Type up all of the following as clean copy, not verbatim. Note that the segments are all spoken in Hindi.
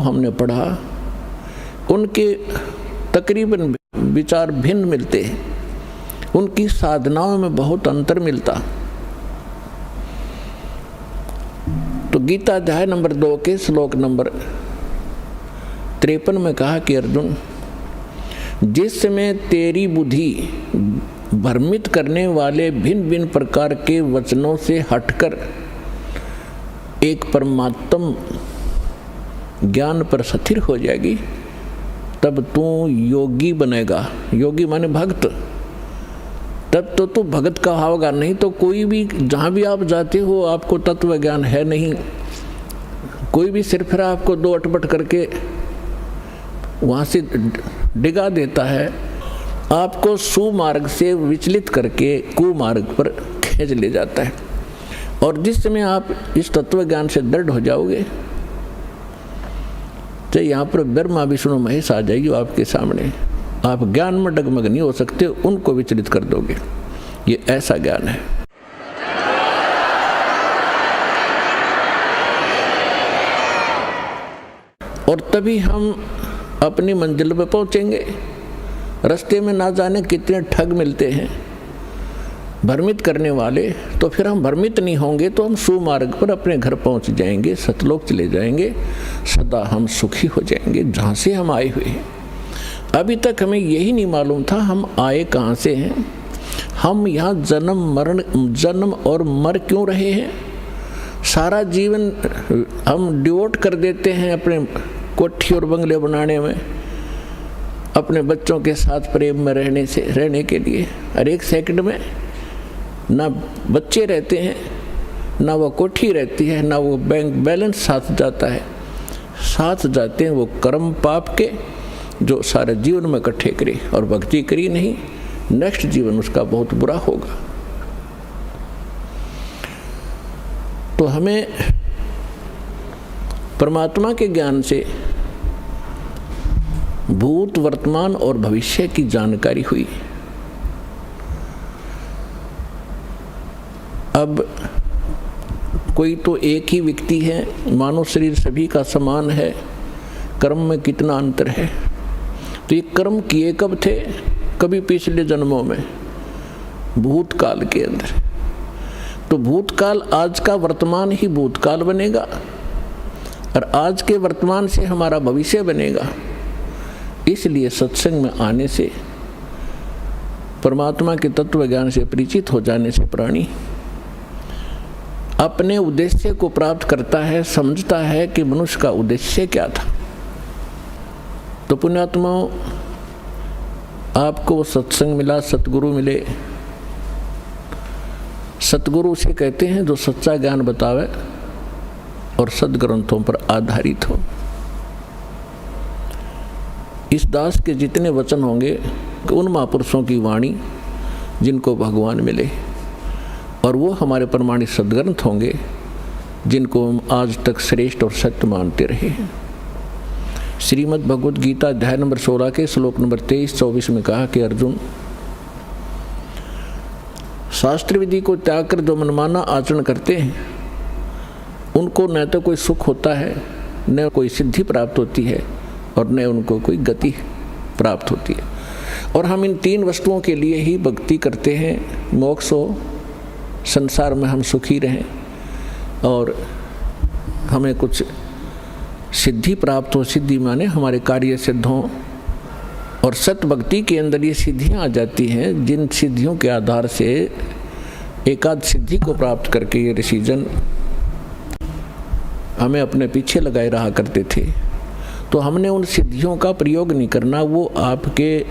हमने पढ़ा उनके तकरीबन विचार भिन्न मिलते हैं, उनकी साधनाओं में बहुत अंतर मिलता। तो गीता अध्याय नंबर 2 के श्लोक नंबर 53 में कहा कि अर्जुन, जिस समय तेरी बुद्धि भ्रमित करने वाले भिन्न भिन्न प्रकार के वचनों से हटकर एक परमात्म ज्ञान पर स्थिर हो जाएगी, तब तू योगी बनेगा। योगी माने भक्त। तब तो तू भगत का होगा, नहीं तो कोई भी जहाँ भी आप जाते हो आपको तत्व ज्ञान है नहीं। कोई भी सिर्फ आपको दो अटपट करके वहाँ से डिगा देता है, आपको सुमार्ग से विचलित करके कुमार्ग पर खींच ले जाता है। और जिस समय आप इस तत्व ज्ञान से दृढ़ हो जाओगे तो यहाँ पर ब्रह्मा विष्णु महेश आ जाएगी आपके सामने, आप ज्ञान में डगमग नहीं हो सकते, उनको विचलित कर दोगे। ये ऐसा ज्ञान है। और तभी हम अपनी मंजिल पर पहुंचेंगे। रास्ते में ना जाने कितने ठग मिलते हैं भ्रमित करने वाले, तो फिर हम भ्रमित नहीं होंगे तो हम सुमार्ग पर अपने घर पहुंच जाएंगे, सतलोक चले जाएंगे, सदा हम सुखी हो जाएंगे जहाँ से हम आए हुए हैं। अभी तक हमें यही नहीं मालूम था हम आए कहाँ से हैं, हम यहाँ जन्म और मर क्यों रहे हैं। सारा जीवन हम डिवोट कर देते हैं अपने कोठी और बंगले बनाने में, अपने बच्चों के साथ प्रेम में रहने के लिए। हर एक सेकंड में ना बच्चे रहते हैं, ना वो कोठी रहती है, ना वो बैंक बैलेंस साथ जाता है। साथ जाते हैं वो कर्म पाप के जो सारे जीवन में इकट्ठे करी और भक्ति करी नहीं, नेक्स्ट जीवन उसका बहुत बुरा होगा। तो हमें परमात्मा के ज्ञान से भूत, वर्तमान और भविष्य की जानकारी हुई। अब कोई तो एक ही व्यक्ति है, मानव शरीर सभी का समान है, कर्म में कितना अंतर है। तो ये कर्म किए कब थे? कभी पिछले जन्मों में, भूतकाल के अंदर। तो भूतकाल आज का वर्तमान ही भूतकाल बनेगा और आज के वर्तमान से हमारा भविष्य बनेगा। इसलिए सत्संग में आने से, परमात्मा के तत्व ज्ञान से परिचित हो जाने से प्राणी अपने उद्देश्य को प्राप्त करता है, समझता है कि मनुष्य का उद्देश्य क्या था। तो पुण्यात्माओं, आपको सत्संग मिला, सतगुरु मिले। सतगुरु उसे कहते हैं जो सच्चा ज्ञान बतावे और सदग्रंथों पर आधारित हो। इस दास के जितने वचन होंगे उन महापुरुषों की वाणी जिनको भगवान मिले, और वो हमारे प्रमाणित सदग्रंथ होंगे जिनको हम आज तक श्रेष्ठ और सत्य मानते रहे हैं। श्रीमद् भगवद गीता अध्याय नंबर 16 के श्लोक नंबर 23-24 में कहा कि अर्जुन, शास्त्र विधि को त्याग कर जो मनमाना आचरण करते हैं उनको न तो कोई सुख होता है, न कोई सिद्धि प्राप्त होती है, और न उनको कोई गति प्राप्त होती है। और हम इन तीन वस्तुओं के लिए ही भक्ति करते हैं, मोक्ष हो, संसार में हम सुखी रहें, और हमें कुछ सिद्धि प्राप्त हो। सिद्धि माने हमारे कार्य सिद्ध हों, और सत्य भक्ति के अंदर ये सिद्धियाँ आ जाती हैं जिन सिद्धियों के आधार से एकाध सिद्धि को प्राप्त करके ये ऋषिजन हमें अपने पीछे लगाए रहा करते थे। तो हमने उन सिद्धियों का प्रयोग नहीं करना, वो आपके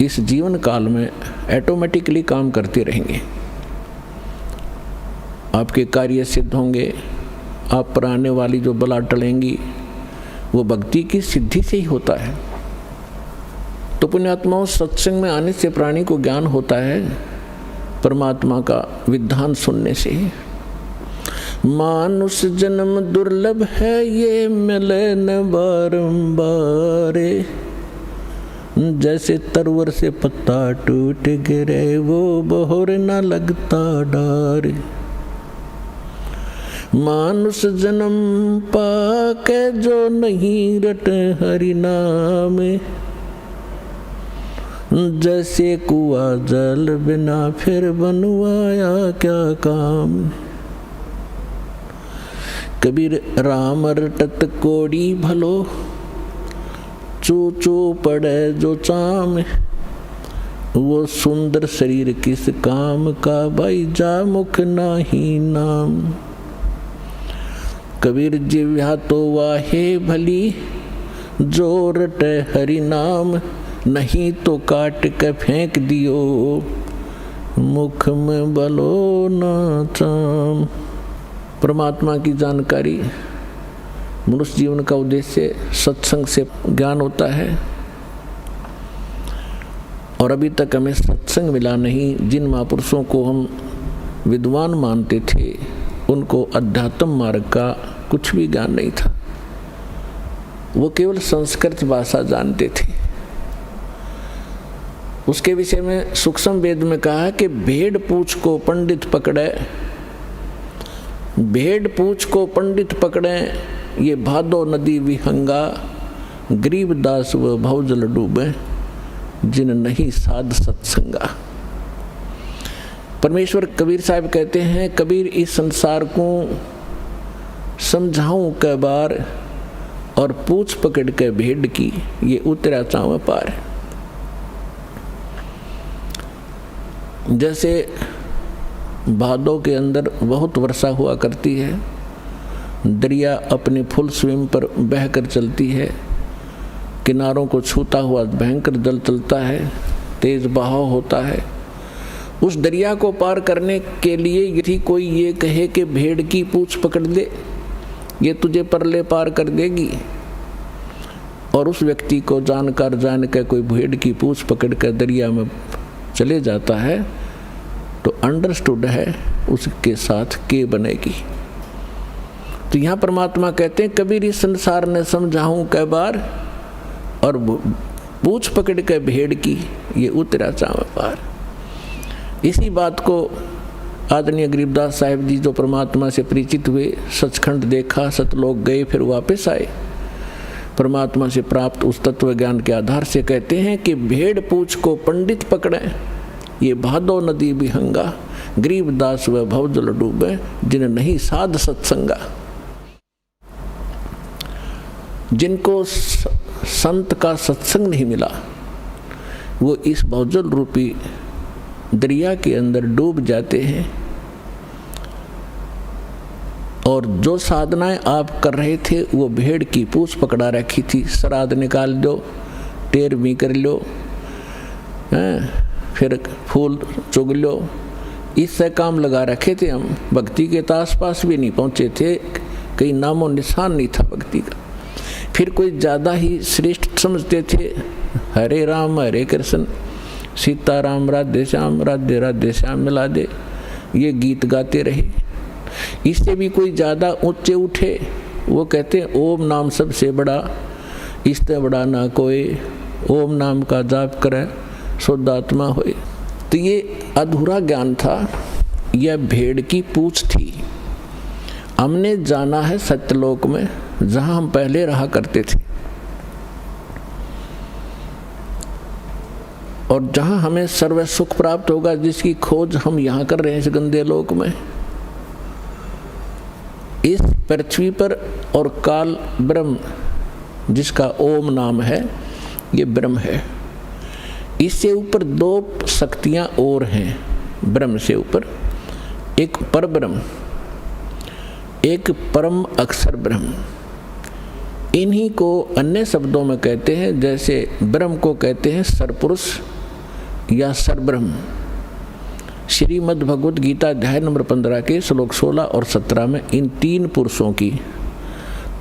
इस जीवन काल में ऑटोमेटिकली काम करते रहेंगे। आपके कार्य सिद्ध होंगे, आप पर आने वाली जो बला टलेंगी वो भक्ति की सिद्धि से ही होता है। तो पुण्यात्माओं, सत्संग में आने से प्राणी को ज्ञान होता है परमात्मा का विधान सुनने से ही। मानुष जन्म दुर्लभ है, ये मिले न बारंबार, जैसे तरवर से पत्ता टूट गिरे वो बहोर न लगता डार। मानुष जन्म पाके जो नहीं रट हरि नाम, जैसे कुआ जल बिना फिर बनवाया क्या काम। कबीर राम रटत कोड़ी भलो, चू चू पड़े जो चाम, वो सुंदर शरीर किस काम का, भाई जा मुख नाही नाम। कबीर जिह्वा तो वाहे भली, जो रटे हरि नाम, नहीं तो काट के फेंक दियो, मुख में बलो न चाम। परमात्मा की जानकारी, मनुष्य जीवन का उद्देश्य सत्संग से ज्ञान होता है, और अभी तक हमें सत्संग मिला नहीं। जिन महापुरुषों को हम विद्वान मानते थे, उनको अध्यात्म मार्ग का कुछ भी ज्ञान नहीं था। वो केवल संस्कृत भाषा जानते थे। उसके विषय में सूक्ष्म वेद में कहा कि भेड़ पूछ को पंडित पकड़े, भेड़ पूछ को पंडित पकड़े, ये भादो नदी विहंगा, गरीबदास व भवजल डूबे, जिन नहीं साध सत्संगा। परमेश्वर कबीर साहब कहते हैं, कबीर इस संसार को समझाऊं कै बार, और पूछ पकड़ के भेड़ की, ये उतरा चाव पार। जैसे भादों के अंदर बहुत वर्षा हुआ करती है, दरिया अपने फुल स्विम पर बहकर चलती है, किनारों को छूता हुआ भयंकर जल चलता है, तेज बहाव होता है। उस दरिया को पार करने के लिए यदि कोई ये कहे कि भेड़ की पूंछ पकड़ दे, ये तुझे परले पार कर देगी, और उस व्यक्ति को जानकर जान के कोई भेड़ की पूंछ पकड़ कर दरिया में चले जाता है, तो अंडरस्टूड है उसके साथ के बनेगी। तो यहाँ परमात्मा कहते हैं, कबीर इस संसार ने समझाऊं कै बार, और पूछ पकड़ के भेड़ की, ये उतरा चाव पार। इसी बात को आदरणीय गरीबदास साहिब जी जो परमात्मा से परिचित हुए, सचखंड देखा, सतलोक गए, फिर वापस आए, परमात्मा से प्राप्त उस तत्व ज्ञान के आधार से कहते हैं कि भेड़ पूछ को पंडित पकड़े, ये भादो नदी विहंगा, गरीबदास व भवजल डूबे, जिन नहीं साध सत्संगा। जिनको संत का सत्संग नहीं मिला, वो इस भवजल रूपी दरिया के अंदर डूब जाते हैं। और जो साधनाएं आप कर रहे थे, वो भेड़ की पूंछ पकड़ा रखी थी, श्राद्ध निकाल दो, टेर भी कर लो, फिर फूल चुग लो, इससे काम लगा रखे थे हम। भक्ति के आस पास भी नहीं पहुंचे थे, कहीं नामो निशान नहीं था भक्ति का। फिर कोई ज़्यादा ही श्रेष्ठ समझते थे, हरे राम हरे कृष्ण, सीता राम राधे श्याम, राधे राधे श्याम मिला दे, ये गीत गाते रहे। इससे भी कोई ज़्यादा ऊंचे उठे, वो कहते हैं ओम नाम सबसे बड़ा, इससे बड़ा ना कोई, ओम नाम का जाप करे शुद्ध आत्मा होए। तो ये अधूरा ज्ञान था, यह भेड़ की पूंछ थी। हमने जाना है सत्यलोक में, जहां हम पहले रहा करते थे, और जहां हमें सर्व सुख प्राप्त होगा, जिसकी खोज हम यहां कर रहे हैं इस गंदे लोक में। इस पृथ्वी पर और काल ब्रह्म, जिसका ओम नाम है, ये ब्रह्म है। इससे ऊपर दो शक्तियां और हैं ब्रह्म से ऊपर, एक पर ब्रह्म, एक परम अक्षर ब्रह्म। इन्हीं को अन्य शब्दों में कहते हैं, जैसे ब्रह्म को कहते हैं सरपुरुष या सरब्रह्म। श्रीमद् भगवद गीता अध्याय नंबर 15 के श्लोक 16 और 17 में इन तीन पुरुषों की,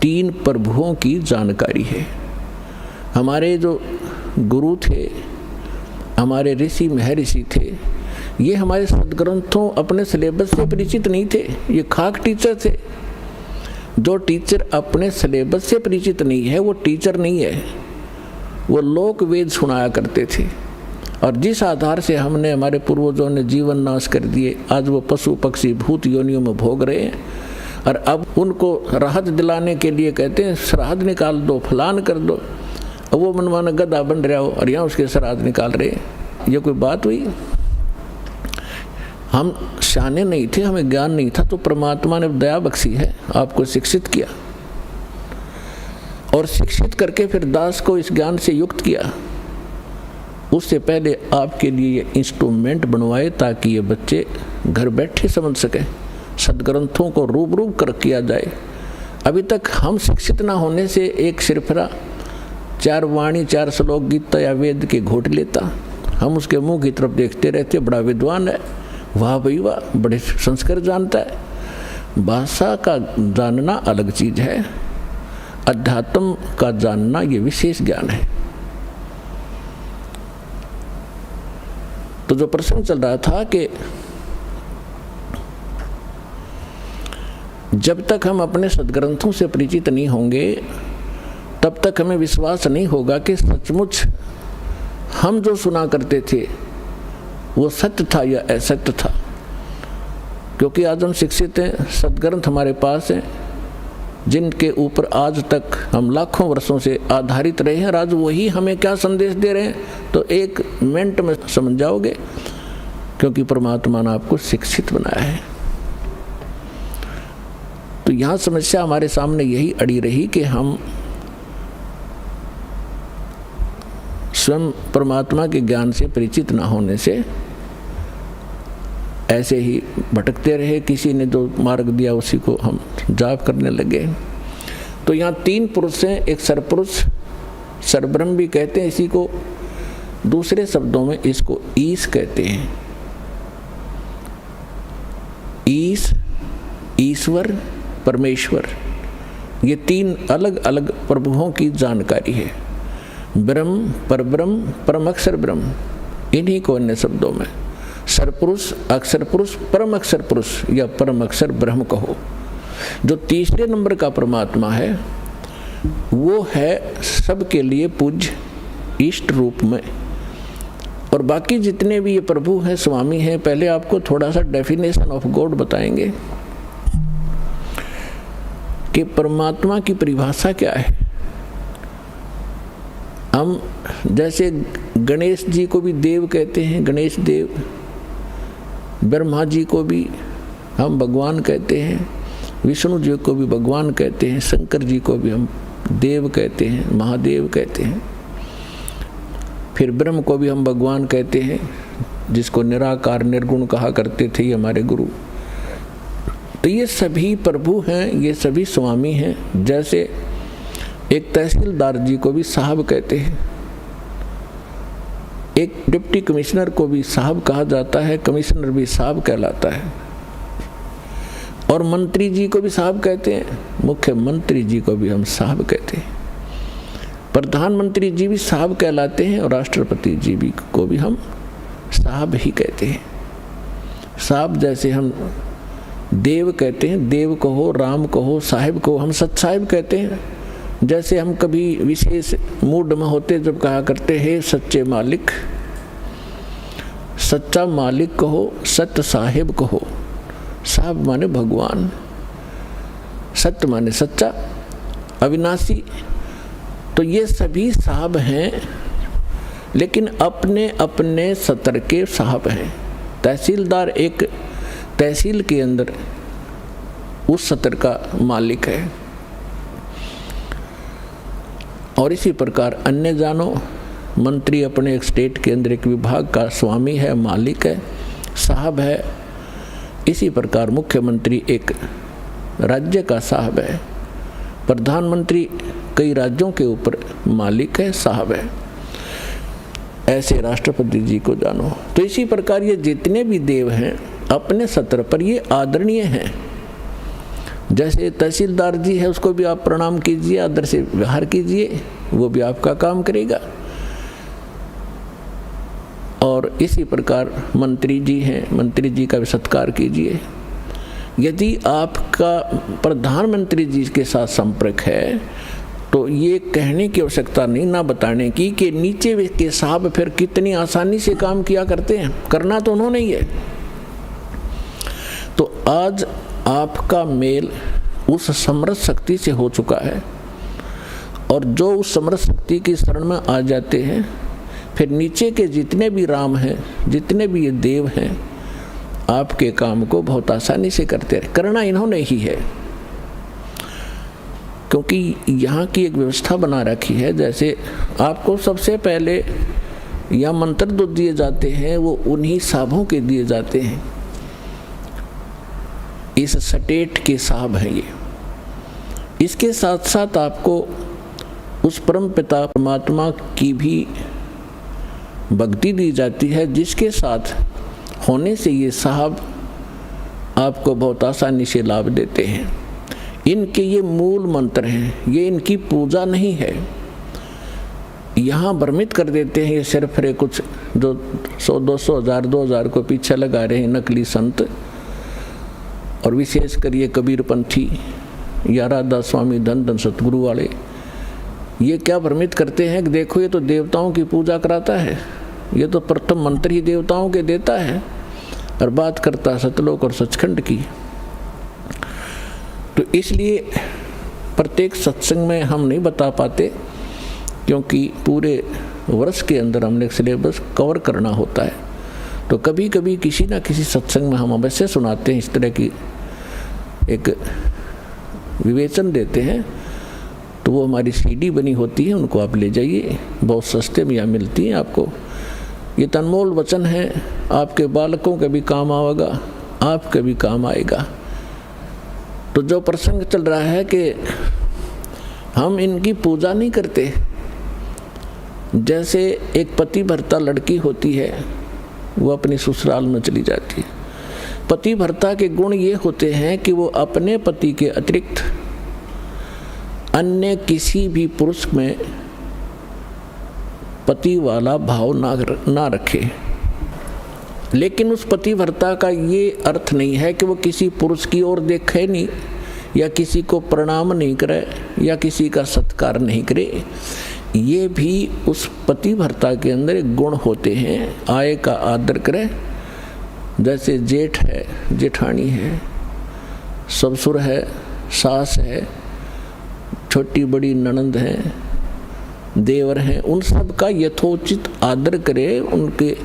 तीन प्रभुओं की जानकारी है। हमारे जो गुरु थे, हमारे ऋषि महर्षि थे, ये हमारे सदग्रंथों अपने सिलेबस से परिचित नहीं थे, ये खाक टीचर थे। जो टीचर अपने सिलेबस से परिचित नहीं है, वो टीचर नहीं है, वो लोक वेद सुनाया करते थे। और जिस आधार से हमने, हमारे पूर्वजों ने जीवन नाश कर दिए, आज वो पशु पक्षी भूत योनियों में भोग रहे हैं। और अब उनको राहत दिलाने के लिए कहते हैं श्राद्ध निकाल दो, फलान कर दो। अब वो मनमाना गधा बन रहा हो और यहाँ उसके श्राद्ध निकाल रहे। ये कोई बात हुई? हम शाने नहीं थे, हमें ज्ञान नहीं था, तो परमात्मा ने दया बख्शी है, आपको शिक्षित किया और शिक्षित करके फिर दास को इस ज्ञान से युक्त किया। उससे पहले आपके लिए ये इंस्ट्रूमेंट बनवाए ताकि ये बच्चे घर बैठे समझ सकें, सदग्रंथों को रूप कर किया जाए। अभी तक हम शिक्षित ना होने से एक सिरफरा 4 वाणी 4 श्लोक गीता या वेद के घोट लेता, हम उसके मुंह की तरफ देखते रहते, बड़ा विद्वान है, वाह भाई वाह, बड़े संस्कार जानता है। भाषा का जानना अलग चीज है, अध्यात्म का जानना ये विशेष ज्ञान है। तो जो प्रसंग चल रहा था कि जब तक हम अपने सदग्रंथों से परिचित नहीं होंगे तब तक हमें विश्वास नहीं होगा कि सचमुच हम जो सुना करते थे वो सत्य था या असत्य था। क्योंकि आज हम शिक्षित हैं, सदग्रंथ हमारे पास हैं, जिनके ऊपर आज तक हम लाखों वर्षों से आधारित रहे हैं, आज वही हमें क्या संदेश दे रहे हैं तो 1 मिनट में समझ जाओगे, क्योंकि परमात्मा ने आपको शिक्षित बनाया है। तो यहाँ समस्या हमारे सामने यही अड़ी रही कि हम स्वयं परमात्मा के ज्ञान से परिचित ना होने से ऐसे ही भटकते रहे, किसी ने जो मार्ग दिया उसी को हम जाप करने लगे। तो यहाँ 3 पुरुष हैं, एक सरपुरुष, सरब्रह्म भी कहते हैं इसी को, दूसरे शब्दों में इसको ईश कहते हैं। ईश, ईश्वर, परमेश्वर, ये 3 अलग अलग प्रभुओं की जानकारी है। ब्रह्म, परब्रह्म, परम अक्षर ब्रह्म, इन्हीं को अन्य शब्दों में सरपुरुष, अक्षर पुरुष, परम अक्षर पुरुष या परम अक्षर ब्रह्म कहो। जो तीसरे नंबर का परमात्मा है वो है सबके लिए पूज्य इष्ट रूप में। और बाकी जितने भी ये प्रभु हैं, स्वामी हैं, पहले आपको थोड़ा सा डेफिनेशन ऑफ गॉड बताएंगे कि परमात्मा की परिभाषा क्या है। हम जैसे गणेश जी को भी देव कहते हैं, गणेश देव, ब्रह्मा जी को भी हम भगवान कहते हैं, विष्णु जी को भी भगवान कहते हैं, शंकर जी को भी हम देव कहते हैं, महादेव कहते हैं। फिर ब्रह्म को भी हम भगवान कहते हैं, जिसको निराकार निर्गुण कहा करते थे हमारे गुरु। तो ये सभी प्रभु हैं, ये सभी स्वामी हैं। जैसे एक तहसीलदार जी को भी साहब कहते हैं, एक डिप्टी कमिश्नर को भी साहब कहा जाता है, कमिश्नर भी साहब कहलाता है, और मंत्री जी को भी साहब कहते हैं, मुख्यमंत्री जी को भी हम साहब कहते हैं, प्रधानमंत्री जी भी साहब कहलाते हैं, और राष्ट्रपति जी भी को भी हम साहब ही कहते हैं। साहब जैसे हम देव कहते हैं, देव कहो, राम कहो, साहिब को हम सत साहिब कहते हैं। जैसे हम कभी विशेष मूड में होते जब कहा करते हैं सच्चे मालिक, सच्चा मालिक कहो, सत्य साहिब कहो। साहब माने भगवान, सत्य माने सच्चा, अविनाशी। तो ये सभी साहब हैं, लेकिन अपने अपने सत्र के साहब हैं। तहसीलदार एक तहसील के अंदर उस सत्र का मालिक है, और इसी प्रकार अन्य जानो, मंत्री अपने एक स्टेट के अंदर एक विभाग का स्वामी है, मालिक है, साहब है। इसी प्रकार मुख्यमंत्री एक राज्य का साहब है, प्रधानमंत्री कई राज्यों के ऊपर मालिक है, साहब है। ऐसे राष्ट्रपति जी को जानो। तो इसी प्रकार ये जितने भी देव हैं अपने सत्र पर ये आदरणीय हैं। जैसे तहसीलदार जी है, उसको भी आप प्रणाम कीजिए, आदर से व्यवहार कीजिए, वो भी आपका काम करेगा। और इसी प्रकार मंत्री जी हैं, मंत्री जी का भी सत्कार कीजिए। यदि आपका प्रधानमंत्री जी के साथ संपर्क है तो ये कहने की आवश्यकता नहीं, ना बताने की, कि नीचे के साहब फिर कितनी आसानी से काम किया करते हैं, करना तो उन्होंने ही है। तो आज आपका मेल उस समर्थ शक्ति से हो चुका है। और जो उस समर्थ शक्ति की शरण में आ जाते हैं, फिर नीचे के जितने भी राम हैं, जितने भी ये देव हैं, आपके काम को बहुत आसानी से करते हैं। करना इन्होंने ही है, क्योंकि यहाँ की एक व्यवस्था बना रखी है। जैसे आपको सबसे पहले या मंत्र जो दिए जाते हैं वो उन्हीं साहबों के दिए जाते हैं। इस स्टेट के साहब हैं ये। इसके साथ साथ आपको उस परम पिता परमात्मा की भी भक्ति दी जाती है, जिसके साथ होने से ये साहब आपको बहुत आसानी से लाभ देते हैं। इनके ये मूल मंत्र हैं, ये इनकी पूजा नहीं है। यहाँ भ्रमित कर देते हैं ये सिर्फ कुछ जो 100, 200, 1000, 2000 को पीछे लगा रहे हैं नकली संत, और विशेषकर ये कबीरपंथी या राधा स्वामी धन धन सतगुरु वाले। ये क्या भ्रमित करते हैं कि देखो ये तो देवताओं की पूजा कराता है, ये तो प्रथम मंत्र ही देवताओं के देता है और बात करता सतलोक और सचखंड की। तो इसलिए प्रत्येक सत्संग में हम नहीं बता पाते, क्योंकि पूरे वर्ष के अंदर हमने सिलेबस कवर करना होता है। तो कभी कभी किसी ना किसी सत्संग में हम अवश्य सुनाते हैं, इस तरह की एक विवेचन देते हैं। तो वो हमारी सीडी बनी होती है, उनको आप ले जाइए, बहुत सस्ते में यहाँ मिलती हैं आपको। ये अनमोल वचन है, आपके बालकों के भी काम आएगा, आपके भी काम आएगा। तो जो प्रसंग चल रहा है कि हम इनकी पूजा नहीं करते। जैसे एक पति भर्ता लड़की होती है, वो अपनी ससुराल में चली जाती है। पति भर्ता के गुण ये होते हैं कि वो अपने पति के अतिरिक्त अन्य किसी भी पुरुष में पति वाला भाव ना रखे। लेकिन उस पतिव्रता का ये अर्थ नहीं है कि वो किसी पुरुष की ओर देखे नहीं, या किसी को प्रणाम नहीं करे, या किसी का सत्कार नहीं करे। ये भी उस पतिव्रता के अंदर एक गुण होते हैं। आय का आदर करे, जैसे जेठ है, जेठानी है, ससुर है, सास है, छोटी बड़ी ननंद है, देवर हैं, उन सब का यथोचित आदर करे, उनके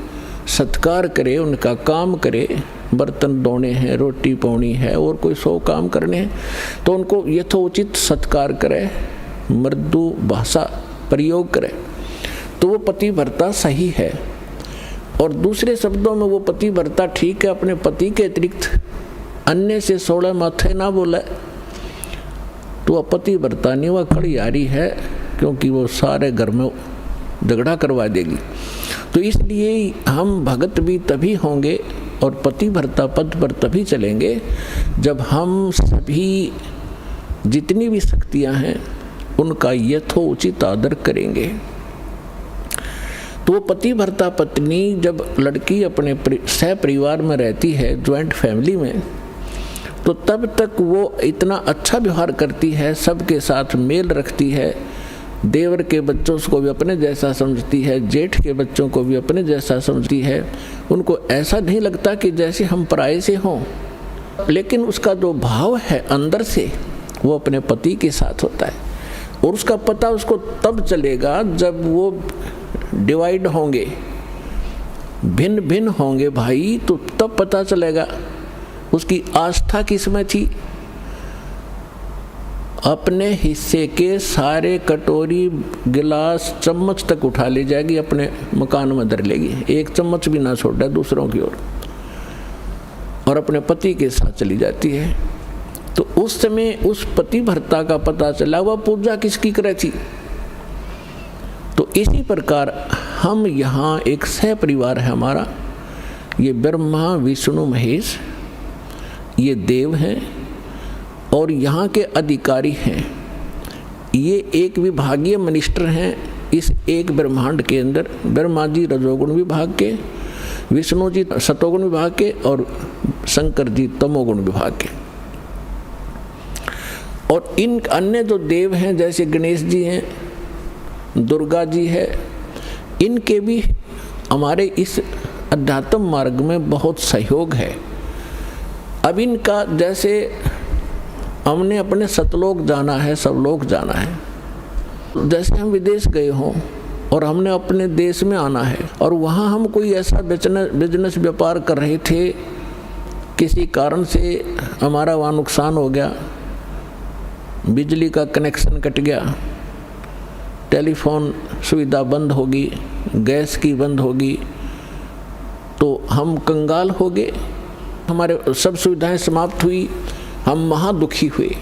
सत्कार करे, उनका काम करे। बर्तन धोने हैं, रोटी पानी है, और कोई 100 काम करने हैं, तो उनको यथोचित सत्कार करे, मृदु भाषा प्रयोग करे, तो वो पतिव्रता सही है। और दूसरे शब्दों में वो पतिव्रता ठीक है, अपने पति के अतिरिक्त अन्य से 16 माथे ना बोले, तो वह पतिव्रता नहीं, वह खड़ियारी है, क्योंकि वो सारे घर में झगड़ा करवा देगी। तो इसलिए हम भगत भी तभी होंगे और पतिव्रता पद पर तभी चलेंगे जब हम सभी जितनी भी शक्तियां हैं उनका यथोचित आदर करेंगे। तो वो पतिव्रता पत्नी जब लड़की अपने सह परिवार में रहती है, ज्वाइंट फैमिली में, तो तब तक वो इतना अच्छा व्यवहार करती है, सबके साथ मेल रखती है, देवर के बच्चों को भी अपने जैसा समझती है, जेठ के बच्चों को भी अपने जैसा समझती है। उनको ऐसा नहीं लगता कि जैसे हम पराये से हों, लेकिन उसका जो भाव है अंदर से वो अपने पति के साथ होता है। और उसका पता उसको तब चलेगा जब वो डिवाइड होंगे, भिन्न भिन्न होंगे भाई, तो तब पता चलेगा उसकी आस्था किसमें थी। अपने हिस्से के सारे कटोरी गिलास चम्मच तक उठा ले जाएगी, अपने मकान में धर लेगी, एक चम्मच भी ना छोड़ा दूसरों की ओर, और अपने पति के साथ चली जाती है। तो उस समय उस पतिव्रता का पता चला वह पूजा किसकी करे थी। तो इसी प्रकार हम यहाँ एक सह परिवार है हमारा, ये ब्रह्मा विष्णु महेश, ये देव हैं और यहाँ के अधिकारी हैं। ये एक विभागीय मिनिस्टर हैं इस एक ब्रह्मांड के अंदर। ब्रह्मा जी रजोगुण विभाग के, विष्णु जी सतोगुण विभाग के, और शंकर जी तमोगुण विभाग के। और इन अन्य जो देव हैं जैसे गणेश जी हैं, दुर्गा जी है, इनके भी हमारे इस अध्यात्म मार्ग में बहुत सहयोग है। अब इनका जैसे हमने अपने सतलोक जाना है, सब लोग जाना है। जैसे हम विदेश गए हों और हमने अपने देश में आना है और वहाँ हम कोई ऐसा बिजनेस व्यापार कर रहे थे, किसी कारण से हमारा वहाँ नुकसान हो गया, बिजली का कनेक्शन कट गया, टेलीफोन सुविधा बंद होगी, गैस की बंद होगी, तो हम कंगाल हो गए, हमारे सब सुविधाएं समाप्त हुई, हम महा दुखी हुए।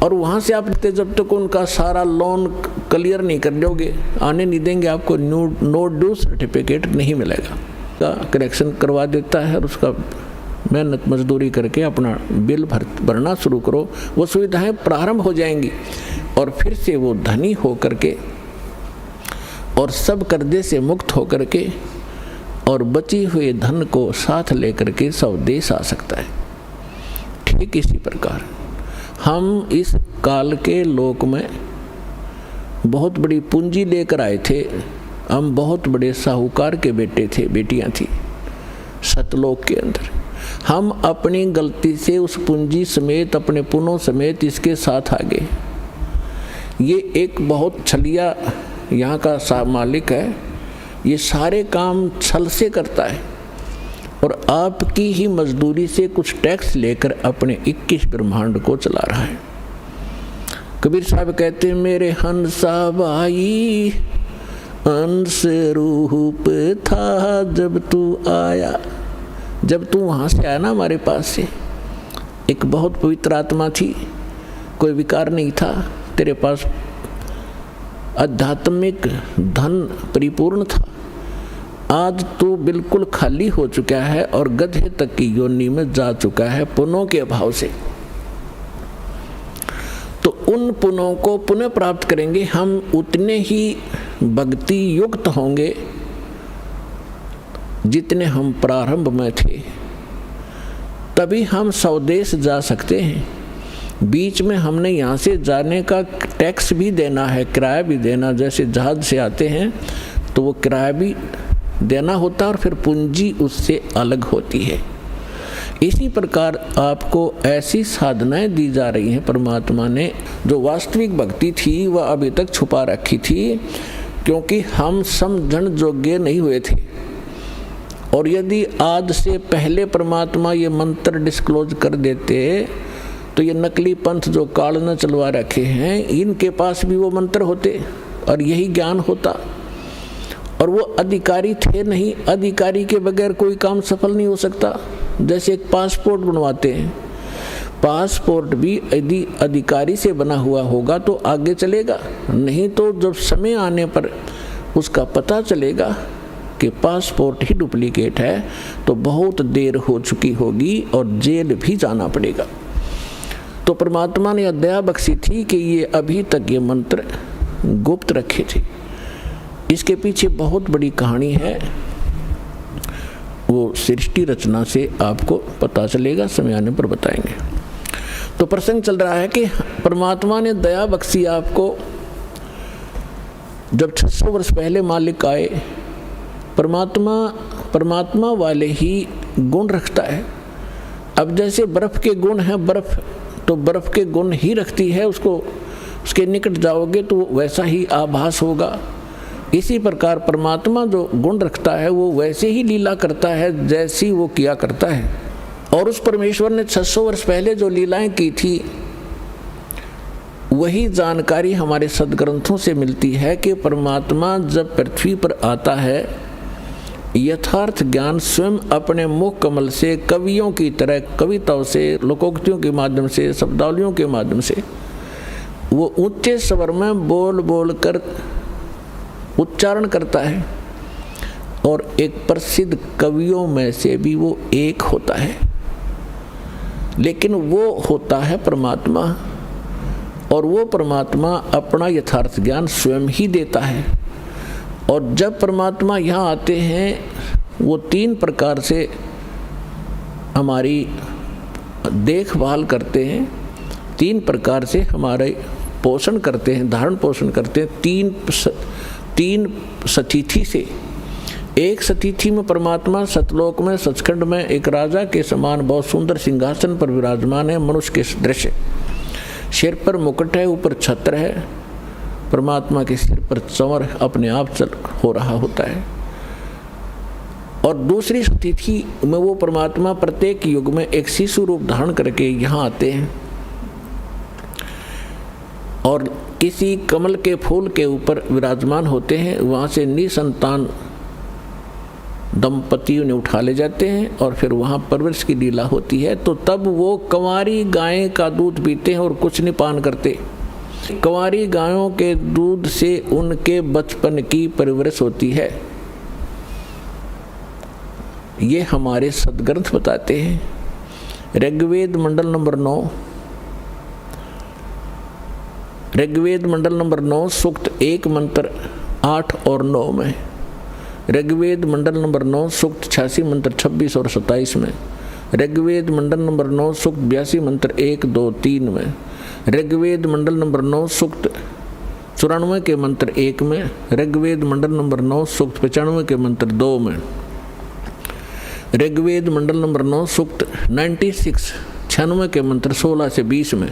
और वहाँ से आप जब तक उनका सारा लोन क्लियर नहीं कर दोगे, आने नहीं देंगे, आपको नो ड्यू सर्टिफिकेट नहीं मिलेगा। का कनेक्शन करवा देता है और उसका मेहनत मजदूरी करके अपना बिल भरना शुरू करो, वो सुविधाएं प्रारंभ हो जाएंगी और फिर से वो धनी हो करके और सब कर्जे से मुक्त हो करके और बची हुए धन को साथ लेकर के स्वदेश आ सकता है। ठीक इसी प्रकार हम इस काल के लोक में बहुत बड़ी पूंजी लेकर आए थे। हम बहुत बड़े साहूकार के बेटे थे, बेटियां थी सतलोक के अंदर। हम अपनी गलती से उस पूंजी समेत, अपने पुनों समेत इसके साथ आ गए। ये एक बहुत छलिया यहाँ का मालिक है, ये सारे काम छल से करता है और आपकी ही मजदूरी से कुछ टैक्स लेकर अपने 21 ब्रह्मांड को चला रहा है। कबीर साहब कहते हैं, मेरे हंसा भाई अंश रूप था जब तू आया। जब तू वहाँ से आया ना हमारे पास से, एक बहुत पवित्र आत्मा थी, कोई विकार नहीं था, तेरे पास आध्यात्मिक धन परिपूर्ण था। आज तू बिल्कुल खाली हो चुका है और गधे तक की योनि में जा चुका है पुनों के अभाव से। तो उन पुनों को पुनः प्राप्त करेंगे हम, उतने ही भक्ति युक्त होंगे जितने हम प्रारंभ में थे। तभी हम स्वदेश जा सकते हैं। बीच में हमने यहाँ से जाने का टैक्स भी देना है, किराया भी देना। जैसे जहाज से आते हैं तो वो किराया भी देना होता है और फिर पूंजी उससे अलग होती है। इसी प्रकार आपको ऐसी साधनाएं दी जा रही हैं परमात्मा ने, जो वास्तविक भक्ति थी वह अभी तक छुपा रखी थी, क्योंकि हम समझण योग्य नहीं हुए थे। और यदि आज से पहले परमात्मा ये मंत्र डिस्क्लोज कर देते तो ये नकली पंथ जो काल न चलवा रखे हैं, इनके पास भी वो मंत्र होते और यही ज्ञान होता। और वो अधिकारी थे नहीं, अधिकारी के बगैर कोई काम सफल नहीं हो सकता। जैसे एक पासपोर्ट बनवाते हैं, पासपोर्ट भी यदि अधिकारी से बना हुआ होगा तो आगे चलेगा, नहीं तो जब समय आने पर उसका पता चलेगा कि पासपोर्ट ही डुप्लीकेट है तो बहुत देर हो चुकी होगी और जेल भी जाना पड़ेगा। तो परमात्मा ने दया बख्शी थी कि ये अभी तक ये मंत्र गुप्त रखे थे। इसके पीछे बहुत बड़ी कहानी है, वो सृष्टि रचना से आपको पता चलेगा, समय आने पर बताएंगे। तो प्रसंग चल रहा है कि परमात्मा ने दया बख्शी आपको। जब 600 वर्ष पहले मालिक आए, परमात्मा वाले ही गुण रखता है। अब जैसे बर्फ़ के गुण हैं, बर्फ़ तो बर्फ़ के गुण ही रखती है, उसको उसके निकट जाओगे तो वैसा ही आभास होगा। इसी प्रकार परमात्मा जो गुण रखता है वो वैसे ही लीला करता है जैसी वो किया करता है। और उस परमेश्वर ने 600 वर्ष पहले जो लीलाएं की थी वही जानकारी हमारे सदग्रंथों से मिलती है कि परमात्मा जब पृथ्वी पर आता है, यथार्थ ज्ञान स्वयं अपने मुख कमल से कवियों की तरह कविताओं से, लोकोक्तियों के माध्यम से, शब्दावलियों के माध्यम से वो ऊंचे स्वर में बोल बोल कर उच्चारण करता है। और एक प्रसिद्ध कवियों में से भी वो एक होता है, लेकिन वो होता है परमात्मा। और वो परमात्मा अपना यथार्थ ज्ञान स्वयं ही देता है। और जब परमात्मा यहाँ आते हैं वो 3 प्रकार से हमारी देखभाल करते हैं, 3 प्रकार से हमारे पोषण करते हैं, धारण पोषण करते हैं। 3 सतिथि से एक सतिथि में परमात्मा सतलोक में सचखंड में एक राजा के समान बहुत सुंदर सिंहासन पर विराजमान है, मनुष्य के सदृश। सिर पर मुकुट है, ऊपर छत्र है। परमात्मा के सिर पर चंवर अपने आप चल हो रहा होता है। और दूसरी स्थिति में वो परमात्मा प्रत्येक युग में एक शिशु रूप धारण करके यहाँ आते हैं और किसी कमल के फूल के ऊपर विराजमान होते हैं। वहाँ से निसंतान दंपति उन्हें उठा ले जाते हैं और फिर वहाँ परवरिश की लीला होती है। तो तब वो कंवारी गाय का दूध पीते हैं और कुछ नहीं पान करते। कंवारी गायों के दूध से उनके बचपन की परवरिश होती है। ये हमारे सदग्रंथ बताते हैं। ऋग्वेद मंडल नंबर 9, ऋग्वेद मंडल नंबर 9 सूक्त 1 मंत्र 8 और 9 में, ऋग्वेद मंडल नंबर 9 सूक्त 86 मंत्र 26 और 27 में, ऋग्वेद मंडल नंबर 9 सूक्त 82 मंत्र 1, 2, 3 में, ऋग्वेद मंडल नंबर 9 सूक्त 94 के मंत्र 1 में, ऋग्वेद मंडल नंबर 9 सूक्त 95 के मंत्र 2 में, ऋग्वेद मंडल नंबर 9 सूक्त 96 के मंत्र 16 से 20 में,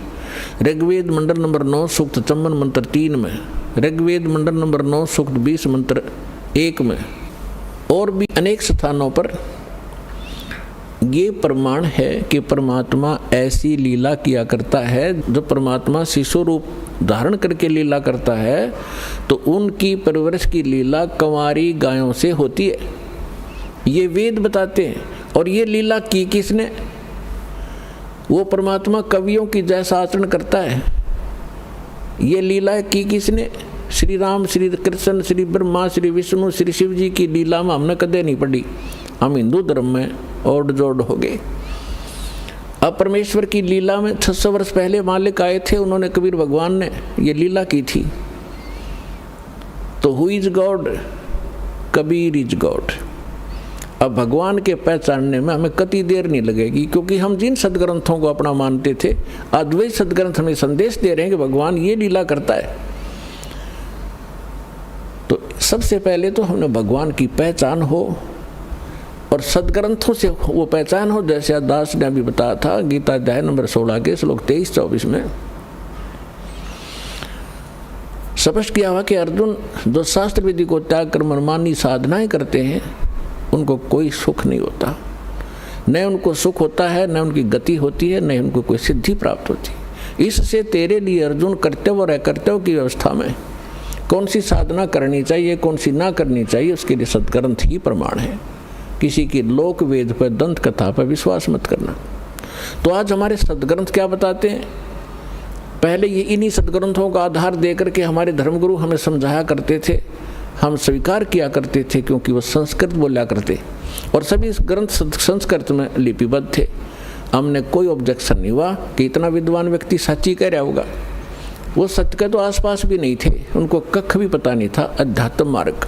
ऋग्वेद मंडल नंबर 9 सूक्त 54 मंत्र 3 में, ऋग्वेद मंडल नंबर 9 सूक्त 20 मंत्र 1 में, और भी अनेक स्थानों पर ये प्रमाण है कि परमात्मा ऐसी लीला किया करता है। जब परमात्मा शिशु रूप धारण करके लीला करता है तो उनकी परवरिश की लीला कंवारी गायों से होती है। ये वेद बताते हैं। और ये लीला की किसने? वो परमात्मा कवियों की जैसा आचरण करता है। ये लीला की किसने? श्री राम, श्री कृष्ण, श्री ब्रह्मा, श्री विष्णु, श्री शिव जी की लीला में हमने कदे नहीं पढ़ी। हम हिंदू धर्म में ओड जोड़ हो गए। अब परमेश्वर की लीला में 600 वर्ष पहले मालिक आए थे, उन्होंने कबीर भगवान ने ये लीला की थी। तो who is God? Kabir is God. अब भगवान के पहचानने में हमें कति देर नहीं लगेगी, क्योंकि हम जिन सदग्रंथों को अपना मानते थे, अद्वैत सदग्रंथ हमें संदेश दे रहे हैं कि भगवान ये लीला करता है। तो सबसे पहले तो हमने भगवान की पहचान हो और सदग्रंथों से वो पहचान हो। जैसे दास ने अभी बताया था गीता अध्याय नंबर 16 के श्लोक 23-24 में स्पष्ट किया हुआ कि अर्जुन जो शास्त्र विधि को त्याग कर मनमानी साधनाएं करते हैं उनको कोई सुख नहीं होता। न उनको सुख होता है, न उनकी गति होती है, न उनको कोई सिद्धि प्राप्त होती। इससे तेरे लिए अर्जुन कर्तव्य और अकर्तव्य की व्यवस्था में कौन सी साधना करनी चाहिए, कौन सी ना करनी चाहिए, उसके लिए सदग्रंथ ही प्रमाण है। किसी की लोक वेद पर, दंत कथा पर विश्वास मत करना। तो आज हमारे सदग्रंथ क्या बताते हैं? पहले ये इन्हीं सदग्रंथों का आधार देकर के हमारे धर्मगुरु हमें समझाया करते थे, हम स्वीकार किया करते थे, क्योंकि वो संस्कृत बोला करते और सभी ग्रंथ संस्कृत में लिपिबद्ध थे। हमने कोई ऑब्जेक्शन नहीं हुआ कि इतना विद्वान व्यक्ति सच्ची कह रहा होगा। वो सत्य के तो आसपास भी नहीं थे, उनको कख भी पता नहीं था अध्यात्म मार्ग।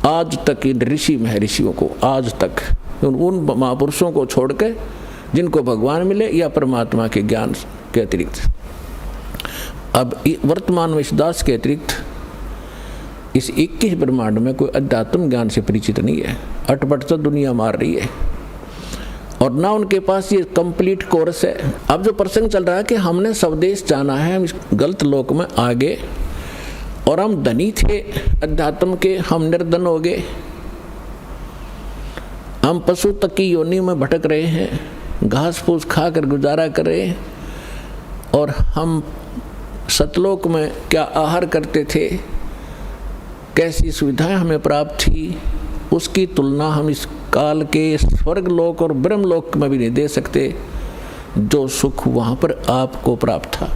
आज तक इन ऋषि महर्षियों को, आज तक उन महापुरुषों को छोड़ के जिनको भगवान मिले या परमात्मा के ज्ञान के अतिरिक्त, अब वर्तमान में इस दास के अतिरिक्त इस 21 ब्रह्मांड में कोई अध्यात्म ज्ञान से परिचित नहीं है। अटपट तो दुनिया मार रही है और ना उनके पास ये कंप्लीट कोर्स है। अब जो प्रसंग चल रहा है कि हमने स्वदेश जाना है, हम इस गलत लोक में आ गए और हम धनी थे अध्यात्म के, हम निर्धन हो गए। हम पशु तक की योनि में भटक रहे हैं, घास फूस खा कर गुजारा कर रहे हैं। और हम सतलोक में क्या आहार करते थे, कैसी सुविधाएं हमें प्राप्त थी, उसकी तुलना हम इस काल के स्वर्ग लोक और ब्रह्म लोक में भी नहीं दे सकते। जो सुख वहाँ पर आपको प्राप्त था,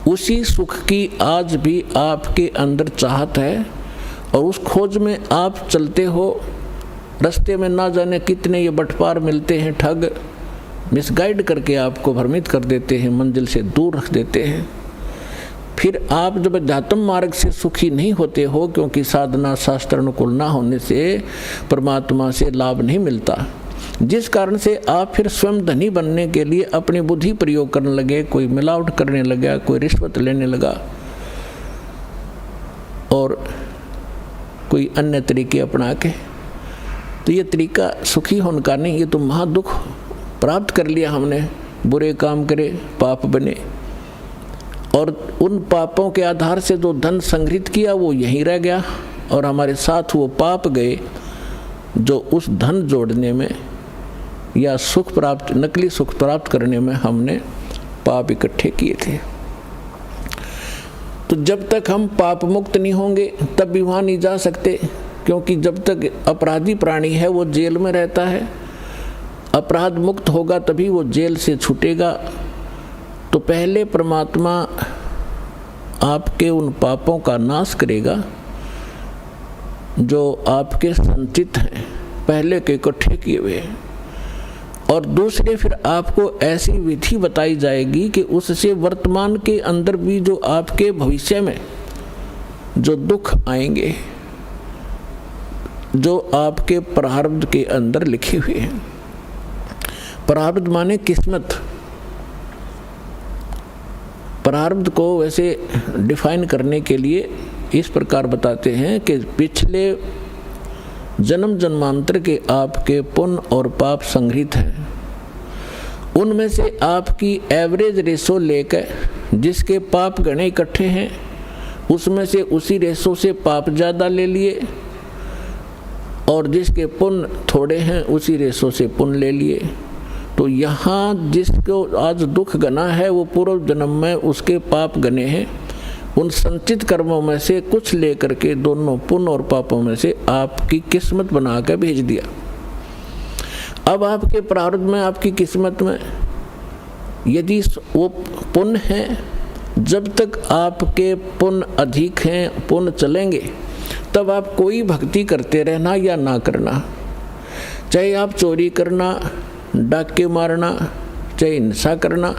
उसी सुख की आज भी आपके अंदर चाहत है और उस खोज में आप चलते हो। रास्ते में ना जाने कितने ये बटपार मिलते हैं, ठग मिसगाइड करके आपको भ्रमित कर देते हैं, मंजिल से दूर रख देते हैं। फिर आप जब अध्यात्म मार्ग से सुखी नहीं होते हो, क्योंकि साधना शास्त्र अनुकूल ना होने से परमात्मा से लाभ नहीं मिलता, जिस कारण से आप फिर स्वयं धनी बनने के लिए अपनी बुद्धि प्रयोग करने लगे, कोई मिलावट करने लगा, कोई रिश्वत लेने लगा और कोई अन्य तरीके अपना के तो ये तरीका सुखी होने का नहीं, ये तो महादुख प्राप्त कर लिया हमने। बुरे काम करे, पाप बने, और उन पापों के आधार से जो धन संग्रहित किया वो यहीं रह गया, और हमारे साथ वो पाप गए जो उस धन जोड़ने में या सुख प्राप्त, नकली सुख प्राप्त करने में हमने पाप इकट्ठे किए थे। तो जब तक हम पाप मुक्त नहीं होंगे तब भी वहाँ नहीं जा सकते, क्योंकि जब तक अपराधी प्राणी है वो जेल में रहता है। अपराध मुक्त होगा तभी वो जेल से छूटेगा। तो पहले परमात्मा आपके उन पापों का नाश करेगा जो आपके संचित हैं, पहले के इकट्ठे किए हुए हैं, और दूसरे फिर आपको ऐसी विधि बताई जाएगी कि उससे वर्तमान के अंदर भी जो आपके भविष्य में जो दुख आएंगे, जो आपके प्रारब्ध के अंदर लिखे हुए हैं। प्रारब्ध माने किस्मत। प्रारब्ध को वैसे डिफाइन करने के लिए इस प्रकार बताते हैं कि पिछले जन्म जन्मांतर के आपके पुण्य और पाप संग्रहित हैं, उनमें से आपकी एवरेज रेशो लेकर जिसके पाप गणे इकट्ठे हैं उसमें से उसी रेशो से पाप ज़्यादा ले लिए, और जिसके पुण्य थोड़े हैं उसी रेशो से पुण्य ले लिए। तो यहाँ जिसको आज दुख गना है वो पूर्व जन्म में उसके पाप गने हैं, उन संचित कर्मों में से कुछ लेकर के दोनों पुण्य और पापों में से आपकी किस्मत बना कर भेज दिया। अब आपके प्रारब्ध में, आपकी किस्मत में यदि वो पुण्य है, जब तक आपके पुण्य अधिक हैं, पुण्य चलेंगे, तब आप कोई भक्ति करते रहना या ना करना, चाहे आप चोरी करना, डाके मारना, चाहे हिंसा करना,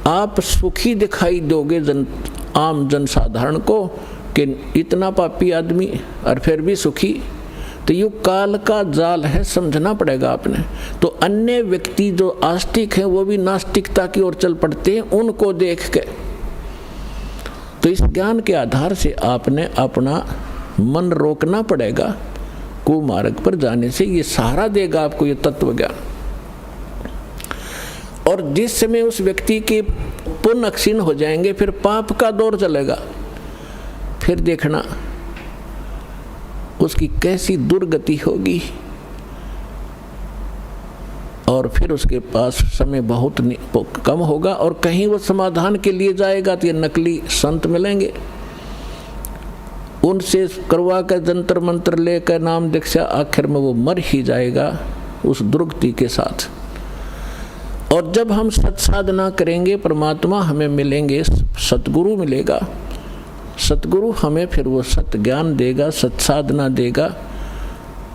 आप सुखी दिखाई दोगे आम जनसाधारण को कि इतना पापी आदमी और फिर भी सुखी। तो ये काल का जाल है, समझना पड़ेगा आपने। तो अन्य व्यक्ति जो आस्तिक हैं वो भी नास्तिकता की ओर चल पड़ते हैं उनको देख के। तो इस ज्ञान के आधार से आपने अपना मन रोकना पड़ेगा कुमार्ग पर जाने से। ये सहारा देगा आपको ये तत्व ज्ञान। और जिस समय उस व्यक्ति के पुण्य क्षीण हो जाएंगे फिर पाप का दौर चलेगा, फिर देखना उसकी कैसी दुर्गति होगी, और फिर उसके पास समय बहुत कम होगा, और कहीं वो समाधान के लिए जाएगा तो ये नकली संत मिलेंगे, उनसे करवा कर जंतर मंत्र लेकर नाम दीक्षा, आखिर में वो मर ही जाएगा उस दुर्गति के साथ। और जब हम सत साधना करेंगे परमात्मा हमें मिलेंगे, सतगुरु मिलेगा, सतगुरु हमें फिर वो सत ज्ञान देगा, सत साधना देगा,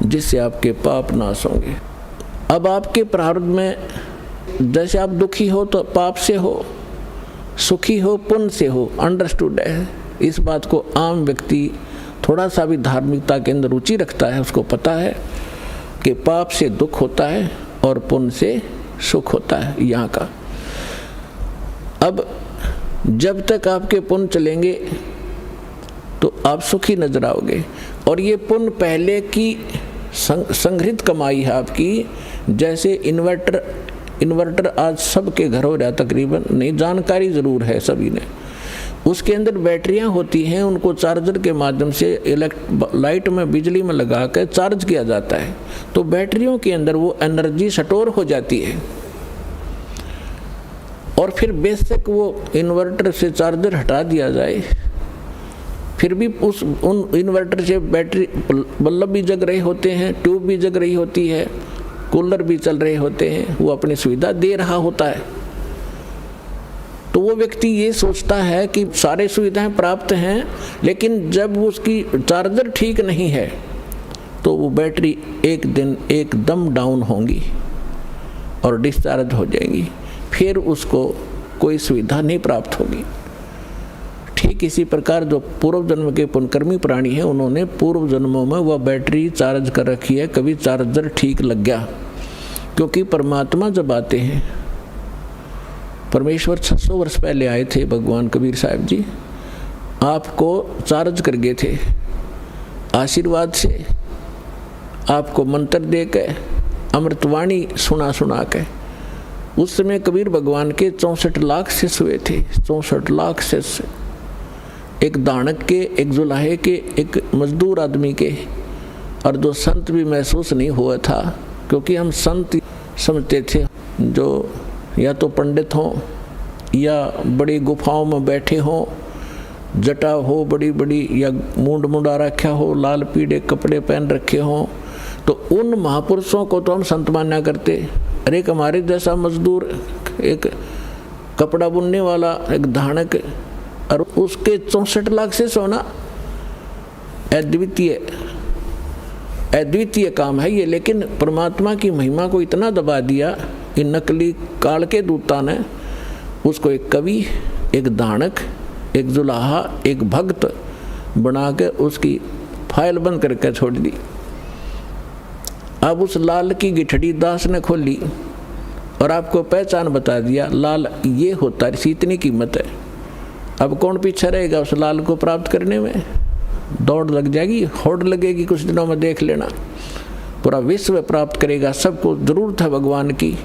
जिससे आपके पाप नाश होंगे। अब आपके प्रारब्ध में जैसे आप दुखी हो तो पाप से हो, सुखी हो पुण्य से हो, अंडरस्टूड है। इस बात को आम व्यक्ति थोड़ा सा भी धार्मिकता के अंदर रुचि रखता है उसको पता है कि पाप से दुख होता है और पुण्य से सुख होता है यहाँ का। अब जब तक आपके पुण्य चलेंगे तो आप सुखी नजर आओगे, और ये पुण्य पहले की संग्रहित कमाई है आपकी। जैसे इन्वर्टर आज सबके घर हो रहा तकरीबन, नहीं जानकारी ज़रूर है सभी ने। उसके अंदर बैटरियां होती हैं, उनको चार्जर के माध्यम से लाइट में बिजली में लगा कर चार्ज किया जाता है, तो बैटरियों के अंदर वो एनर्जी स्टोर हो जाती है। और फिर बेशक वो इन्वर्टर से चार्जर हटा दिया जाए, फिर भी उन इन्वर्टर से बैटरी बल्ब भी जग रहे होते हैं, ट्यूब भी जग रही होती है, कूलर भी चल रहे होते हैं, वो अपनी सुविधा दे रहा होता है। तो वो व्यक्ति ये सोचता है कि सारे सुविधाएं प्राप्त हैं, लेकिन जब उसकी चार्जर ठीक नहीं है तो वो बैटरी एक दिन एकदम डाउन होंगी और डिस्चार्ज हो जाएगी, फिर उसको कोई सुविधा नहीं प्राप्त होगी। ठीक इसी प्रकार जो पूर्व जन्म के पुण्यकर्मी प्राणी हैं, उन्होंने पूर्व जन्मों में वह बैटरी चार्ज कर रखी है, कभी चार्जर ठीक लग गया। क्योंकि परमात्मा जब आते हैं, परमेश्वर 600 वर्ष पहले आए थे, भगवान कबीर साहब जी आपको चार्ज कर गए थे आशीर्वाद से, आपको मंत्र दे के, अमृतवाणी सुना सुना के। उस समय कबीर भगवान के 64 लाख शिष्य हुए थे, 64 लाख शिष्य, एक दानक के, एक जुलाहे के, एक मजदूर आदमी के, और जो संत भी महसूस नहीं हुआ था, क्योंकि हम संत समझते थे जो या तो पंडित हों या बड़ी गुफाओं में बैठे हों, जटा हो बड़ी बड़ी, या मूंड मुंडा रखा हो, लाल पीले कपड़े पहन रखे हों, तो उन महापुरुषों को तो हम संत माना करते। अरे एक हमारे जैसा मजदूर, एक कपड़ा बुनने वाला, एक धानक, और उसके 64 लाख से सोना, अद्वितीय काम है ये। लेकिन परमात्मा की महिमा को इतना दबा दिया इन नकली काल के दूता ने, उसको एक कवि, एक दानक, एक जुलाहा, एक भक्त बना के उसकी फाइल बंद करके छोड़ दी। अब उस लाल की गिठड़ी दास ने खोली और आपको पहचान बता दिया, लाल ये होता है, इसी इतनी कीमत है। अब कौन पीछे रहेगा उस लाल को प्राप्त करने में? दौड़ लग जाएगी, होड़ लगेगी, कुछ दिनों में देख लेना। पूरा विश्व प्राप्त करेगा, सबको जरूरत है भगवान की।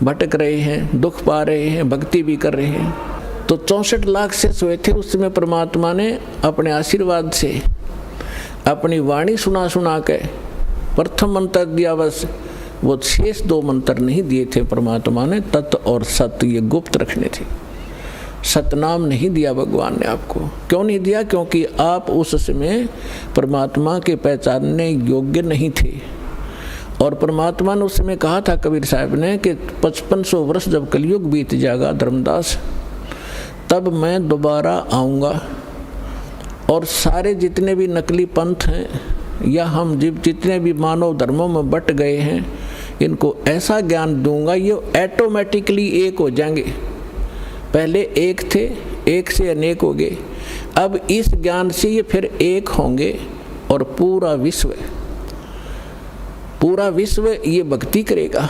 भटक रहे हैं, दुख पा रहे हैं, भक्ति भी कर रहे हैं। तो 64 लाख से सोए थे। उस समय परमात्मा ने अपने आशीर्वाद से अपनी वाणी सुना सुना के प्रथम मंत्र दिया, बस वो शेष 2 मंत्र नहीं दिए थे परमात्मा ने। तत् और सत्य ये गुप्त रखने थे। सतनाम नहीं दिया भगवान ने आपको। क्यों नहीं दिया? क्योंकि आप उस समय परमात्मा के पहचानने योग्य नहीं थे। और परमात्मा ने उस समय कहा था कबीर साहब ने कि 5500 वर्ष जब कलयुग बीत जाएगा धर्मदास, तब मैं दोबारा आऊँगा और सारे जितने भी नकली पंथ हैं या हम जितने भी मानव धर्मों में बट गए हैं, इनको ऐसा ज्ञान दूंगा ये ऑटोमेटिकली एक हो जाएंगे। पहले एक थे, एक से अनेक हो गए, अब इस ज्ञान से ये फिर एक होंगे और पूरा विश्व ये भक्ति करेगा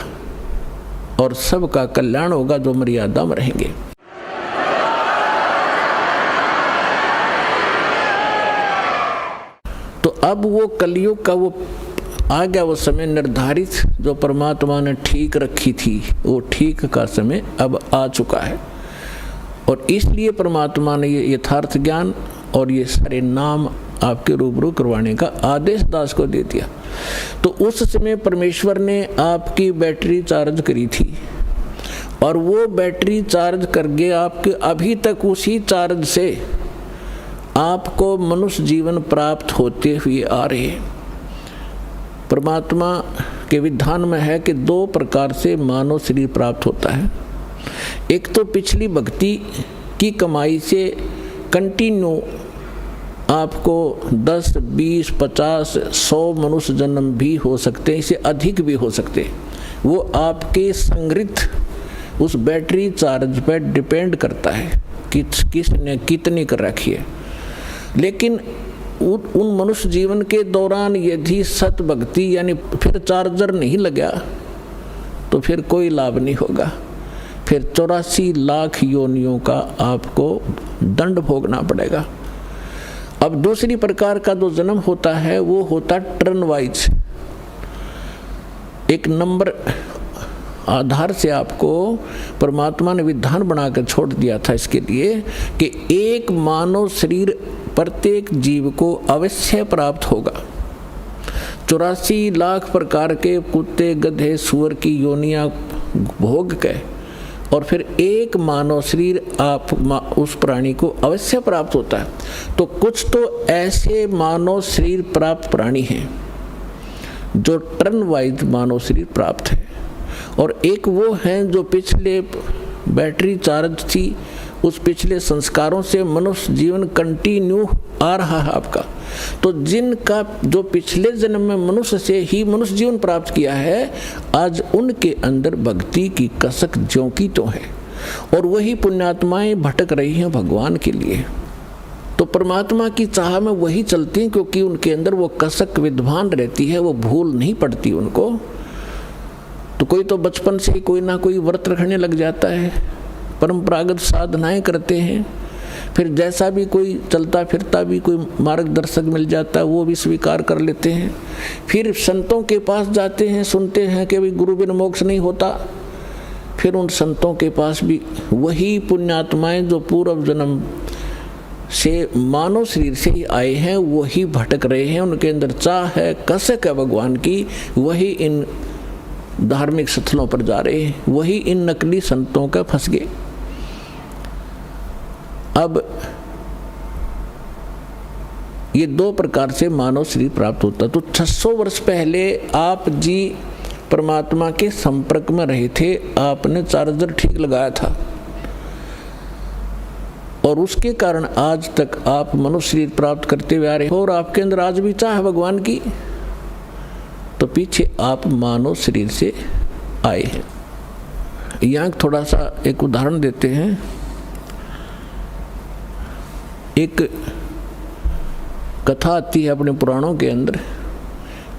और सबका कल्याण होगा जो मर्यादा में रहेंगे। तो अब वो कलयुग का वो आ गया, वो समय निर्धारित जो परमात्मा ने ठीक रखी थी, वो ठीक का समय अब आ चुका है। और इसलिए परमात्मा ने ये यथार्थ ज्ञान और ये सारे नाम आपके रूबरू करवाने का आदेश दास को दे दिया। तो उस समय परमेश्वर ने आपकी बैटरी चार्ज करी थी और वो बैटरी चार्ज करके आपके अभी तक उसी चार्ज से आपको मनुष्य जीवन प्राप्त होते हुए आ रहे हैं। परमात्मा के विधान में है कि 2 प्रकार से मानव शरीर प्राप्त होता है। एक तो पिछली भक्ति की कमाई से कंटिन्यू आपको 10, 20, 50, 100 मनुष्य जन्म भी हो सकते हैं, इससे अधिक भी हो सकते हैं। वो आपके संग्रहित उस बैटरी चार्ज पर डिपेंड करता है कि किसने कितनी कर रखी है। लेकिन उन मनुष्य जीवन के दौरान यदि सत भक्ति यानी फिर चार्जर नहीं लगा तो फिर कोई लाभ नहीं होगा। फिर 84 लाख योनियों का आपको दंड भोगना पड़ेगा। अब दूसरी प्रकार का जो जन्म होता है वो होता टर्न वाइज। एक नंबर आधार से आपको परमात्मा ने विधान बनाकर छोड़ दिया था इसके लिए कि एक मानव शरीर प्रत्येक जीव को अवश्य प्राप्त होगा। 84 लाख प्रकार के कुत्ते, गधे, सूअर की योनियां भोग के और फिर एक मानव शरीर आप उस प्राणी को अवश्य प्राप्त होता है। तो कुछ तो ऐसे मानव शरीर प्राप्त प्राणी हैं जो टर्न वाइज मानव शरीर प्राप्त है, और एक वो हैं जो पिछले बैटरी चार्ज थी, उस पिछले संस्कारों से मनुष्य जीवन कंटिन्यू आ रहा है आपका। तो जिनका जो पिछले जन्म में मनुष्य से ही मनुष्य जीवन प्राप्त किया है, आज उनके अंदर भक्ति की कसक ज्यों की तो है, और वही पुण्यात्माएं भटक रही हैं भगवान के लिए। तो परमात्मा की चाह में वही चलती हैं क्योंकि उनके अंदर वो कसक विद्वान रहती है, वो भूल नहीं पड़ती उनको। तो कोई तो बचपन से ही कोई ना कोई व्रत रखने लग जाता है, परंपरागत साधनाएं करते हैं, फिर जैसा भी कोई चलता फिरता भी कोई मार्गदर्शक मिल जाता है वो भी स्वीकार कर लेते हैं। फिर संतों के पास जाते हैं, सुनते हैं कि भाई गुरु बिन मोक्ष नहीं होता। फिर उन संतों के पास भी वही पुण्यात्माएं जो पूर्व जन्म से मानव शरीर से ही आए हैं वही भटक रहे हैं, उनके अंदर चाह है, कसक है भगवान की, वही इन धार्मिक स्थलों पर जा रहे हैं, वही इन नकली संतों का फंस गए। अब ये दो प्रकार से मानव शरीर प्राप्त होता। तो 600 वर्ष पहले आप जी परमात्मा के संपर्क में रहे थे, आपने चार्जर ठीक लगाया था और उसके कारण आज तक आप मनुष्य शरीर प्राप्त करते हुए आ रहे हो और आपके अंदर आज भी चाह है भगवान की, तो पीछे आप मानव शरीर से आए हैं। यहाँ थोड़ा सा एक उदाहरण देते हैं। एक कथा आती है अपने पुराणों के अंदर,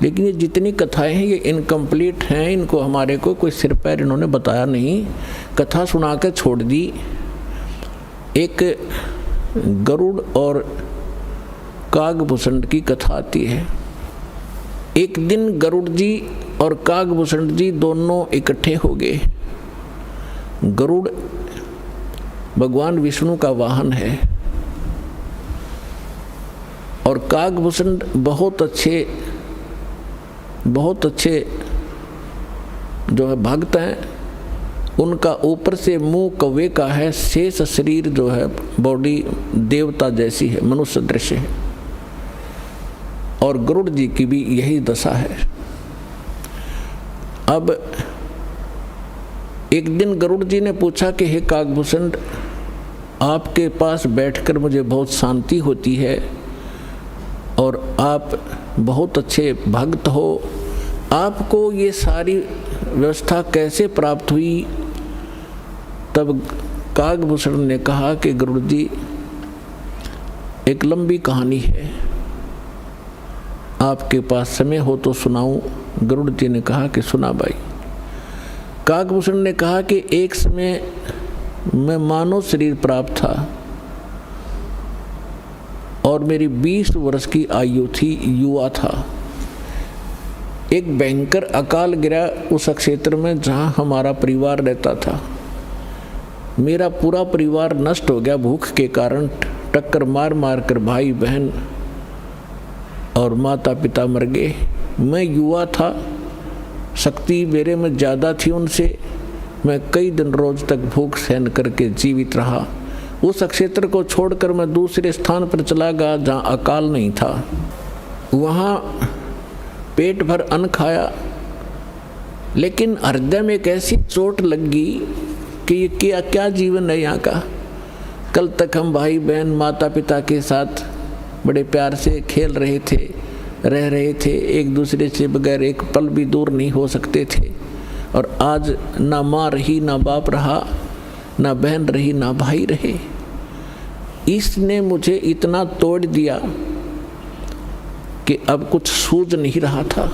लेकिन ये जितनी कथाएं हैं ये इनकम्प्लीट हैं, इनको हमारे को कोई सिर पैर इन्होंने बताया नहीं, कथा सुना के छोड़ दी। एक गरुड़ और कागभूषण की कथा आती है। एक दिन गरुड़ जी और कागभूषण जी दोनों इकट्ठे हो गए। गरुड़ भगवान विष्णु का वाहन है और कागभूषण बहुत अच्छे जो है भक्त हैं। उनका ऊपर से मुंह कौवे का है, शेष शरीर जो है बॉडी देवता जैसी है, मनुष्य दृश्य है। और गरुड़ जी की भी यही दशा है। अब एक दिन गरुड़ जी ने पूछा कि हे कागभूषण, आपके पास बैठकर मुझे बहुत शांति होती है और आप बहुत अच्छे भक्त हो, आपको ये सारी व्यवस्था कैसे प्राप्त हुई? तब कागभूषण ने कहा कि गरुड़ जी एक लंबी कहानी है, आपके पास समय हो तो सुनाऊं? गरुड़ जी ने कहा कि सुना भाई। कागभूषण ने कहा कि एक समय मैं मानव शरीर प्राप्त था और मेरी 20 वर्ष की आयु थी, युवा था। एक भयंकर अकाल गिरा उस क्षेत्र में जहाँ हमारा परिवार रहता था। मेरा पूरा परिवार नष्ट हो गया भूख के कारण, टक्कर मार मार कर भाई बहन और माता पिता मर गए। मैं युवा था, शक्ति मेरे में ज़्यादा थी उनसे। मैं कई दिन रोज तक भूख सहन करके जीवित रहा। उस क्षेत्र को छोड़कर मैं दूसरे स्थान पर चला गया जहाँ अकाल नहीं था। वहाँ पेट भर अन्न खाया, लेकिन हृदय में एक ऐसी चोट लग गई कि ये क्या जीवन है यहाँ का। कल तक हम भाई बहन माता पिता के साथ बड़े प्यार से खेल रहे थे, रह रहे थे, एक दूसरे से बगैर एक पल भी दूर नहीं हो सकते थे। और आज ना माँ रही, ना बाप रहा, ना बहन रही, ना भाई रहे। इसने मुझे इतना तोड़ दिया कि अब कुछ सूझ नहीं रहा था।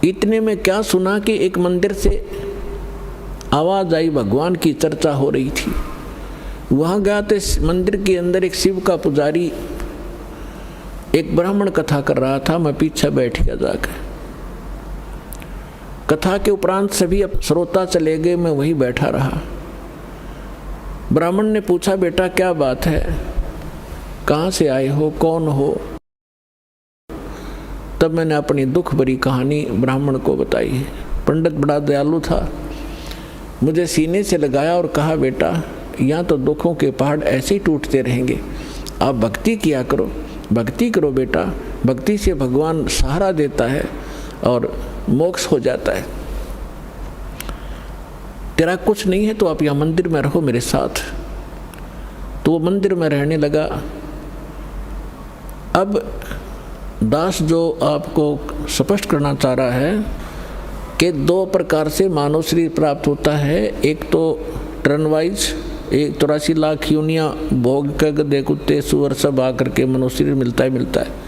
इतने में क्या सुना कि एक मंदिर से आवाज आई, भगवान की चर्चा हो रही थी। वहां गया तो मंदिर के अंदर एक शिव का पुजारी एक ब्राह्मण कथा कर रहा था। मैं पीछे बैठ गया जाकर। कथा के उपरांत सभी अब श्रोता चले गए, मैं वहीं बैठा रहा। ब्राह्मण ने पूछा, बेटा क्या बात है, कहाँ से आए हो, कौन हो? तब मैंने अपनी दुख भरी कहानी ब्राह्मण को बताई। पंडित बड़ा दयालु था, मुझे सीने से लगाया और कहा, बेटा यहाँ तो दुखों के पहाड़ ऐसे ही टूटते रहेंगे, आप भक्ति किया करो, भक्ति करो बेटा, भक्ति से भगवान सहारा देता है और मोक्ष हो जाता है। तेरा कुछ नहीं है तो आप यहाँ मंदिर में रहो मेरे साथ। तो वो मंदिर में रहने लगा। अब दास जो आपको स्पष्ट करना चाह रहा है कि दो प्रकार से मानव शरीर प्राप्त होता है। एक तो टर्न वाइज, 83 लाख योनियाँ भोग कर गधे कुत्ते सुअर सब आकर के मनुष्य शरीर मिलता है।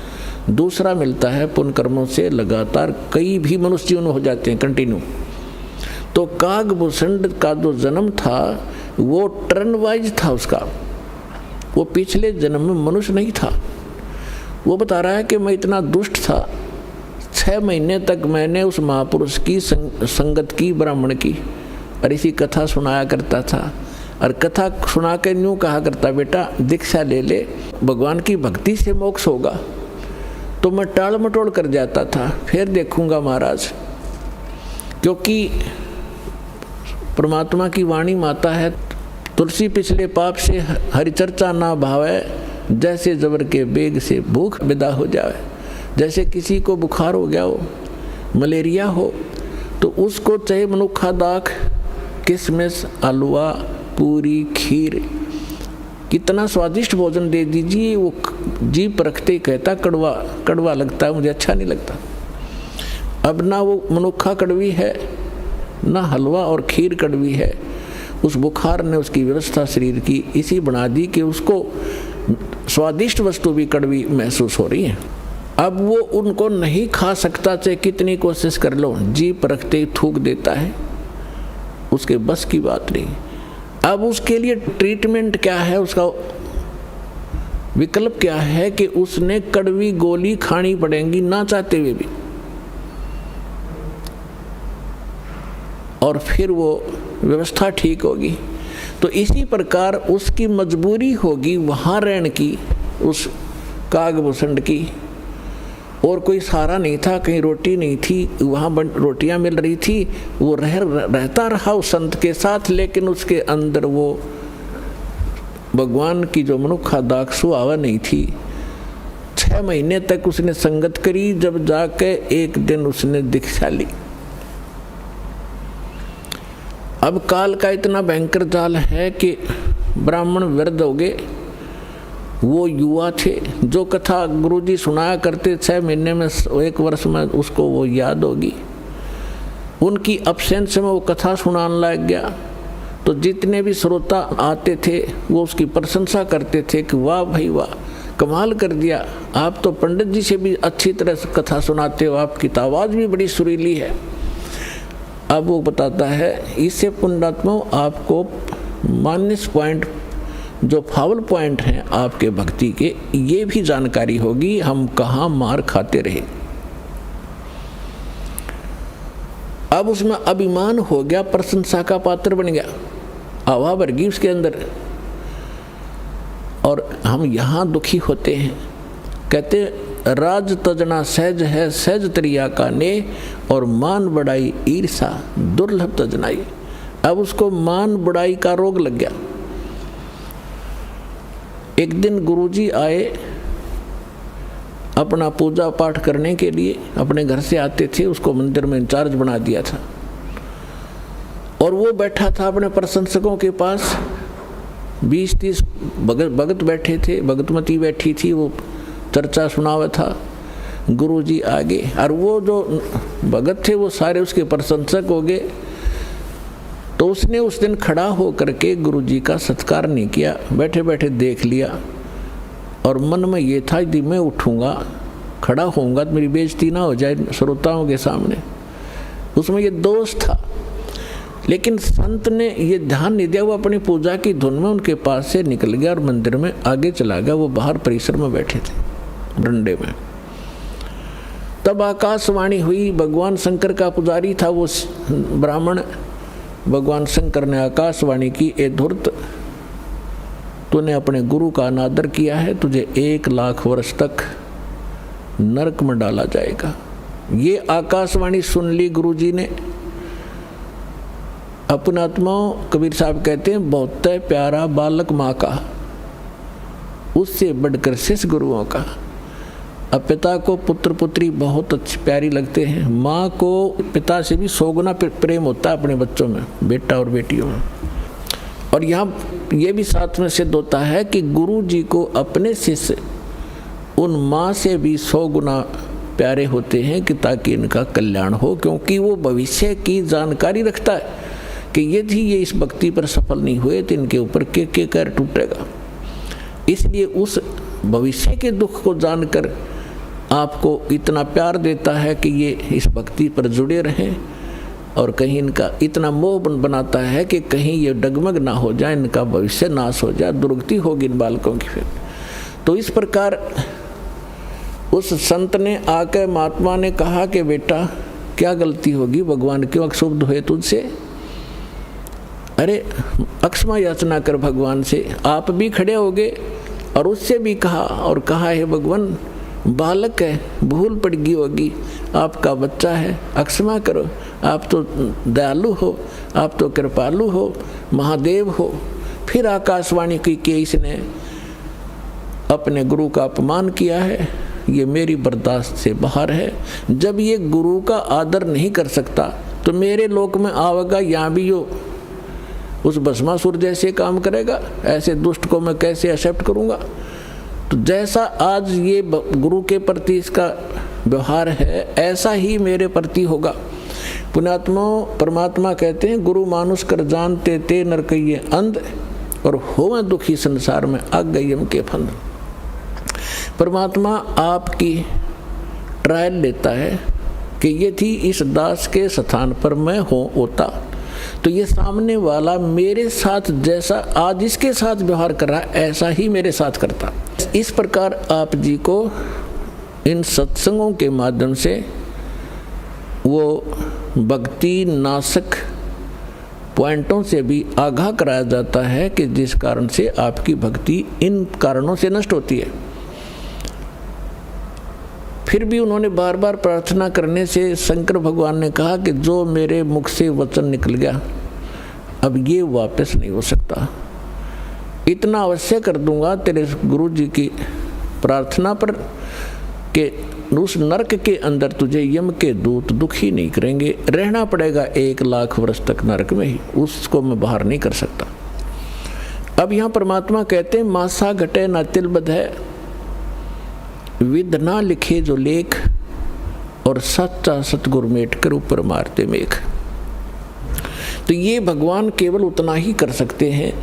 दूसरा मिलता है पुण्य कर्मों से लगातार कई भी मनुष्य जीवन हो जाते हैं कंटिन्यू। तो कागभूषण का जो जन्म था वो टर्न वाइज था उसका, वो पिछले जन्म में मनुष्य नहीं था। वो बता रहा है कि मैं इतना दुष्ट था, 6 महीने तक मैंने उस महापुरुष की संगत की, ब्राह्मण की, और इसी कथा सुनाया करता था। और कथा सुना के यूँ कहा करता, बेटा दीक्षा ले ले, भगवान की भक्ति से मोक्ष होगा। तो मैं टाल मटोल कर जाता था, फिर देखूंगा महाराज, क्योंकि परमात्मा की वाणी माता है, तुलसी पिछले पाप से हरिचर्चा ना भावे, जैसे जबर के बेग से भूख विदा हो जाए। जैसे किसी को बुखार हो गया हो, मलेरिया हो, तो उसको चाहे मनुखा दाख, किशमिश, हलवा, पूरी, खीर, कितना स्वादिष्ट भोजन दे दीजिए, वो जी परखते कहता कड़वा कड़वा लगता है, मुझे अच्छा नहीं लगता। अब ना वो मनुखा कड़वी है, ना हलवा और खीर कड़वी है। उस बुखार ने उसकी व्यवस्था शरीर की इसी बना दी कि उसको स्वादिष्ट वस्तु भी कड़वी महसूस हो रही है। अब वो उनको नहीं खा सकता, चाहे कितनी कोशिश कर लो, जी परखते थूक देता है, उसके बस की बात नहीं। अब उसके लिए ट्रीटमेंट क्या है, उसका विकल्प क्या है कि उसने कड़वी गोली खानी पड़ेगी ना चाहते हुए भी, और फिर वो व्यवस्था ठीक होगी। तो इसी प्रकार उसकी मजबूरी होगी वहाँ रहने की, उस कागभूषण की, और कोई सहारा नहीं था, कहीं रोटी नहीं थी, वहाँ रोटियाँ मिल रही थी, वो रहता रहा उस संत के साथ, लेकिन उसके अंदर वो भगवान की जो मनुखा दाख सुहावा नहीं थी। 6 महीने तक उसने संगत करी, जब जाके एक दिन उसने दीक्षा ली। अब काल का इतना भयंकर जाल है कि ब्राह्मण वृद्ध हो गए, वो युवा थे, जो कथा गुरुजी सुनाया करते 6 महीने में, 1 वर्ष में उसको वो याद होगी। उनकी अब्सेंस में वो कथा सुनाने लग गया, तो जितने भी श्रोता आते थे वो उसकी प्रशंसा करते थे कि वाह भाई वाह, कमाल कर दिया, आप तो पंडित जी से भी अच्छी तरह से कथा सुनाते हो, आपकी तो आवाज़ भी बड़ी सुरीली है। अब वो बताता है, इससे पुण्यात्मा आपको माइनस पॉइंट, जो फाउल पॉइंट हैं आपके भक्ति के, ये भी जानकारी होगी, हम कहाँ मार खाते रहे। अब उसमें अभिमान हो गया, प्रशंसा का पात्र बन गया, हवा भर गई उसके अंदर। और हम यहाँ दुखी होते हैं, कहते राज तजना सहज है, सहज त्रिया का ने, और मान बढ़ाई ईर्षा दुर्लभ तजनाई। अब उसको मान बढ़ाई का रोग लग गया। एक दिन गुरुजी आए अपना पूजा पाठ करने के लिए, अपने घर से आते थे, उसको मंदिर में इंचार्ज बना दिया था, और वो बैठा था अपने प्रशंसकों के पास। 20-30 भगत बैठे थे, भगतमती बैठी थी, वो चर्चा सुनावा था। गुरुजी आगे, और वो जो भगत थे वो सारे उसके प्रशंसक हो गए। तो उसने उस दिन खड़ा हो करके गुरुजी का सत्कार नहीं किया, बैठे बैठे देख लिया, और मन में ये था यदि मैं उठूँगा, खड़ा होऊंगा तो मेरी बेइज्जती ना हो जाए श्रोताओं के सामने। उसमें ये दोष था, लेकिन संत ने ये ध्यान नहीं दिया, वो अपनी पूजा की धुन में उनके पास से निकल गया और मंदिर में आगे चला गया। वो बाहर परिसर में बैठे थे डंडे में। तब आकाशवाणी हुई, भगवान शंकर का पुजारी था वो ब्राह्मण। भगवान शंकर ने आकाशवाणी की, ए धूर्त, तूने अपने गुरु का अनादर किया है, तुझे 1 लाख वर्ष तक नरक में डाला जाएगा। ये आकाशवाणी सुन ली गुरुजी ने। अपना आत्माओं, कबीर साहब कहते हैं, बहुत प्यारा बालक माँ का, उससे बढ़कर शिष्य गुरुओं का। अब पिता को पुत्र पुत्री बहुत अच्छी प्यारी लगते हैं, माँ को पिता से भी 100 गुना प्रेम होता है अपने बच्चों में, बेटा और बेटियों में। और यहाँ ये भी साथ में सिद्ध होता है कि गुरु जी को अपने शिष्य उन माँ से भी 100 गुना प्यारे होते हैं, कि ताकि इनका कल्याण हो, क्योंकि वो भविष्य की जानकारी रखता है कि यदि ये इस भक्ति पर सफल नहीं हुए तो इनके ऊपर के कर टूटेगा। इसलिए उस भविष्य के दुख को जानकर आपको इतना प्यार देता है कि ये इस भक्ति पर जुड़े रहें और कहीं इनका इतना मोह बनाता है कि कहीं ये डगमग ना हो जाए, इनका भविष्य नाश हो जाए, दुर्गति होगी इन बालकों की। फिर तो इस प्रकार उस संत ने आकर महात्मा ने कहा कि बेटा क्या गलती होगी, भगवान क्यों अक्षुब्ध हुए तुझसे? अरे अक्षमा याचना कर भगवान से। आप भी खड़े हो गए और उससे भी कहा, और कहा है भगवान बालक है, भूल पड़ गई होगी, आपका बच्चा है, अक्षमा करो, आप तो दयालु हो, आप तो कृपालु हो, महादेव हो। फिर आकाशवाणी की कि इसने अपने गुरु का अपमान किया है, ये मेरी बर्दाश्त से बाहर है। जब ये गुरु का आदर नहीं कर सकता तो मेरे लोक में आवेगा, यहाँ भी यो उस भस्मासुर जैसे काम करेगा। ऐसे दुष्ट को मैं कैसे एक्सेप्ट करूँगा? तो जैसा आज ये गुरु के प्रति इसका व्यवहार है, ऐसा ही मेरे प्रति होगा। पुण्यात्मा परमात्मा कहते हैं, गुरु मानुष कर जानते ते नर कहिए अंध, और होवे दुखी संसार में अज्ञयम के फंद। परमात्मा आपकी ट्रायल लेता है कि ये थी इस दास के स्थान पर मैं होता तो ये सामने वाला मेरे साथ जैसा आज इसके साथ व्यवहार कर रहा है, ऐसा ही मेरे साथ करता। इस प्रकार आप जी को इन सत्संगों के माध्यम से वो भक्ति नाशक पॉइंटों से भी आगाह कराया जाता है कि जिस कारण से आपकी भक्ति इन कारणों से नष्ट होती है। फिर भी उन्होंने बार बार प्रार्थना करने से शंकर भगवान ने कहा कि जो मेरे मुख से वचन निकल गया अब ये वापस नहीं हो सकता। इतना अवश्य कर दूंगा तेरे गुरु जी की प्रार्थना पर कि उस नरक के अंदर तुझे यम के दूत दुखी नहीं करेंगे। रहना पड़ेगा 1 लाख वर्ष तक नरक में ही, उसको मैं बाहर नहीं कर सकता। अब यहाँ परमात्मा कहते हैं, मासा घटे ना तिल बध है, विद ना लिखे जो लेख, और सच्चा सतगुर मेट कर ऊपर मारते मेघ। तो ये भगवान केवल उतना ही कर सकते हैं,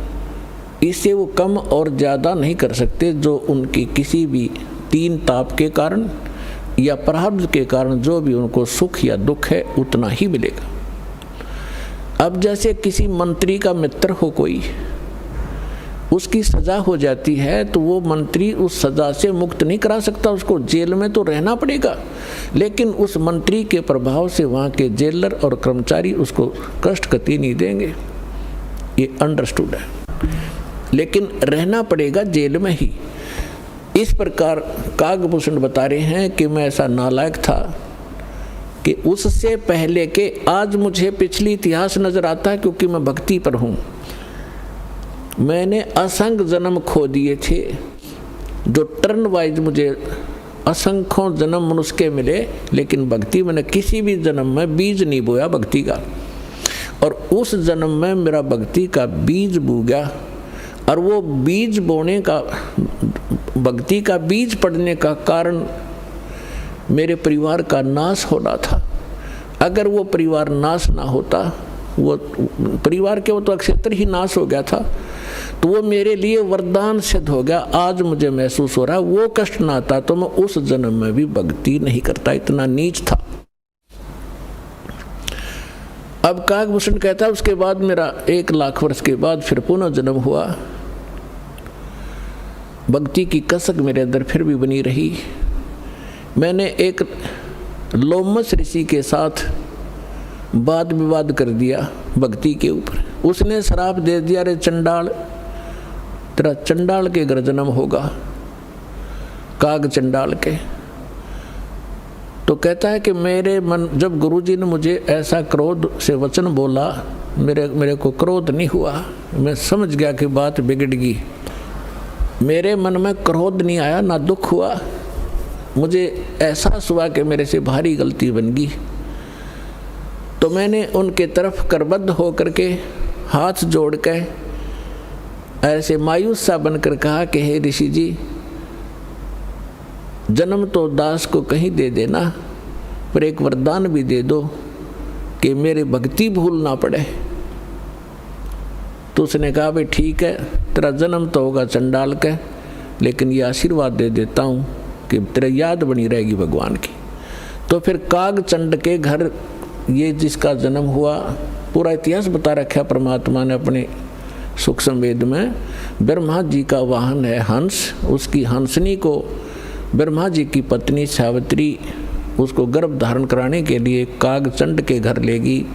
इससे वो कम और ज़्यादा नहीं कर सकते। जो उनकी किसी भी 3 ताप के कारण या प्रारब्ध के कारण जो भी उनको सुख या दुख है उतना ही मिलेगा। अब जैसे किसी मंत्री का मित्र हो कोई, उसकी सजा हो जाती है तो वो मंत्री उस सजा से मुक्त नहीं करा सकता, उसको जेल में तो रहना पड़ेगा। लेकिन उस मंत्री के प्रभाव से वहाँ के जेलर और कर्मचारी उसको कष्ट कति नहीं देंगे, ये अंडरस्टूड है। लेकिन रहना पड़ेगा जेल में ही। इस प्रकार कागभूषण बता रहे हैं कि मैं ऐसा नालायक था कि उससे पहले के आज मुझे पिछली इतिहास नजर आता है, क्योंकि मैं भक्ति पर हूँ। मैंने असंख्य जन्म खो दिए थे, जो टर्न वाइज मुझे असंख्यों जन्म मनुष्य के मिले, लेकिन भक्ति मैंने किसी भी जन्म में बीज नहीं बोया भक्ति का। और उस जन्म में मेरा भक्ति का बीज बो गया, और वो बीज बोने का, भक्ति का बीज पड़ने का कारण मेरे परिवार का नाश होना था। अगर वो परिवार नाश ना होता, वो परिवार के वो तो क्षेत्र ही नाश हो गया था, तो वो मेरे लिए वरदान सिद्ध हो गया। आज मुझे महसूस हो रहा है वो कष्ट ना आता तो मैं उस जन्म में भी भक्ति नहीं करता, इतना नीच था। अब कागभूषण कहता है, उसके बाद मेरा 1 लाख वर्ष के बाद फिर पुनः जन्म हुआ। भक्ति की कसक मेरे अंदर फिर भी बनी रही। मैंने एक लोमस ऋषि के साथ वाद विवाद कर दिया भक्ति के ऊपर। उसने श्राप दे दिया, रे चंडाल, तेरा चंडाल के घर जन्म होगा, काग चंडाल के। तो कहता है कि मेरे मन, जब गुरुजी ने मुझे ऐसा क्रोध से वचन बोला, मेरे को क्रोध नहीं हुआ, मैं समझ गया कि बात बिगड़ गई। मेरे मन में क्रोध नहीं आया, ना दुख हुआ, मुझे एहसास हुआ कि मेरे से भारी गलती बन गई। तो मैंने उनके तरफ करबद्ध होकर के हाथ जोड़ के ऐसे मायूस सा बनकर कहा कि हे ऋषि जी, जन्म तो दास को कहीं दे देना, पर एक वरदान भी दे दो कि मेरी भक्ति भूल ना पड़े। तो उसने कहा, भाई ठीक है, तेरा जन्म तो होगा चंडाल का, लेकिन ये आशीर्वाद दे देता हूँ कि तेरा याद बनी रहेगी भगवान की। तो फिर काग चंड के घर ये जिसका जन्म हुआ, पूरा इतिहास बता रखा परमात्मा ने अपने सूक्ष्म वेद में। ब्रह्मा जी का वाहन है हंस, उसकी हंसनी को ब्रह्मा जी की पत्नी सावित्री उसको गर्भ धारण कराने के लिए कागचंड के घर लेगी।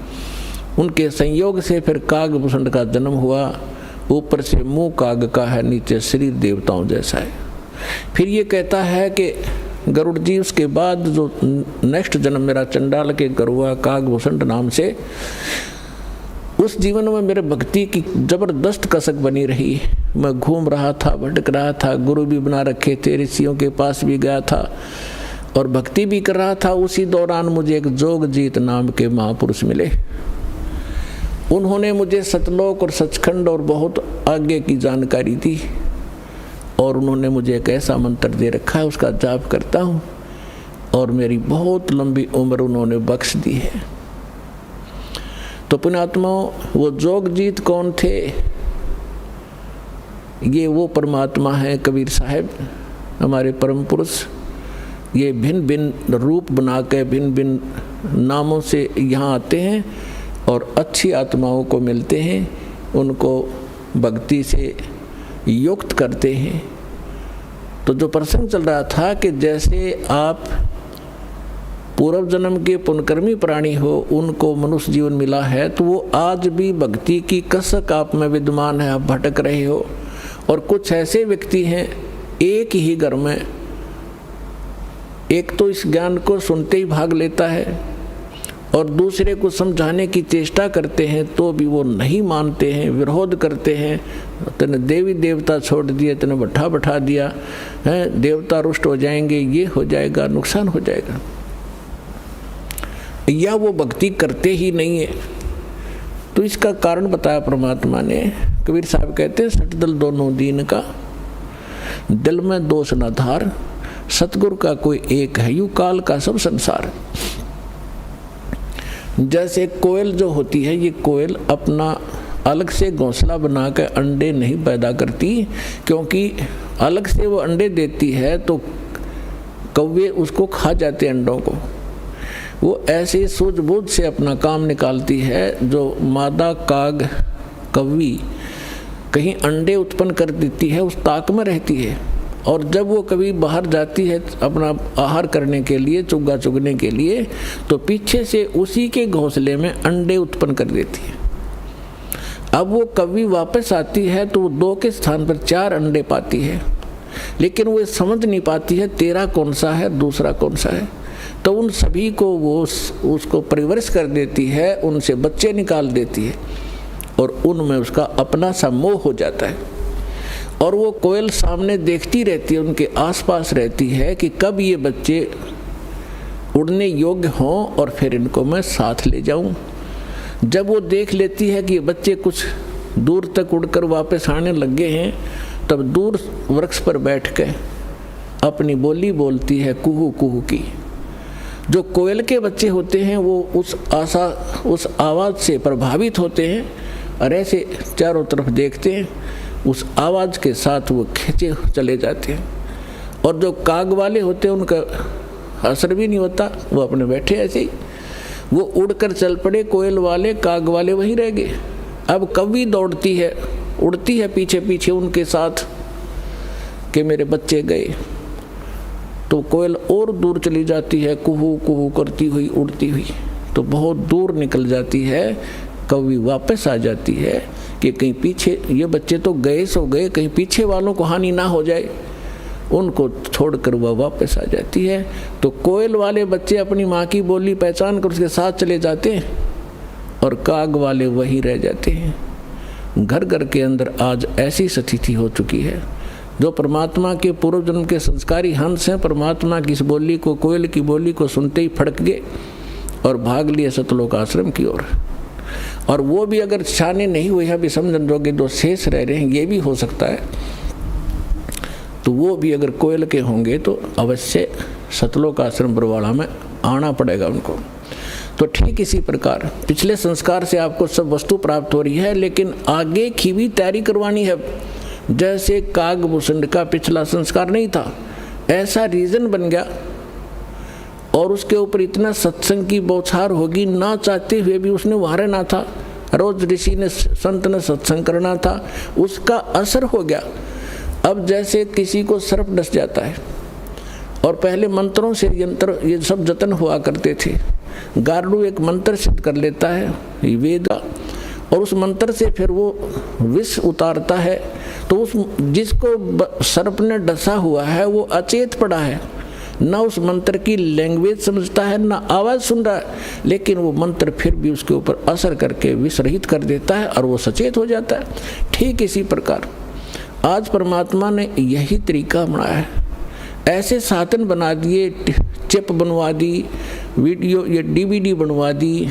उनके संयोग से फिर कागभूषण का जन्म हुआ। ऊपर से मुंह काग का है, नीचे शरीर देवताओं जैसा है। फिर ये कहता है कि गरुड़ जी उसके बाद जो नेक्स्ट जन्म मेरा चंडाल के घर हुआ कागभूषण नाम से। उस जीवन में मेरे भक्ति की जबरदस्त कसक बनी रही। मैं घूम रहा था, भटक रहा था, गुरु भी बना रखे थे, ऋषियों के पास भी गया था और भक्ति भी कर रहा था। उसी दौरान मुझे एक जोगजीत नाम के महापुरुष मिले। उन्होंने मुझे सतलोक और सचखंड और बहुत आगे की जानकारी दी और उन्होंने मुझे एक ऐसा मंत्र दे रखा है, उसका जाप करता हूँ और मेरी बहुत लंबी उम्र उन्होंने बख्श दी है। तो पुण्यात्माओं, वो जोगजीत कौन थे? ये वो परमात्मा है कबीर साहब, हमारे परम पुरुष। ये भिन्न भिन्न रूप बना के भिन्न भिन्न नामों से यहाँ आते हैं और अच्छी आत्माओं को मिलते हैं, उनको भक्ति से युक्त करते हैं। तो जो प्रसंग चल रहा था कि जैसे आप पूर्व जन्म के पुण्यकर्मी प्राणी हो, उनको मनुष्य जीवन मिला है, तो वो आज भी भक्ति की कसक आप में विद्यमान है, आप भटक रहे हो। और कुछ ऐसे व्यक्ति हैं एक ही घर में, एक तो इस ज्ञान को सुनते ही भाग लेता है और दूसरे को समझाने की चेष्टा करते हैं तो भी वो नहीं मानते हैं, विरोध करते हैं। तने देवी देवता छोड़ दिए, तने बैठा दिया है, देवता रुष्ट हो जाएंगे, ये हो जाएगा, नुकसान हो जाएगा, या वो भक्ति करते ही नहीं है। तो इसका कारण बताया परमात्मा ने। कबीर साहब कहते हैं, सठ दल दोनों दीन का, दिल में दोष न धार, सतगुरु का कोई एक है, यू काल का सब संसार। जैसे कोयल जो होती है, ये कोयल अपना अलग से घोंसला बना के अंडे नहीं पैदा करती, क्योंकि अलग से वो अंडे देती है तो कौवे उसको खा जाते अंडों को। वो ऐसे सूझबूझ से अपना काम निकालती है। जो मादा काग कौवी कहीं अंडे उत्पन्न कर देती है, उस ताक में रहती है, और जब वो कभी बाहर जाती है अपना आहार करने के लिए, चुग्गा चुगने के लिए, तो पीछे से उसी के घोंसले में अंडे उत्पन्न कर देती है। अब वो कभी वापस आती है तो वो 2 के स्थान पर 4 अंडे पाती है, लेकिन वो समझ नहीं पाती है तेरा कौन सा है, दूसरा कौन सा है। तो उन सभी को वो उसको परिवरिश कर देती है, उनसे बच्चे निकाल देती है और उनमें उसका अपना सा मोह हो जाता है। और वो कोयल सामने देखती रहती है, उनके आसपास रहती है कि कब ये बच्चे उड़ने योग्य हों और फिर इनको मैं साथ ले जाऊं। जब वो देख लेती है कि ये बच्चे कुछ दूर तक उड़कर वापस आने लगे हैं, तब दूर वृक्ष पर बैठ के अपनी बोली बोलती है कुहू कुहू की। जो कोयल के बच्चे होते हैं वो उस आवाज़ से प्रभावित होते हैं और ऐसे चारों तरफ देखते हैं, उस आवाज़ के साथ वो खींचे चले जाते हैं। और जो काग वाले होते हैं उनका असर भी नहीं होता, वो अपने बैठे ऐसे ही, वो उड़कर चल पड़े। कोयल वाले काग वाले वहीं रह गए। अब कौवी दौड़ती है, उड़ती है पीछे पीछे उनके साथ कि मेरे बच्चे गए, तो कोयल और दूर चली जाती है, कुहू कुहू करती हुई उड़ती हुई, तो बहुत दूर निकल जाती है। कौवी वापस आ जाती है कि कहीं पीछे ये बच्चे तो गए सो गए, कहीं पीछे वालों को हानि ना हो जाए, उनको छोड़कर वह वापस आ जाती है। तो कोयल वाले बच्चे अपनी माँ की बोली पहचान कर उसके साथ चले जाते हैं और काग वाले वहीं रह जाते हैं। घर घर के अंदर आज ऐसी स्थिति हो चुकी है। जो परमात्मा के पूर्व जन्म के संस्कारी हंस हैं, परमात्मा की इस बोली को, कोयल की बोली को सुनते ही फड़क गए और भाग लिए सतलोक आश्रम की ओर। और वो भी अगर शाने नहीं हुए हैं, भी समझन जोगे जो शेष रह रहे हैं, ये भी हो सकता है, तो वो भी अगर कोयल के होंगे तो अवश्य सतलोक आश्रम बरवाड़ा में आना पड़ेगा उनको। तो ठीक इसी प्रकार पिछले संस्कार से आपको सब वस्तु प्राप्त हो रही है, लेकिन आगे की भी तैयारी करवानी है। जैसे कागभूषण का पिछला संस्कार नहीं था, ऐसा रीजन बन गया और उसके ऊपर इतना सत्संग की बौछार होगी, ना चाहते हुए भी उसने वहाँ रहना था, रोज ऋषि ने संत ने सत्संग करना था, उसका असर हो गया। अब जैसे किसी को सर्प डस जाता है और पहले मंत्रों से यंत्र ये सब जतन हुआ करते थे, गारुड़ एक मंत्र सिद्ध कर लेता है वेद का, और उस मंत्र से फिर वो विष उतारता है, तो उस जिसको सर्प ने डसा हुआ है वो अचेत पड़ा है, ना उस मंत्र की लैंग्वेज समझता है, ना आवाज़ सुन रहा है, लेकिन वो मंत्र फिर भी उसके ऊपर असर करके विष रहित कर देता है और वो सचेत हो जाता है। ठीक इसी प्रकार आज परमात्मा ने यही तरीका बनाया है, ऐसे साधन बना दिए, चिप बनवा दी, वीडियो ये DVD बनवा दी,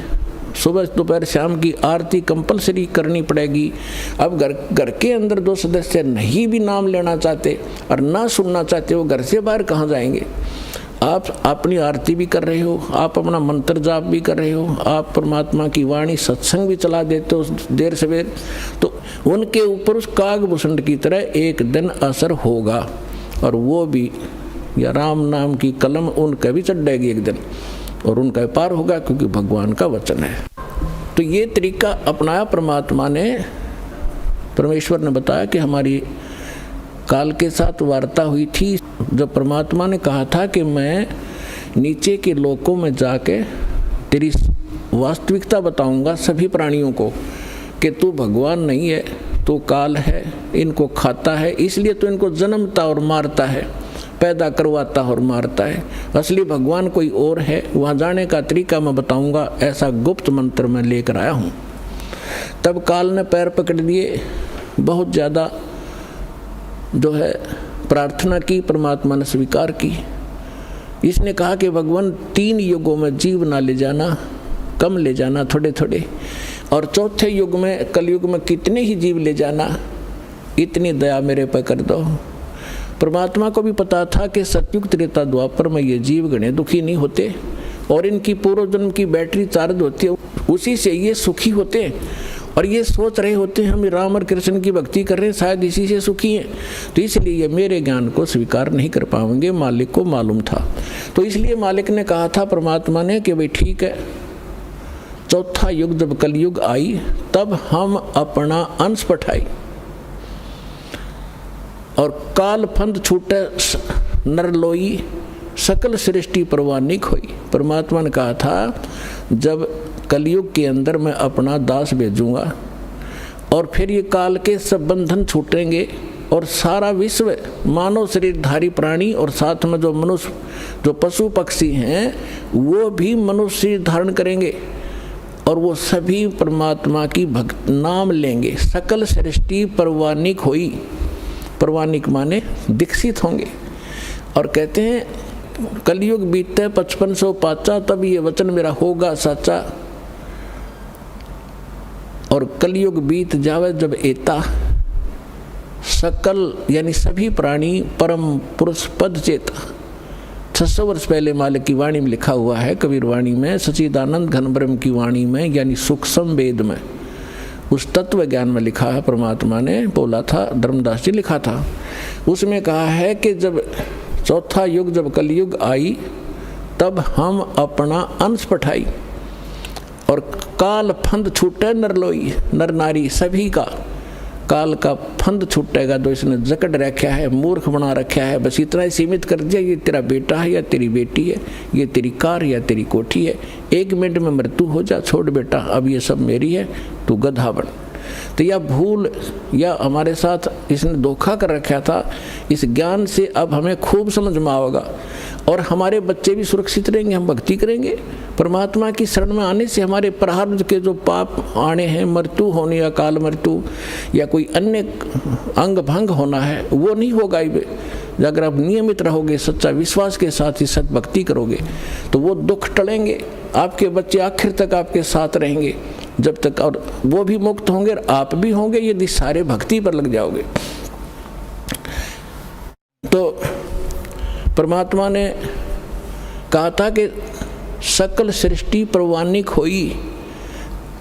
सुबह दोपहर शाम की आरती कंपलसरी करनी पड़ेगी। अब घर के अंदर 2 सदस्य नहीं भी नाम लेना चाहते और ना सुनना चाहते, वो घर से बाहर कहाँ जाएंगे। आप अपनी आरती भी कर रहे हो, आप अपना मंत्र जाप भी कर रहे हो, आप परमात्मा की वाणी सत्संग भी चला देते हो देर सवेर, तो उनके ऊपर उस कागभूषण की तरह एक दिन असर होगा, और वो भी या राम नाम की कलम उनका भी चढ़ जाएगी एक दिन, और उनका पार होगा, क्योंकि भगवान का वचन है। तो ये तरीका अपनाया परमात्मा ने। परमेश्वर ने बताया कि हमारी काल के साथ वार्ता हुई थी, जब परमात्मा ने कहा था कि मैं नीचे के लोकों में जाके तेरी वास्तविकता बताऊंगा सभी प्राणियों को कि तू भगवान नहीं है, तू काल है, इनको खाता है, इसलिए तो इनको जन्मता और मारता है, पैदा करवाता और मारता है, असली भगवान कोई और है, वहाँ जाने का तरीका मैं बताऊंगा, ऐसा गुप्त मंत्र मैं लेकर आया हूँ। तब काल ने पैर पकड़ दिए, बहुत ज़्यादा जो है प्रार्थना की, परमात्मा ने स्वीकार की। इसने कहा कि भगवान 3 युगों में जीव ना ले जाना, कम ले जाना थोड़े थोड़े, और चौथे युग में कलयुग में कितने ही जीव ले जाना, इतनी दया मेरे पर कर दो। परमात्मा को भी पता था कि सतयुग त्रेता द्वापर में ये जीव गणे दुखी नहीं होते, और इनकी पूर्व जन्म की बैटरी चार्ज होती है, उसी से ये सुखी होते हैं, और ये सोच रहे होते हैं हम राम और कृष्ण की भक्ति कर रहे हैं, शायद इसी से सुखी हैं, तो इसलिए ये मेरे ज्ञान को स्वीकार नहीं कर पाएंगे। मालिक को मालूम था, तो इसलिए मालिक ने कहा था परमात्मा ने कि भाई ठीक है, चौथा युग जब कलयुग आई तब हम अपना अंश पठाई और काल फंद छूटे नरलोई, सकल सृष्टि परवानिक हुई। परमात्मा ने कहा था जब कलयुग के अंदर मैं अपना दास भेजूंगा और फिर ये काल के सब बंधन छूटेंगे और सारा विश्व मानव शरीरधारी प्राणी और साथ में जो मनुष्य जो पशु पक्षी हैं वो भी मनुष्य शरीर धारण करेंगे और वो सभी परमात्मा की भक्त नाम लेंगे। सकल सृष्टि परवानिक हुई, परवानिक माने दीक्षित होंगे। और कहते हैं कलयुग बीतते 5500 पाचा तब ये वचन मेरा होगा सच्चा, और कलयुग बीत जावे जब एता, सकल यानी सभी प्राणी परम पुरुष पद चेता। 600 वर्ष पहले मालिक की वाणी में लिखा हुआ है, कबीर वाणी में, सच्चिदानंद घन ब्रह्म की वाणी में यानी सूक्ष्म वेद में, उस तत्व ज्ञान में लिखा है, परमात्मा ने बोला था, धर्मदास जी लिखा था, उसमें कहा है कि जब चौथा युग जब कलयुग आई तब हम अपना अंश पठाई और काल फंद छूटे नरलोई, नर नारी सभी का काल का फंद छूटेगा। तो इसने जकड़ रखा है, मूर्ख बना रखा है, बस इतना ही सीमित कर दिया, ये तेरा बेटा है या तेरी बेटी है, ये तेरी कार या तेरी कोठी है, 1 मिनट में मृत्यु हो जा, छोड़ बेटा अब ये सब मेरी है, तू गधा बन। तो यह भूल या हमारे साथ इसने धोखा कर रखा था, इस ज्ञान से अब हमें खूब समझ में आएगा और हमारे बच्चे भी सुरक्षित रहेंगे, हम भक्ति करेंगे। परमात्मा की शरण में आने से हमारे प्रारब्ध के जो पाप आने हैं, मृत्यु होने या काल मृत्यु या कोई अन्य अंग भंग होना है वो नहीं होगा। अगर आप नियमित रहोगे, सच्चा विश्वास के साथ ही सत भक्ति करोगे तो वो दुख टलेंगे, आपके बच्चे आखिर तक आपके साथ रहेंगे जब तक, और वो भी मुक्त होंगे और आप भी होंगे यदि सारे भक्ति पर लग जाओगे। तो परमात्मा ने कहा था कि सकल सृष्टि परवानिक होई,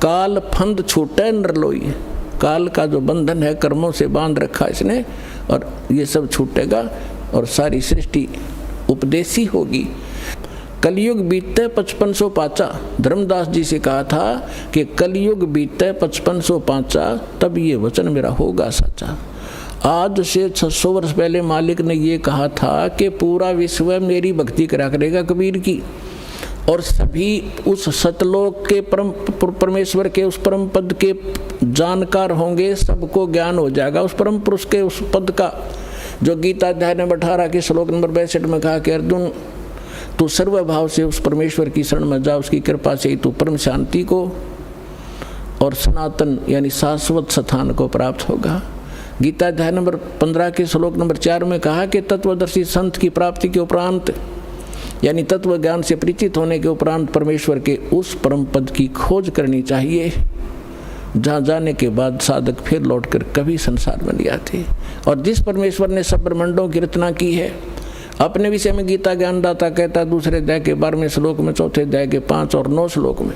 काल फंद छूटे नरलोई, काल का जो बंधन है कर्मों से बांध रखा इसने और ये सब छूटेगा और सारी सृष्टि उपदेशी होगी। कलयुग बीतते 5500 पाचा। धर्मदास जी से कहा था कि कलयुग बीतते 5500 पाचा, तब ये वचन मेरा होगा सच्चा। आज से 600 वर्ष पहले मालिक ने ये कहा था कि पूरा विश्व मेरी भक्ति करा करेगा कबीर की, और सभी उस सतलोक के परमेश्वर के उस परम पद के जानकार होंगे, सबको ज्ञान हो जाएगा उस परम पुरुष के उस पद का, जो गीता अध्याय नंबर 18 के श्लोक नंबर 62 में कहा कि अर्जुन तू सर्वभाव से उस परमेश्वर की शरण में जा, उसकी कृपा से तू परम शांति को और सनातन यानी शाश्वत स्थान को प्राप्त होगा। गीता अध्याय नंबर 15 के श्लोक नंबर 4 में कहा कि तत्वदर्शी संत की प्राप्ति के उपरांत यानी तत्व ज्ञान से परिचित होने के उपरांत परमेश्वर के उस परम पद की खोज करनी चाहिए, जहाँ जाने के बाद साधक फिर लौटकर कभी संसार में नहीं आते। और जिस परमेश्वर ने सब ब्रह्मांडों की रचना की है, अपने विषय में गीता ज्ञानदाता कहता दूसरे अध्याय के 12वें श्लोक में, चौथे अध्याय के 5 और 9 श्लोक में,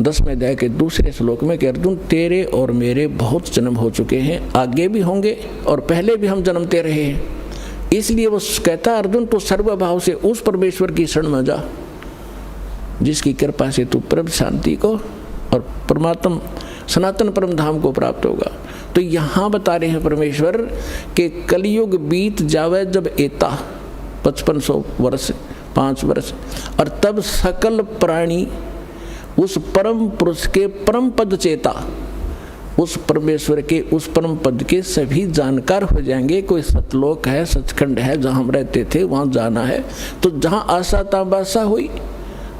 10वें अध्याय के दूसरे श्लोक में कि अर्जुन तेरे और मेरे बहुत जन्म हो चुके हैं, आगे भी होंगे और पहले भी हम जन्मते रहे हैं। इसलिए वो कहता अर्जुन तो सर्वभाव से उस परमेश्वर की शरण में जा, जिसकी कृपा से तू परम शांति को और परमात्म सनातन परम धाम को प्राप्त होगा। तो यहाँ बता रहे हैं परमेश्वर कि कलयुग बीत जावे जब एता 5500 वर्ष 5 वर्ष, और तब सकल प्राणी उस परम पुरुष के परम पद चेता, उस परमेश्वर के उस परम पद के सभी जानकार हो जाएंगे। कोई सतलोक है, सचखंड है, जहाँ हम रहते थे वहाँ जाना है, तो जहाँ आशा ताबासा हुई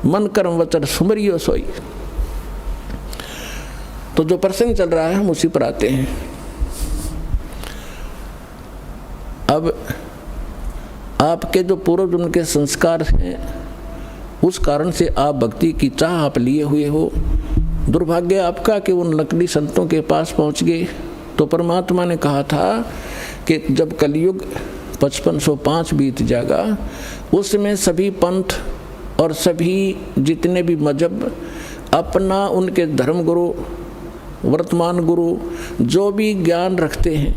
मन कर्म वचन सुमरियो सोई। तो जो प्रसंग चल रहा है हम उसी पर आते हैं। अब आपके जो पूर्व जन्म के संस्कार हैं, उस कारण से आप भक्ति की चाह आप लिए हुए हो। दुर्भाग्य आपका कि उन नकली संतों के पास पहुंच गए। तो परमात्मा ने कहा था कि जब कलयुग 5505 बीत जाएगा, उसमें सभी पंथ और सभी जितने भी मजहब अपना उनके धर्म गुरु, वर्तमान गुरु जो भी ज्ञान रखते हैं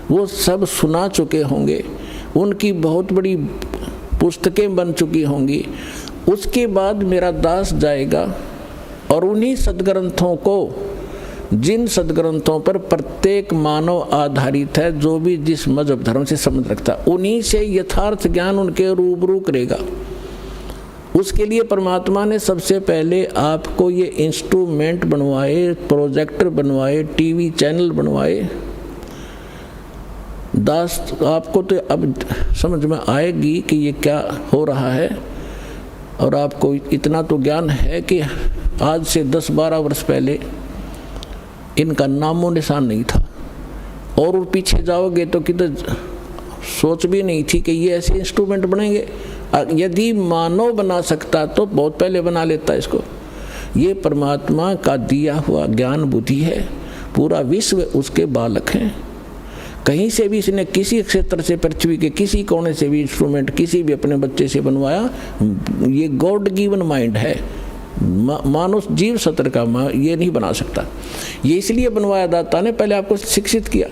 वो सब सुना चुके होंगे, उनकी बहुत बड़ी पुस्तकें बन चुकी होंगी। उसके बाद मेरा दास जाएगा और उन्हीं सदग्रंथों को, जिन सदग्रंथों पर प्रत्येक मानव आधारित है, जो भी जिस मजहब धर्म से संबंध रखता है, उन्हीं से यथार्थ ज्ञान उनके रूबरू करेगा। उसके लिए परमात्मा ने सबसे पहले आपको ये इंस्ट्रूमेंट बनवाए, प्रोजेक्टर बनवाए, टीवी चैनल बनवाए। दास आपको तो अब समझ में आएगी कि ये क्या हो रहा है, और आपको इतना तो ज्ञान है कि आज से 10-12 वर्ष पहले इनका नामो निशान नहीं था, और पीछे जाओगे तो किधर सोच भी नहीं थी कि ये ऐसे इंस्ट्रूमेंट बनेंगे। यदि मानव बना सकता तो बहुत पहले बना लेता इसको। ये परमात्मा का दिया हुआ ज्ञान बुद्धि है, पूरा विश्व उसके बालक हैं। कहीं से भी इसने किसी क्षेत्र से, पृथ्वी के किसी कोने से भी इंस्ट्रूमेंट किसी भी अपने बच्चे से बनवाया, ये गॉड गिवन माइंड है। मानव जीव सत्र का ये नहीं बना सकता। ये इसलिए बनवाया दाता ने, पहले आपको शिक्षित किया।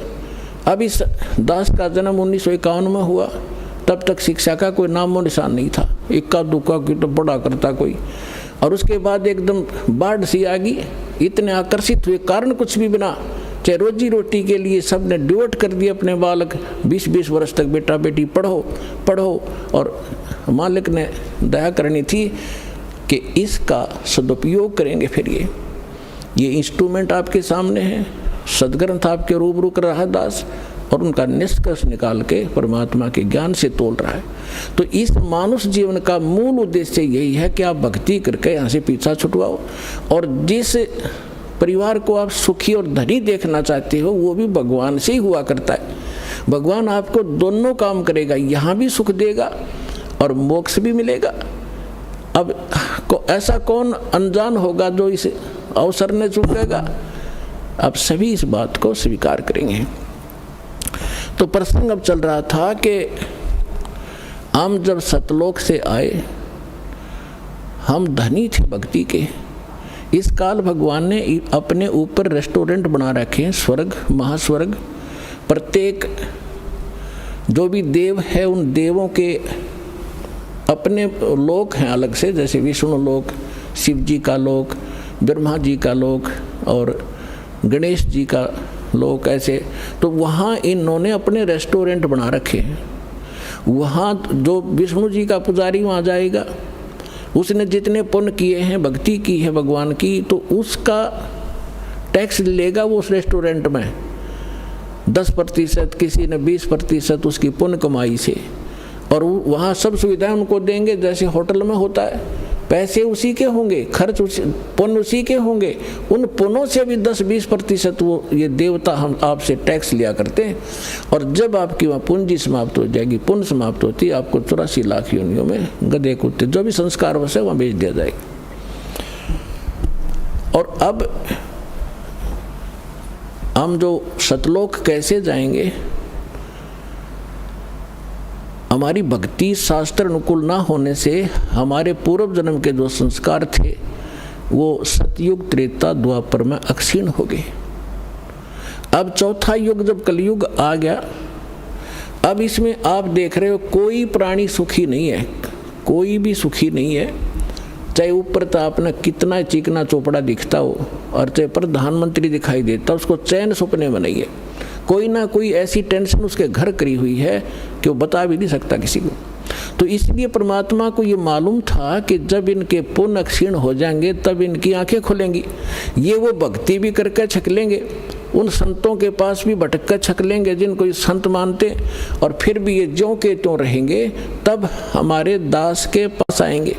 अब इस दास का जन्म 1951 में हुआ, तब तक शिक्षा का कोई नामो निशान नहीं था, इक्का दुक्का की तो पढ़ा करता कोई। और उसके बाद एकदम बाढ़ सी आ गई, इतने आकर्षित हुए, कारण कुछ भी बिना, चाहे रोजी रोटी के लिए सब ने डिवोट कर दिए अपने बालक। 20-20 वर्ष तक बेटा बेटी पढ़ो पढ़ो, और मालिक ने दया करनी थी कि इसका सदुपयोग करेंगे। फिर ये इंस्ट्रूमेंट आपके सामने है, सदग्रंथ आपके रूबरू कर रहा है दास, और उनका निष्कर्ष निकाल के परमात्मा के ज्ञान से तोल रहा है। तो इस मानुष जीवन का मूल उद्देश्य यही है कि आप भक्ति करके यहाँ से पीछा छुटवाओ, और जिस परिवार को आप सुखी और धनी देखना चाहते हो वो भी भगवान से ही हुआ करता है। भगवान आपको दोनों काम करेगा, यहाँ भी सुख देगा और मोक्ष भी मिलेगा। अब ऐसा कौन अनजान होगा जो इस अवसर ने चूकेगा? अब सभी इस बात को स्वीकार करेंगे। तो प्रसंग अब चल रहा था कि हम जब सतलोक से आए, हम धनी थे भक्ति के। इस काल भगवान ने अपने ऊपर रेस्टोरेंट बना रखे हैं, स्वर्ग महास्वर्ग। प्रत्येक जो भी देव है उन देवों के अपने लोक हैं अलग से, जैसे विष्णु लोक, शिव जी का लोक, ब्रह्मा जी का लोक और गणेश जी का लोक, ऐसे। तो वहाँ इन्होंने अपने रेस्टोरेंट बना रखे हैं। वहाँ जो विष्णु जी का पुजारी वहाँ जाएगा, उसने जितने पुण्य किए हैं, भक्ति की है भगवान की, तो उसका टैक्स लेगा वो उस रेस्टोरेंट में 10%, किसी ने 20% उसकी पुण्य कमाई से, और वहाँ सब सुविधाएं उनको देंगे जैसे होटल में होता है। पैसे उसी के होंगे, खर्च पुण्य उसी के होंगे, उन पुण्यों से भी 10-20% वो ये देवता हम आपसे टैक्स लिया करते हैं। और जब आपकी वहाँ पूंजी समाप्त हो जाएगी, पुण्य समाप्त होती है, आपको 84 लाख योनियों में गधे कुत्ते जो भी संस्कार वैसे वहाँ भेज दिया जाएगा। और अब हम जो सतलोक कैसे जाएंगे, हमारी भक्ति शास्त्र अनुकूल ना होने से हमारे पूर्व जन्म के जो संस्कार थे वो सतयुग, त्रेता, द्वापर में अक्षीण हो गए। अब चौथा युग जब कलयुग आ गया, अब इसमें आप देख रहे हो कोई प्राणी सुखी नहीं है, कोई भी सुखी नहीं है। चाहे ऊपर तो आपने कितना चिकना चोपड़ा दिखता हो और चाहे प्रधानमंत्री दिखाई देता, उसको चैन सपने में नहीं है। कोई ना कोई ऐसी टेंशन उसके घर करी हुई है कि वो बता भी नहीं सकता किसी को। तो इसलिए परमात्मा को ये मालूम था कि जब इनके पुण्य क्षीण हो जाएंगे तब इनकी आंखें खुलेंगी। ये वो भक्ति भी करके छक लेंगे, उन संतों के पास भी भटक कर छक लेंगे जिनको ये संत मानते, और फिर भी ये ज्यों के त्यों रहेंगे, तब हमारे दास के पास आएंगे।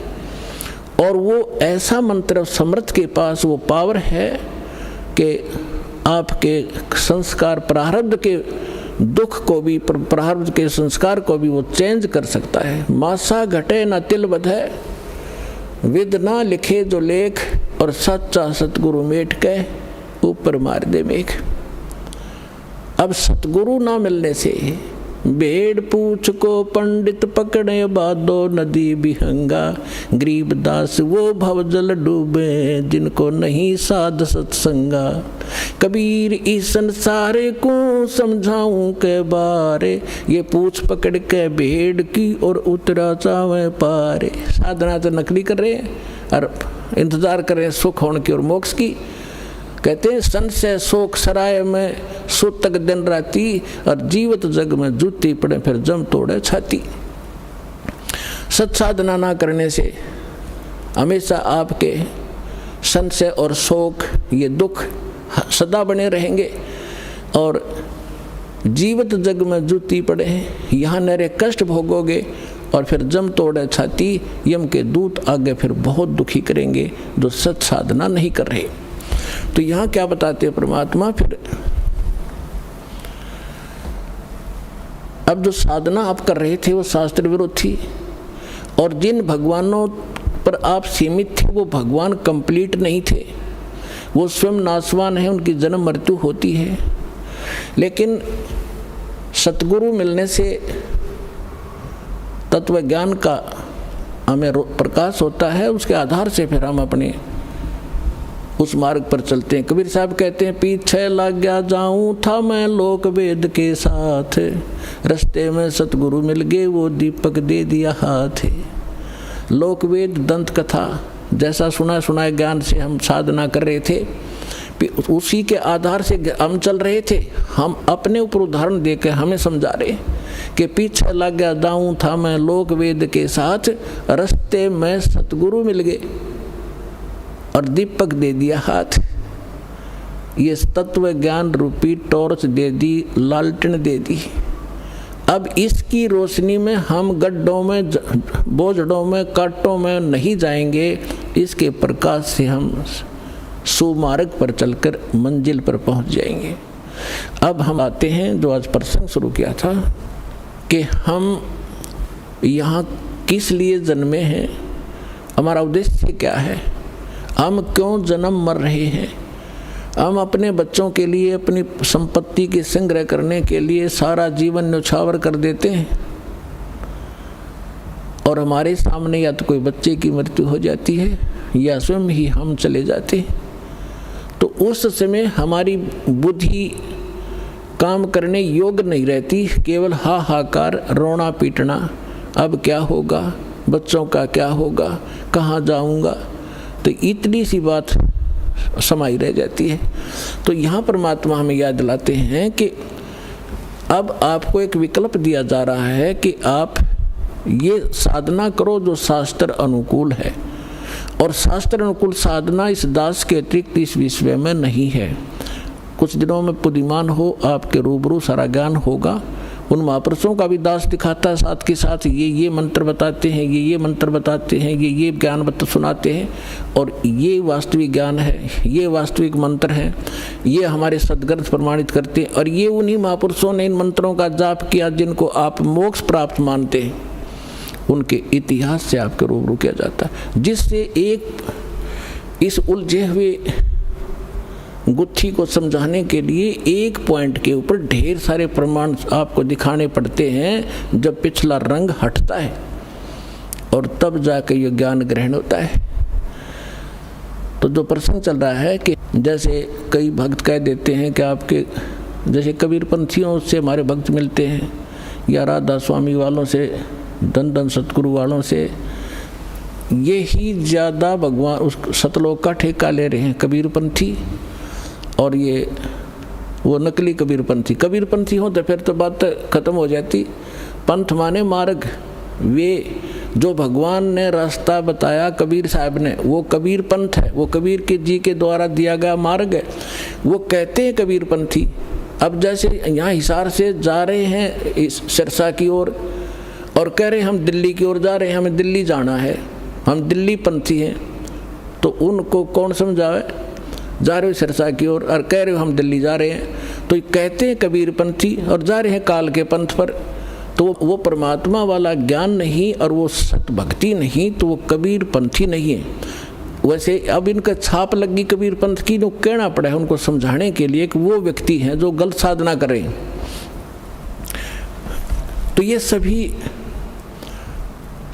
और वो ऐसा मंत्र समर्थ के पास वो पावर है कि आपके संस्कार प्रारब्ध के दुख को भी, प्रारब्ध के संस्कार को भी वो चेंज कर सकता है। मासा घटे न तिल बधे, विद ना लिखे जो लेख, और सच्चा सतगुरु मेट के ऊपर मार दे मेघ। अब सतगुरु ना मिलने से भेड़ पूछ को पंडित पकड़े बादो नदी बिहंगा, गरीबदास वो भवजल डूबे जिनको नहीं साध सत्संगा। कबीर इस संसारे को समझाऊं के बारे, ये पूछ पकड़ के भेड़ की और उतरा चावे पारे। साधना तो नकली कर रहे हैं और इंतजार कर रहे हैं सुख होने की और मोक्ष की। कहते हैं संशय शोक सराय में सुतक दिन राती, और जीवत जग में जूती पड़े फिर जम तोड़े छाती। सत साधना ना करने से हमेशा आपके संशय और शोक, ये दुख सदा बने रहेंगे, और जीवत जग में जूती पड़े यहाँ नरे कष्ट भोगोगे, और फिर जम तोड़े छाती, यम के दूत आगे फिर बहुत दुखी करेंगे जो सत साधना नहीं कर रहे। तो यहाँ क्या बताते हैं परमात्मा, फिर अब जो साधना आप कर रहे थे वो शास्त्र विरुद्ध थी, और जिन भगवानों पर आप सीमित थे वो भगवान कंप्लीट नहीं थे, वो स्वयं नाशवान है, उनकी जन्म मृत्यु होती है। लेकिन सतगुरु मिलने से तत्व ज्ञान का हमें प्रकाश होता है, उसके आधार से फिर हम अपने उस मार्ग पर चलते हैं। कबीर साहब कहते हैं, पीछे लग गया जाऊं था मैं लोक वेद के साथ, रास्ते में सतगुरु मिल गए वो दीपक दे दिया हाथ। लोक वेद दंत कथा जैसा सुना सुनाए ज्ञान से हम साधना कर रहे थे, उसी के आधार से हम चल रहे थे। हम अपने ऊपर उदाहरण देकर हमें समझा रहे कि पीछे लग गया जाऊं था मैं लोक वेद के साथ, रास्ते में सतगुरु मिल गए और दीपक दे दिया हाथ। ये तत्व ज्ञान रूपी टॉर्च दे दी, लालटेन दे दी। अब इसकी रोशनी में हम गड्ढों में, बोझड़ों में, कांटों में नहीं जाएंगे, इसके प्रकाश से हम सुमार्ग पर चलकर मंजिल पर पहुंच जाएंगे। अब हम आते हैं जो आज प्रसंग शुरू किया था कि हम यहाँ किस लिए जन्मे हैं, हमारा उद्देश्य क्या है, हम क्यों जन्म मर रहे हैं। हम अपने बच्चों के लिए, अपनी संपत्ति के संग्रह करने के लिए सारा जीवन न्यौछावर कर देते हैं, और हमारे सामने या तो कोई बच्चे की मृत्यु हो जाती है या स्वयं ही हम चले जाते हैं। तो उस समय हमारी बुद्धि काम करने योग्य नहीं रहती, केवल हाहाकार, रोना पीटना, अब क्या होगा, बच्चों का क्या होगा, कहाँ जाऊँगा, तो इतनी सी बात समाई रह जाती है। तो यहाँ परमात्मा हमें याद दिलाते हैं कि अब आपको एक विकल्प दिया जा रहा है कि आप ये साधना करो जो शास्त्र अनुकूल है, और शास्त्र अनुकूल साधना इस दास के अतिरिक्त इस विश्व में नहीं है। कुछ दिनों में बुद्धिमान हो, आपके रूबरू सारा ज्ञान होगा। उन महापुरुषों का भी दास दिखाता है, साथ के साथ ये मंत्र बताते हैं, ये मंत्र बताते हैं, ये ज्ञान सुनाते हैं, और ये वास्तविक ज्ञान है, ये वास्तविक मंत्र है, ये हमारे सदग्रंथ प्रमाणित करते हैं। और ये उन्हीं महापुरुषों ने इन मंत्रों का जाप किया जिनको आप मोक्ष प्राप्त मानते हैं, उनके इतिहास से आपके रूबरू किया जाता है, जिससे एक इस उलझे हुए गुत्थी को समझाने के लिए एक पॉइंट के ऊपर ढेर सारे प्रमाण आपको दिखाने पड़ते हैं। जब पिछला रंग हटता है और तब जाके ये ज्ञान ग्रहण होता है। तो जो प्रसंग चल रहा है कि जैसे कई भक्त कह देते हैं कि आपके जैसे कबीर पंथियों से हमारे भक्त मिलते हैं, या राधा स्वामी वालों से, धन सतगुरु वालों से, ये ही ज़्यादा भगवान उस सतलोक का ठेका ले रहे हैं कबीर पंथी, और ये वो नकली कबीरपंथी। कबीरपंथी हो तो फिर तो बात खत्म हो जाती। पंथ माने मार्ग, वे जो भगवान ने रास्ता बताया कबीर साहब ने, वो कबीर पंथ है, वो कबीर के जी के द्वारा दिया गया मार्ग है, वो कहते हैं कबीरपंथी। अब जैसे यहाँ हिसार से जा रहे हैं इस सिरसा की ओर, और कह रहे हैं हम दिल्ली की ओर जा रहे हैं, हमें दिल्ली जाना है, हम दिल्ली पंथी हैं, तो उनको कौन समझावे? जा रहे हो सिरसा की ओर और कह रहे हो हम दिल्ली जा रहे हैं, तो कहते हैं कबीरपंथी और जा रहे हैं काल के पंथ पर। तो वो परमात्मा वाला ज्ञान नहीं और वो सत भक्ति नहीं, तो वो कबीरपंथी नहीं है। वैसे अब इनका छाप लगी कबीरपंथ की, जो कहना पड़ा है उनको समझाने के लिए कि वो व्यक्ति हैं जो गलत साधना करें। तो ये सभी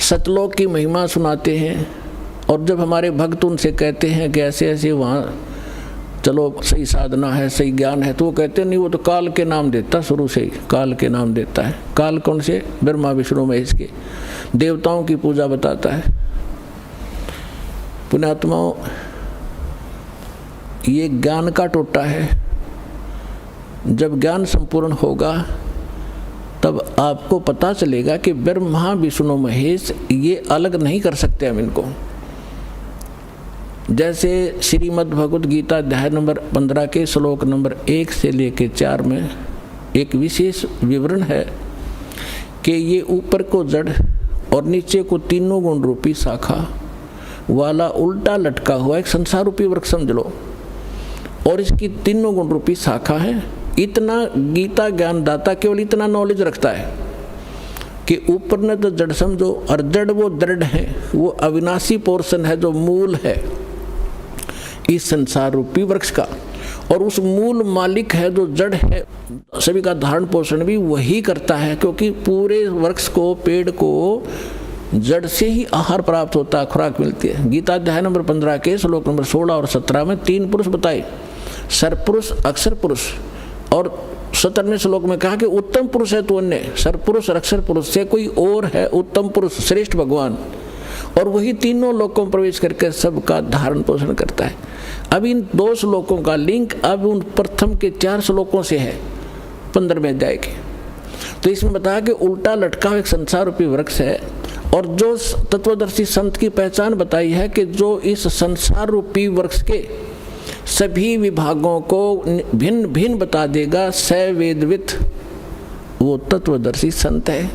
सतलोक की महिमा सुनाते हैं, और जब हमारे भक्त उनसे कहते हैं कि ऐसे ऐसे वहाँ चलो सही साधना है, सही ज्ञान है, तो वो कहते नहीं, वो तो काल के नाम देता, शुरू से ही काल के नाम देता है। काल कौन से? ब्रह्मा विष्णु महेश के, देवताओं की पूजा बताता है। पुण्यात्माओं, ये ज्ञान का टोटा है। जब ज्ञान संपूर्ण होगा तब आपको पता चलेगा कि ब्रह्मा विष्णु महेश ये अलग नहीं कर सकते हम इनको। जैसे श्रीमद् भगवद गीता अध्याय नंबर 15 के श्लोक नंबर 1 से लेकर 4 में एक विशेष विवरण है कि ये ऊपर को जड़ और नीचे को तीनों गुण रूपी शाखा वाला उल्टा लटका हुआ एक संसार रूपी वृक्ष समझ लो, और इसकी तीनों गुण रूपी शाखा है। इतना गीता ज्ञानदाता केवल इतना नॉलेज रखता है कि ऊपर ने तो जड़ समझो, और जड़ वो दृढ़ है, वो अविनाशी पोर्शन है जो मूल है इस संसार रूपी वृक्ष का, और उस मूल मालिक है जो जड़ है, सभी का धारण पोषण भी वही करता है, क्योंकि पूरे वृक्ष को, पेड़ को जड़ से ही आहार प्राप्त होता है, खुराक मिलती है। गीता अध्याय नंबर 15 के श्लोक नंबर 16 और 17 में 3 पुरुष बताए, सरपुरुष, अक्षर पुरुष, और 17वें श्लोक में कहा कि उत्तम पुरुष है तो अन्य, सरपुरुष अक्षर पुरुष से कोई और है उत्तम पुरुष, श्रेष्ठ भगवान, और वही तीनों लोकों में प्रवेश करके सबका धारण पोषण करता है। अब इन 2 श्लोकों का लिंक अब उन प्रथम के 4 श्लोकों से है 15वें अध्याय के। तो इसमें बताया कि उल्टा लटका हुआ एक संसार रूपी वृक्ष है, और जो तत्वदर्शी संत की पहचान बताई है कि जो इस संसार रूपी वृक्ष के सभी विभागों को भिन्न भिन्न बता देगा, सवेदवित, वो तत्वदर्शी संत है।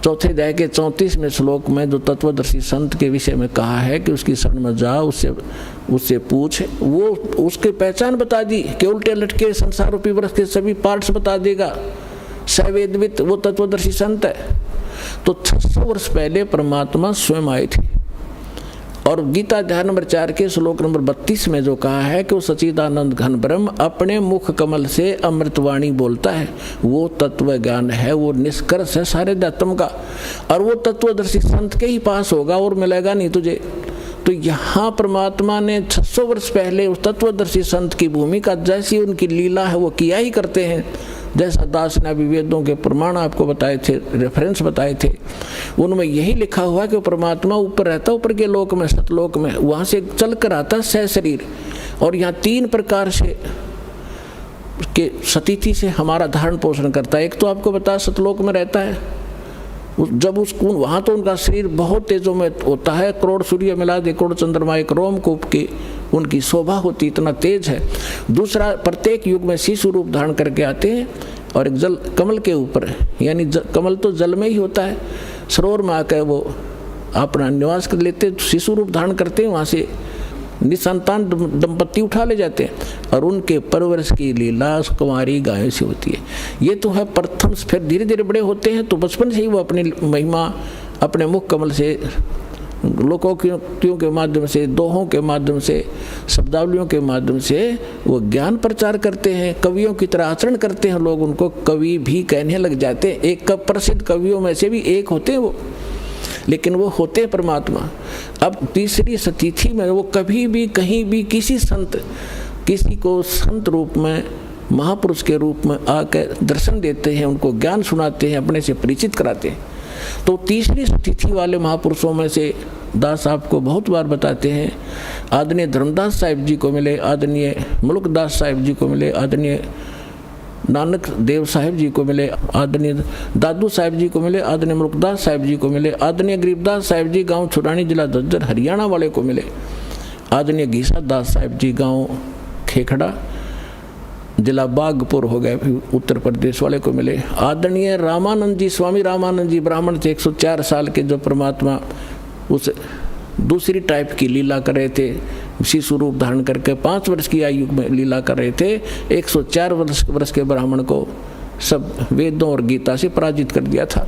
चौथे अध्याय के 34वें श्लोक में जो तत्वदर्शी संत के विषय में कहा है कि उसकी शरण में जा, उससे पूछ, वो उसकी पहचान बता दी कि उल्टे लटके संसार रूपी वृक्ष के सभी पार्ट्स बता देगा, सवेदवित, वो तत्वदर्शी संत है। तो 600 वर्ष पहले परमात्मा स्वयं आए थे, और गीता अध्याय नंबर 4 के श्लोक नंबर 32 में जो कहा है कि वो सच्चिदानंद घन ब्रह्म अपने मुख कमल से अमृतवाणी बोलता है, वो तत्व ज्ञान है, वो निष्कर्ष है सारे अध्यात्म का, और वो तत्वदर्शी संत के ही पास होगा और मिलेगा नहीं तुझे। तो यहाँ परमात्मा ने 600 वर्ष पहले उस तत्वदर्शी संत की भूमिका, जैसी उनकी लीला है वो किया ही करते हैं, जैसा दास ने अभी वेदों के प्रमाण आपको बताए थे, रेफरेंस बताए थे, उनमें यही लिखा हुआ कि परमात्मा ऊपर रहता, ऊपर के लोक में, सतलोक में, वहाँ से चल कर आता सह शरीर। और यहाँ 3 प्रकार से के सतिथि से हमारा धारण पोषण करता है। एक तो आपको बता सतलोक में रहता है, जब उसको वहाँ तो उनका शरीर बहुत तेजों में होता है, करोड़ सूर्य मिला दे, करोड़ चंद्रमा एक रोमकूप की उनकी शोभा होती, इतना तेज है। दूसरा, प्रत्येक युग में शिशु रूप धारण करके आते हैं और एक जल कमल के ऊपर, यानी कमल तो जल में ही होता है, सरोवर में आकर वो अपना निवास कर लेते, शिशु रूप धारण करते हैं, वहाँ से निसंतान दंपत्ति उठा ले जाते हैं और उनके परवरिश की लीला कुंवारी गायों से होती है। ये तो है प्रथम। फिर धीरे धीरे बड़े होते हैं तो बचपन से ही वो अपनी महिमा अपने मुख कमल से, लोकोक्तियों के माध्यम से, दोहों के माध्यम से, शब्दावलियों के माध्यम से वो ज्ञान प्रचार करते हैं, कवियों की तरह आचरण करते हैं। लोग उनको कवि भी कहने लग जाते हैं। एक प्रसिद्ध कवियों में से भी एक होते हैं वो, लेकिन वो होते हैं परमात्मा। अब तीसरी सतिथि में वो कभी भी कहीं भी किसी को संत रूप में, महापुरुष के रूप में आकर दर्शन देते हैं, उनको ज्ञान सुनाते हैं, अपने से परिचित कराते हैं। तो तीसरी सतिथि वाले महापुरुषों में से दास आपको बहुत बार बताते हैं, आदरणीय धर्मदास साहिब जी को मिले, आदरणीय मुल्कदास साहिब जी को मिले, आदरणीय नानक देव साहिब जी को मिले, आदरणीय दादू साहिब जी को मिले, आदरणीय मुल्कदास साहिब जी को मिले, आदरणीय गरीबदास साहिब जी गांव छुड़ानी जिला झज्जर हरियाणा वाले को मिले, आदरणीय घीसा दास साहिब जी गांव खेखड़ा जिला बागपुर हो गए उत्तर प्रदेश वाले को मिले, आदरणीय रामानंद जी, स्वामी रामानंद जी ब्राह्मण थे, 104 साल के, जो परमात्मा उस दूसरी टाइप की लीला कर रहे थे, शिशु रूप धारण करके 5 वर्ष की आयु में लीला कर रहे थे। 104 वर्ष के ब्राह्मण को सब वेदों और गीता से पराजित कर दिया था।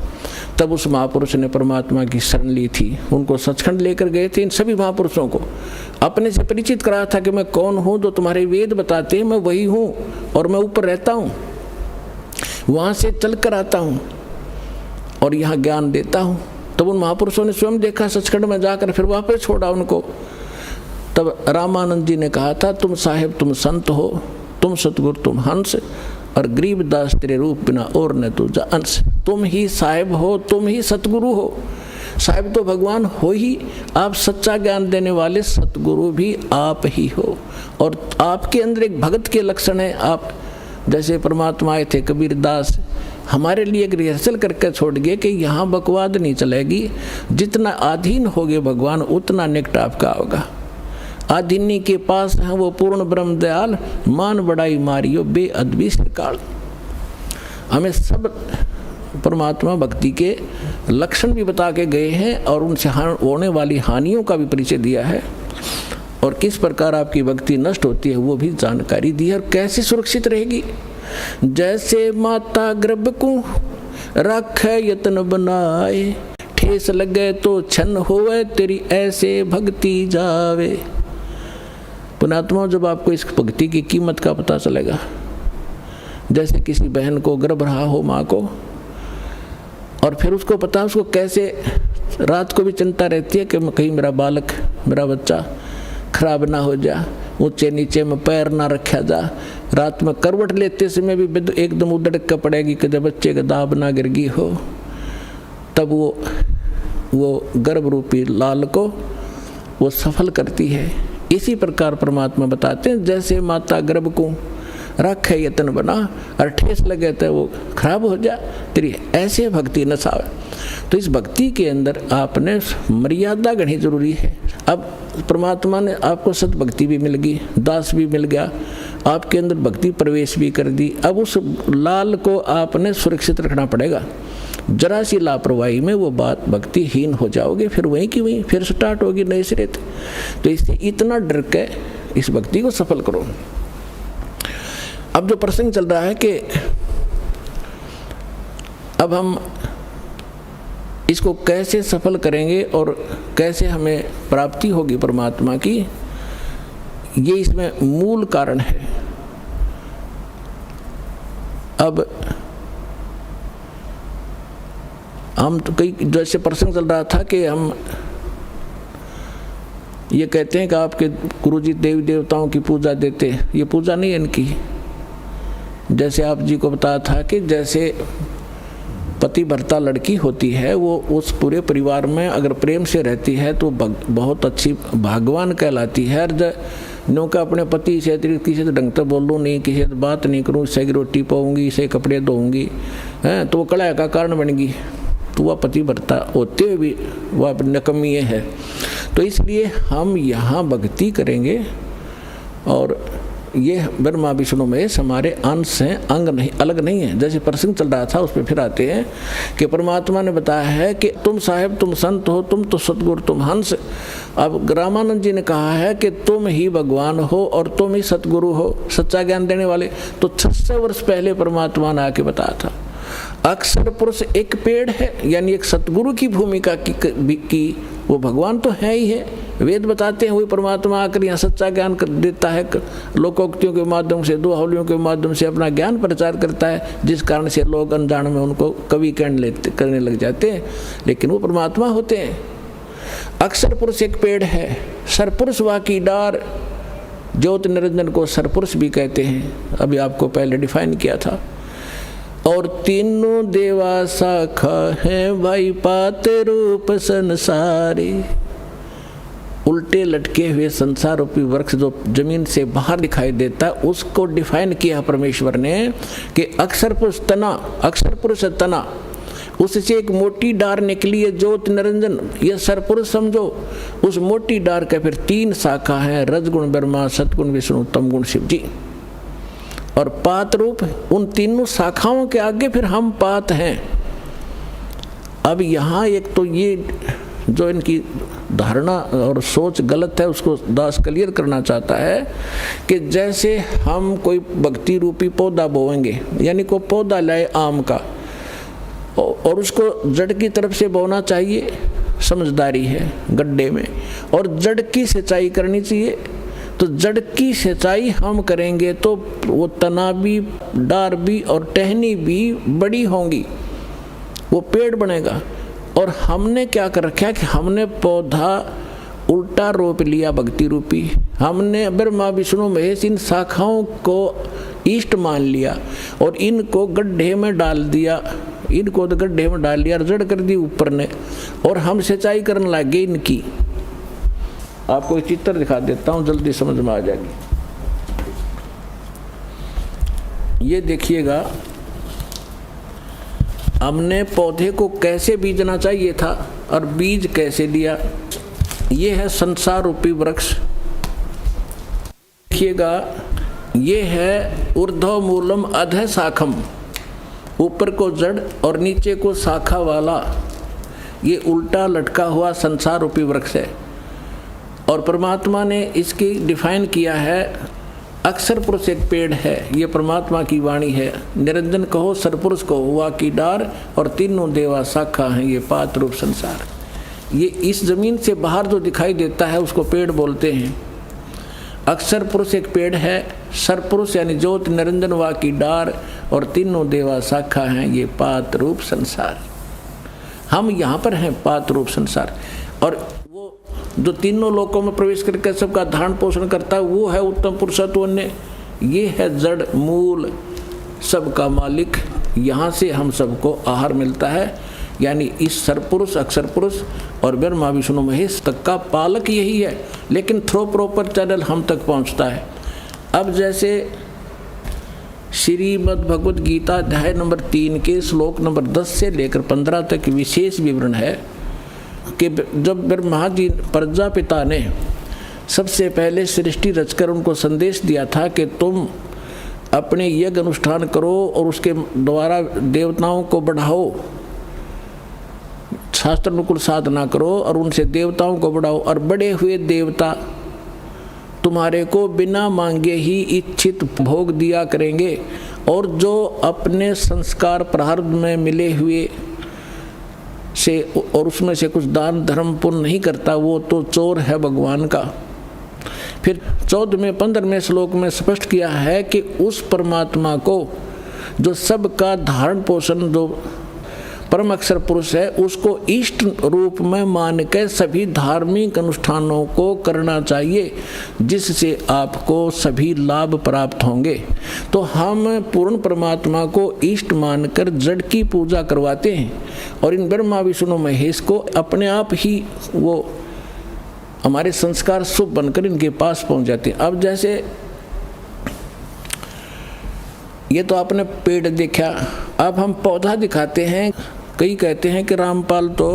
तब उस महापुरुष ने परमात्मा की शरण ली थी, उनको सचखंड लेकर गए थे। इन सभी महापुरुषों को अपने से परिचित कराया था कि मैं कौन हूँ, जो तुम्हारे वेद बताते हैं मैं वही हूँ और मैं ऊपर रहता हूँ, वहाँ से चल कर आता हूँ और यहाँ ज्ञान देता हूँ। तब उन महापुरुषों ने स्वयं देखा सचखंड में जाकर, फिर वापस छोड़ा उनको। तब रामानंद जी ने कहा था, तुम साहेब तुम संत हो, तुम सतगुरु तुम हंस, और गरीबदास तेरे रूप बिना और न तुझा अंश। तुम ही साहेब हो, तुम ही सतगुरु हो। साहेब तो भगवान हो ही, आप सच्चा ज्ञान देने वाले सतगुरु भी आप ही हो। और आपके अंदर एक भगत के लक्षण है। आप जैसे परमात्मा आए थे कबीरदास, हमारे लिए एक रिहर्सल करके छोड़ गए कि यहाँ बकवाद नहीं चलेगी, जितना अधीन होगे भगवान उतना निकट आपका होगा। आधीनी के पास है वो पूर्ण ब्रह्म दयाल, मान बड़ाई मारियो बेअदबी से काल। हमें सब परमात्मा भक्ति के लक्षण भी बता के गए हैं और उनसे होने वाली हानियों का भी परिचय दिया है, और किस प्रकार आपकी भक्ति नष्ट होती है वो भी जानकारी दी है, और कैसे सुरक्षित रहेगी। जैसे माता गर्भ को रखे यत्न बनाए, ठेस लगे तो छन होवे तेरी ऐसे भक्ति जावे। पुणात्मा, जब आपको इस भक्ति की कीमत का पता चलेगा, जैसे किसी बहन को गर्भ रहा हो माँ को, और फिर उसको पता उसको कैसे रात को भी चिंता रहती है कि कहीं मेरा बालक, मेरा बच्चा खराब ना हो जा, ऊंचे नीचे में पैर ना रखा जा, रात में करवट लेते समय भी एकदम उधड़ के पड़ेगी कि जब बच्चे का दाब ना गिरगी हो। तब वो गर्भ रूपी लाल को वो सफल करती है। इसी प्रकार परमात्मा बताते हैं, जैसे माता गर्भ को रखे यत्न बना और ठेस लगे तो वो खराब हो जा, तेरी ऐसे भक्ति न सावे। तो इस भक्ति के अंदर आपने मर्यादा गढ़नी जरूरी है। अब परमात्मा ने आपको सत भक्ति भी मिल गई, दास भी मिल गया, आपके अंदर भक्ति प्रवेश भी कर दी। अब उस लाल को आपने सुरक्षित रखना पड़ेगा। जरा सी लापरवाही में वो बात भक्तिहीन हो जाओगे, फिर वहीं की वहीं फिर स्टार्ट होगी नए सिरे। तो इससे इतना डर के इस भक्ति को सफल करो। अब जो प्रसंग चल रहा है कि अब हम इसको कैसे सफल करेंगे और कैसे हमें प्राप्ति होगी परमात्मा की, ये इसमें मूल कारण है। अब हम तो कई जैसे प्रसंग चल रहा था कि हम ये कहते हैं कि आपके गुरुजी देवी देवताओं की पूजा देते, ये पूजा नहीं है इनकी, जैसे आप जी को बताया था कि जैसे पति भर्ता लड़की होती है, वो उस पूरे परिवार में अगर प्रेम से रहती है तो बहुत अच्छी भाग्यवान कहलाती है। नो का अपने पति से किसी से ढंग से बोलूँ नहीं, किसी से बात नहीं करूँ, इससे की रोटी पाऊँगी, इससे कपड़े धोऊँगी, हैं, तो वो कलह का कारण बनेगी, तो वह पति भर्ता होते हुए भी वह नकमी है। तो इसलिए हम यहाँ भक्ति करेंगे और ये ब्रह्मा विष्णु महेश हमारे अंश हैं, अंग नहीं, अलग नहीं है। जैसे प्रसंग चल रहा था उस पर फिर आते हैं कि परमात्मा ने बताया है कि तुम साहेब, तुम संत हो, तुम तो सतगुरु, तुम हंस। अब रामानंद जी ने कहा है कि तुम ही भगवान हो और तुम ही सतगुरु हो, सच्चा ज्ञान देने वाले। तो 600 वर्ष पहले परमात्मा ने आके बताया था। अक्षर पुरुष एक पेड़ है, यानी एक सतगुरु की भूमिका की वो भगवान तो है ही है। वेद बताते हैं वही परमात्मा आकर यहाँ सच्चा ज्ञान कर देता है, लोकोक्तियों के माध्यम से, दोहावलियों के माध्यम से अपना ज्ञान प्रचार करता है, जिस कारण से लोग अनजान में उनको कवि करने लग जाते हैं, लेकिन वो परमात्मा होते हैं। अक्षर पुरुष एक पेड़ है, सरपुरुष वा की डार, ज्योति निरंजन को सरपुरुष भी कहते हैं, अभी आपको पहले डिफाइन किया था। और तीनों देवा शाखा है भाई पात रूप संसारी। उल्टे लटके हुए संसार रूपी वृक्ष जो जमीन से बाहर दिखाई देता है, उसको डिफाइन किया परमेश्वर ने कि अक्षर पुरुष तना, अक्षर पुरुष तना, उससे एक मोटी डार निकली है ज्योति निरंजन, ये सरपुरुष समझो। उस मोटी डार के फिर 3 शाखा है, रजगुण ब्रह्मा, सतगुण विष्णु, तमगुण शिव जी। और पात रूप, उन तीनों शाखाओं के आगे फिर हम पात हैं। अब यहाँ एक तो ये जो इनकी धारणा और सोच गलत है, उसको दास क्लियर करना चाहता है कि जैसे हम कोई भक्ति रूपी पौधा बोएंगे, यानी कोई पौधा लाए आम का और उसको जड़ की तरफ से बोना चाहिए, समझदारी है गड्ढे में, और जड़ की सिंचाई करनी चाहिए। तो जड़ की सिंचाई हम करेंगे तो वो तना भी, डार भी और टहनी भी बड़ी होंगी, वो पेड़ बनेगा। और हमने क्या कर रखा है कि हमने पौधा उल्टा रोप लिया भक्ति रूपी, हमने ब्रह्मा विष्णु महेश इन शाखाओं को इष्ट मान लिया और इनको गड्ढे में डाल दिया, इनको तो गड्ढे में डाल लिया, जड़ कर दी ऊपर ने, और हम सिंचाई करने लगे इनकी। आपको एक चित्र दिखा देता हूँ, जल्दी समझ में आ जाएगी। ये देखिएगा, हमने पौधे को कैसे बीजना चाहिए था और बीज कैसे दिया। ये है संसार रूपी वृक्ष, देखिएगा, ये है ऊर्ध्व मूलम अधः शाखम, ऊपर को जड़ और नीचे को शाखा वाला ये उल्टा लटका हुआ संसार रूपी वृक्ष है। और परमात्मा ने इसकी डिफाइन किया है, अक्षर पुरुष एक पेड़ है, ये परमात्मा की वाणी है। निरंजन कहो सरपुरुष को हुआ की डार, और तीनों देवा शाखा हैं ये पात रूप संसार। ये इस जमीन से बाहर जो दिखाई देता है उसको पेड़ बोलते हैं। अक्षर पुरुष एक पेड़ है, सरपुरुष यानी ज्योति निरंजन वा की डार, और तीनों देवा शाखा हैं ये पात रूप संसार। हम यहाँ पर हैं पात रूप संसार, और वो जो तीनों लोकों में प्रवेश करके सबका धारण पोषण करता है वो है उत्तम पुरुषत्व ने। ये है जड़ मूल सबका मालिक, यहाँ से हम सबको आहार मिलता है, यानी इस सरपुरुष अक्षर पुरुष और ब्रह्मा विष्णु महेश तक का पालक यही है, लेकिन थ्रो प्रॉपर चैनल हम तक पहुँचता है। अब जैसे श्रीमद् भगवद गीता अध्याय नंबर 3 के श्लोक नंबर 10 से लेकर 15 तक विशेष विवरण है कि जब ब्रह्मा जी प्रजापिता ने सबसे पहले सृष्टि रचकर उनको संदेश दिया था कि तुम अपने यज्ञ अनुष्ठान करो और उसके द्वारा देवताओं को बढ़ाओ, शास्त्र अनुकूल साधना करो और उनसे देवताओं को बढ़ाओ, और बड़े हुए देवता तुम्हारे को बिना मांगे ही इच्छित भोग दिया करेंगे, और जो अपने संस्कार प्रारब्ध में मिले हुए से और उसमें से कुछ दान धर्म पुण्य नहीं करता वो तो चोर है भगवान का। फिर 14वें 15वें श्लोक में स्पष्ट किया है कि उस परमात्मा को जो सबका धारण पोषण जो परम अक्षर पुरुष है, उसको इष्ट रूप में मान के सभी धार्मिक अनुष्ठानों को करना चाहिए, जिससे आपको सभी लाभ प्राप्त होंगे। तो हम पूर्ण परमात्मा को इष्ट मानकर जड़ की पूजा करवाते हैं और इन ब्रह्मा विष्णु महेश को अपने आप ही वो हमारे संस्कार शुभ बनकर इनके पास पहुंच जाते हैं। अब जैसे ये तो आपने पेड़ देखा, अब हम पौधा दिखाते हैं। कई कहते हैं कि रामपाल तो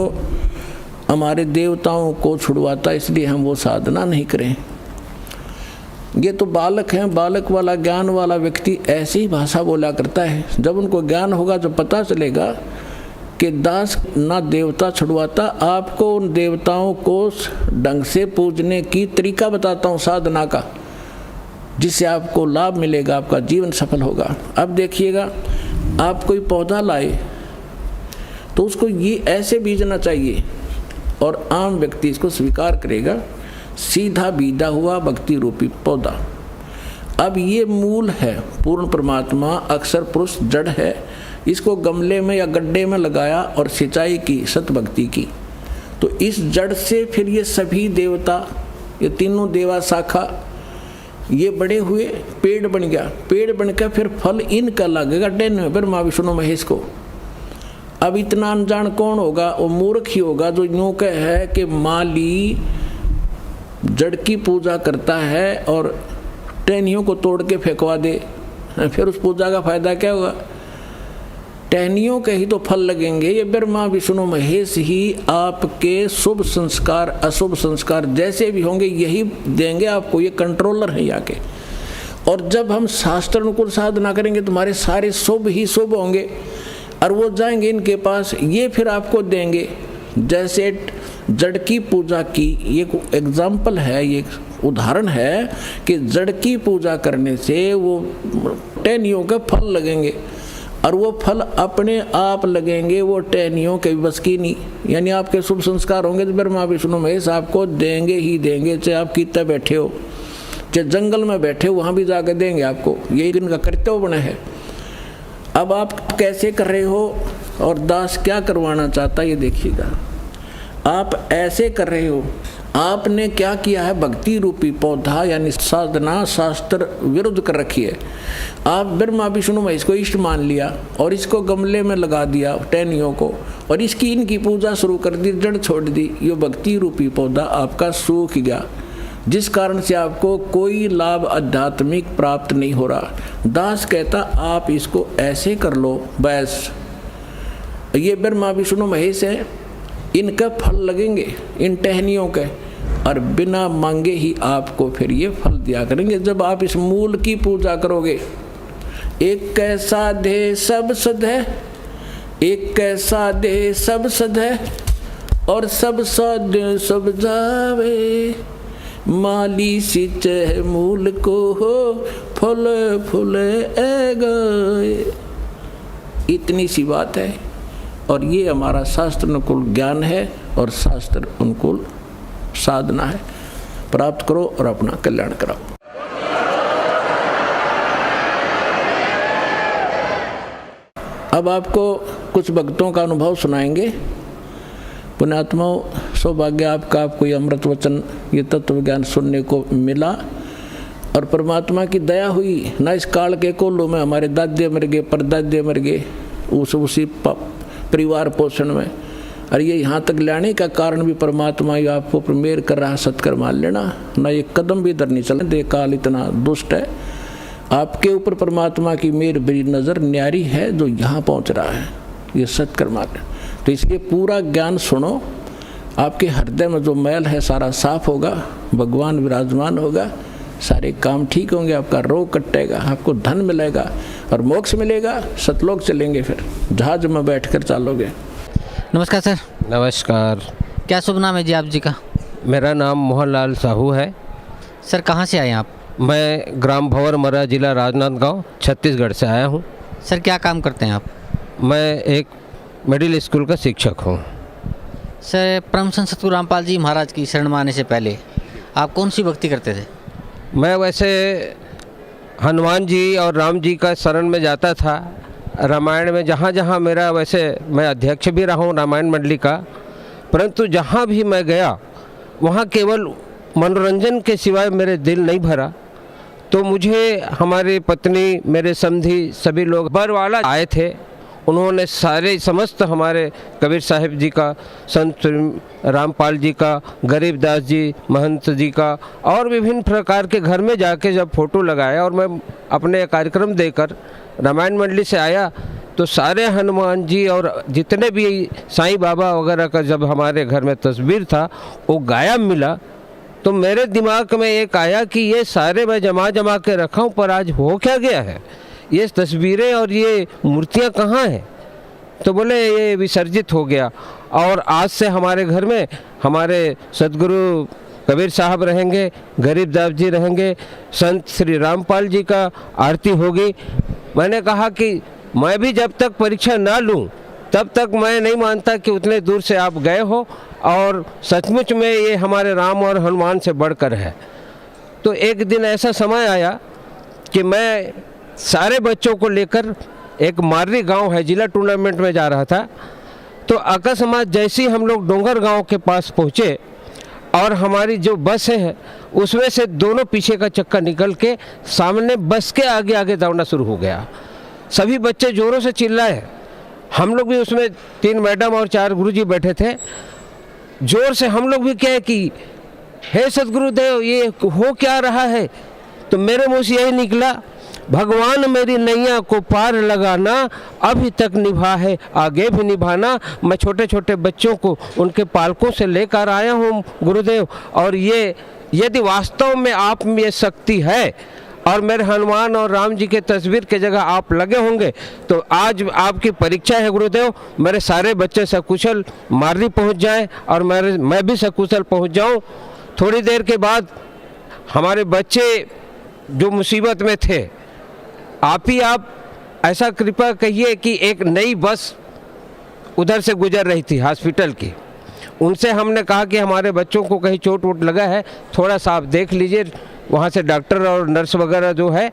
हमारे देवताओं को छुड़वाता, इसलिए हम वो साधना नहीं करें। ये तो बालक हैं, बालक वाला ज्ञान वाला व्यक्ति ऐसी ही भाषा बोला करता है। जब उनको ज्ञान होगा, जब पता चलेगा कि दास ना देवता छुड़वाता, आपको उन देवताओं को ढंग से पूजने की तरीका बताता हूँ साधना का, जिससे आपको लाभ मिलेगा, आपका जीवन सफल होगा। अब देखिएगा, आप कोई पौधा लाए तो उसको ये ऐसे बीजना चाहिए और आम व्यक्ति इसको स्वीकार करेगा। सीधा बीजा हुआ भक्ति रूपी पौधा। अब ये मूल है, पूर्ण परमात्मा अक्षर पुरुष जड़ है। इसको गमले में या गड्ढे में लगाया और सिंचाई की, सत भक्ति की, तो इस जड़ से फिर ये सभी देवता, ये तीनों देवा शाखा, ये बड़े हुए, पेड़ बन गया। पेड़ बनकर फिर फल इनका लगेगा डेन ब्रह्मा विष्णु महेश को। अब इतना अनजान कौन होगा? वो मूर्ख ही होगा जो यूँ कह है कि माली जड़ की पूजा करता है और टहनियों को तोड़ के फेंकवा दे, फिर उस पूजा का फायदा क्या होगा? टहनियों के ही तो फल लगेंगे। ये ब्रह्मा विष्णु महेश ही आपके शुभ संस्कार अशुभ संस्कार जैसे भी होंगे यही देंगे आपको, ये कंट्रोलर है यहाँ के। और जब हम शास्त्र अनुकूल साधना करेंगे तुम्हारे सारे शुभ ही शुभ होंगे और वो जाएंगे इनके पास, ये फिर आपको देंगे। जैसे जड़ की पूजा की ये एग्जाम्पल है, ये उदाहरण है कि जड़ की पूजा करने से वो टहनियों के फल लगेंगे और वो फल अपने आप लगेंगे, वो टहनियों के बस की नहीं। यानी आपके शुभ संस्कार होंगे तो ब्रह्मा विष्णु महेश आपको देंगे ही देंगे, चाहे आप कितना बैठे हो, चाहे जंगल में बैठे हो, वहाँ भी जाकर देंगे आपको। यही इनका कर्तव्य बना है। अब आप कैसे कर रहे हो और दास क्या करवाना चाहता है ये देखिएगा। आप ऐसे कर रहे हो, आपने क्या किया है? भक्ति रूपी पौधा यानी साधना शास्त्र विरुद्ध कर रखी है। आप ब्रह्मा विष्णु महेश को इष्ट मान लिया और इसको गमले में लगा दिया टहनियों को, और इसकी इनकी पूजा शुरू कर दी, जड़ छोड़ दी। ये भक्ति रूपी पौधा आपका सूख गया, जिस कारण से आपको कोई लाभ आध्यात्मिक प्राप्त नहीं हो रहा। दास कहता आप इसको ऐसे कर लो, बस ये ब्रह्मा विष्णु महेश है, इनका फल लगेंगे इन टहनियों के, और बिना मांगे ही आपको फिर ये फल दिया करेंगे जब आप इस मूल की पूजा करोगे। एक कैसा दे सब सद है, एक कैसा दे सब सद है, और सब सद सब जावे, माली सिंचे मूल को हो, फल फूल गए। इतनी सी बात है, और ये हमारा शास्त्र अनुकूल ज्ञान है और शास्त्र अनुकूल साधना है। प्राप्त करो और अपना कल्याण कराओ। अब आपको कुछ भक्तों का अनुभव सुनाएंगे। पुण्यात्माओं, सौभाग्य आपका, आपको ये अमृत वचन, ये तत्व ज्ञान सुनने को मिला और परमात्मा की दया हुई। ना इस काल के कोल्लू में हमारे दादे मर गए, परदादे मर गए उसी परिवार पोषण में, और ये यहाँ तक लाने का कारण भी परमात्मा ही आपको प्रमेर कर रहा। सत्कर मान लेना, ना ये कदम भी इधर नहीं चलने दे। काल इतना दुष्ट है, आपके ऊपर परमात्मा की मेर बड़ी नज़र न्यारी है जो यहाँ पहुँच रहा है। ये सत्कर मान लेना। तो इसलिए पूरा ज्ञान सुनो, आपके हृदय में जो मैल है सारा साफ होगा, भगवान विराजमान होगा, सारे काम ठीक होंगे, आपका रोग कटेगा, आपको धन मिलेगा और मोक्ष मिलेगा, सतलोक चलेंगे, फिर जहाज में बैठकर चलोगे। नमस्कार सर। नमस्कार। क्या शुभ नाम है जी आप जी का? मेरा नाम मोहनलाल साहू है। सर कहाँ से आए आप? मैं ग्राम भंवर मरा, जिला राजनांदगांव, छत्तीसगढ़ से आया हूँ। सर क्या काम करते हैं आप? मैं एक मिडिल स्कूल का शिक्षक हूँ। सर परम संत सतगुरु रामपाल जी महाराज की शरण में आने से पहले आप कौन सी भक्ति करते थे? मैं वैसे हनुमान जी और राम जी का शरण में जाता था, रामायण में जहाँ जहाँ मेरा, वैसे मैं अध्यक्ष भी रहा हूँ रामायण मंडली का, परंतु जहाँ भी मैं गया वहाँ केवल मनोरंजन के सिवाय मेरे दिल नहीं भरा। तो मुझे हमारी पत्नी, मेरे समधी, सभी लोग बरवाला आए थे। उन्होंने सारे समस्त हमारे कबीर साहिब जी का, संत रामपाल जी का, गरीबदास जी महंत जी का और विभिन्न प्रकार के घर में जाके जब फ़ोटो लगाया और मैं अपने कार्यक्रम देकर रामायण मंडली से आया, तो सारे हनुमान जी और जितने भी साईं बाबा वगैरह का जब हमारे घर में तस्वीर था वो गायब मिला। तो मेरे दिमाग में एक आया कि ये सारे मैं जमा के रखा हूँ, पर आज हो क्या गया है, ये तस्वीरें और ये मूर्तियाँ कहाँ हैं? तो बोले ये विसर्जित हो गया। और आज से हमारे घर में हमारे सदगुरु कबीर साहब रहेंगे, गरीबदास जी रहेंगे, संत श्री रामपाल जी का आरती होगी। मैंने कहा कि मैं भी जब तक परीक्षा ना लूं तब तक मैं नहीं मानता कि उतने दूर से आप गए हो और सचमुच में ये हमारे राम और हनुमान से बढ़कर है। तो एक दिन ऐसा समय आया कि मैं सारे बच्चों को लेकर एक मार्री गांव है, जिला टूर्नामेंट में जा रहा था। तो अकस्मात जैसे ही हम लोग डोंगर गांव के पास पहुँचे और हमारी जो बस है उसमें से दोनों पीछे का चक्का निकल के सामने बस के आगे आगे दौड़ना शुरू हो गया। सभी बच्चे ज़ोरों से चिल्लाए। हम लोग भी उसमें 3 मैडम और 4 गुरुजी बैठे थे। जोर से हम लोग भी कहे कि हे सदगुरुदेव ये हो क्या रहा है? तो मेरे मुँह से यही निकला, भगवान मेरी नैया को पार लगाना अभी तक निभा है, आगे भी निभाना। मैं छोटे छोटे बच्चों को उनके पालकों से लेकर आया हूँ गुरुदेव, और ये यदि वास्तव में आप में ये शक्ति है और मेरे हनुमान और राम जी के तस्वीर के जगह आप लगे होंगे तो आज आपकी परीक्षा है गुरुदेव, मेरे सारे बच्चे सकुशल मार्री पहुंच जाएं और मैं भी सकुशल पहुंच जाऊं। थोड़ी देर के बाद हमारे बच्चे जो मुसीबत में थे, आप ऐसा कृपा कहिए कि एक नई बस उधर से गुजर रही थी हॉस्पिटल की। उनसे हमने कहा कि हमारे बच्चों को कहीं चोट वोट लगा है, थोड़ा सा आप देख लीजिए। वहाँ से डॉक्टर और नर्स वगैरह जो है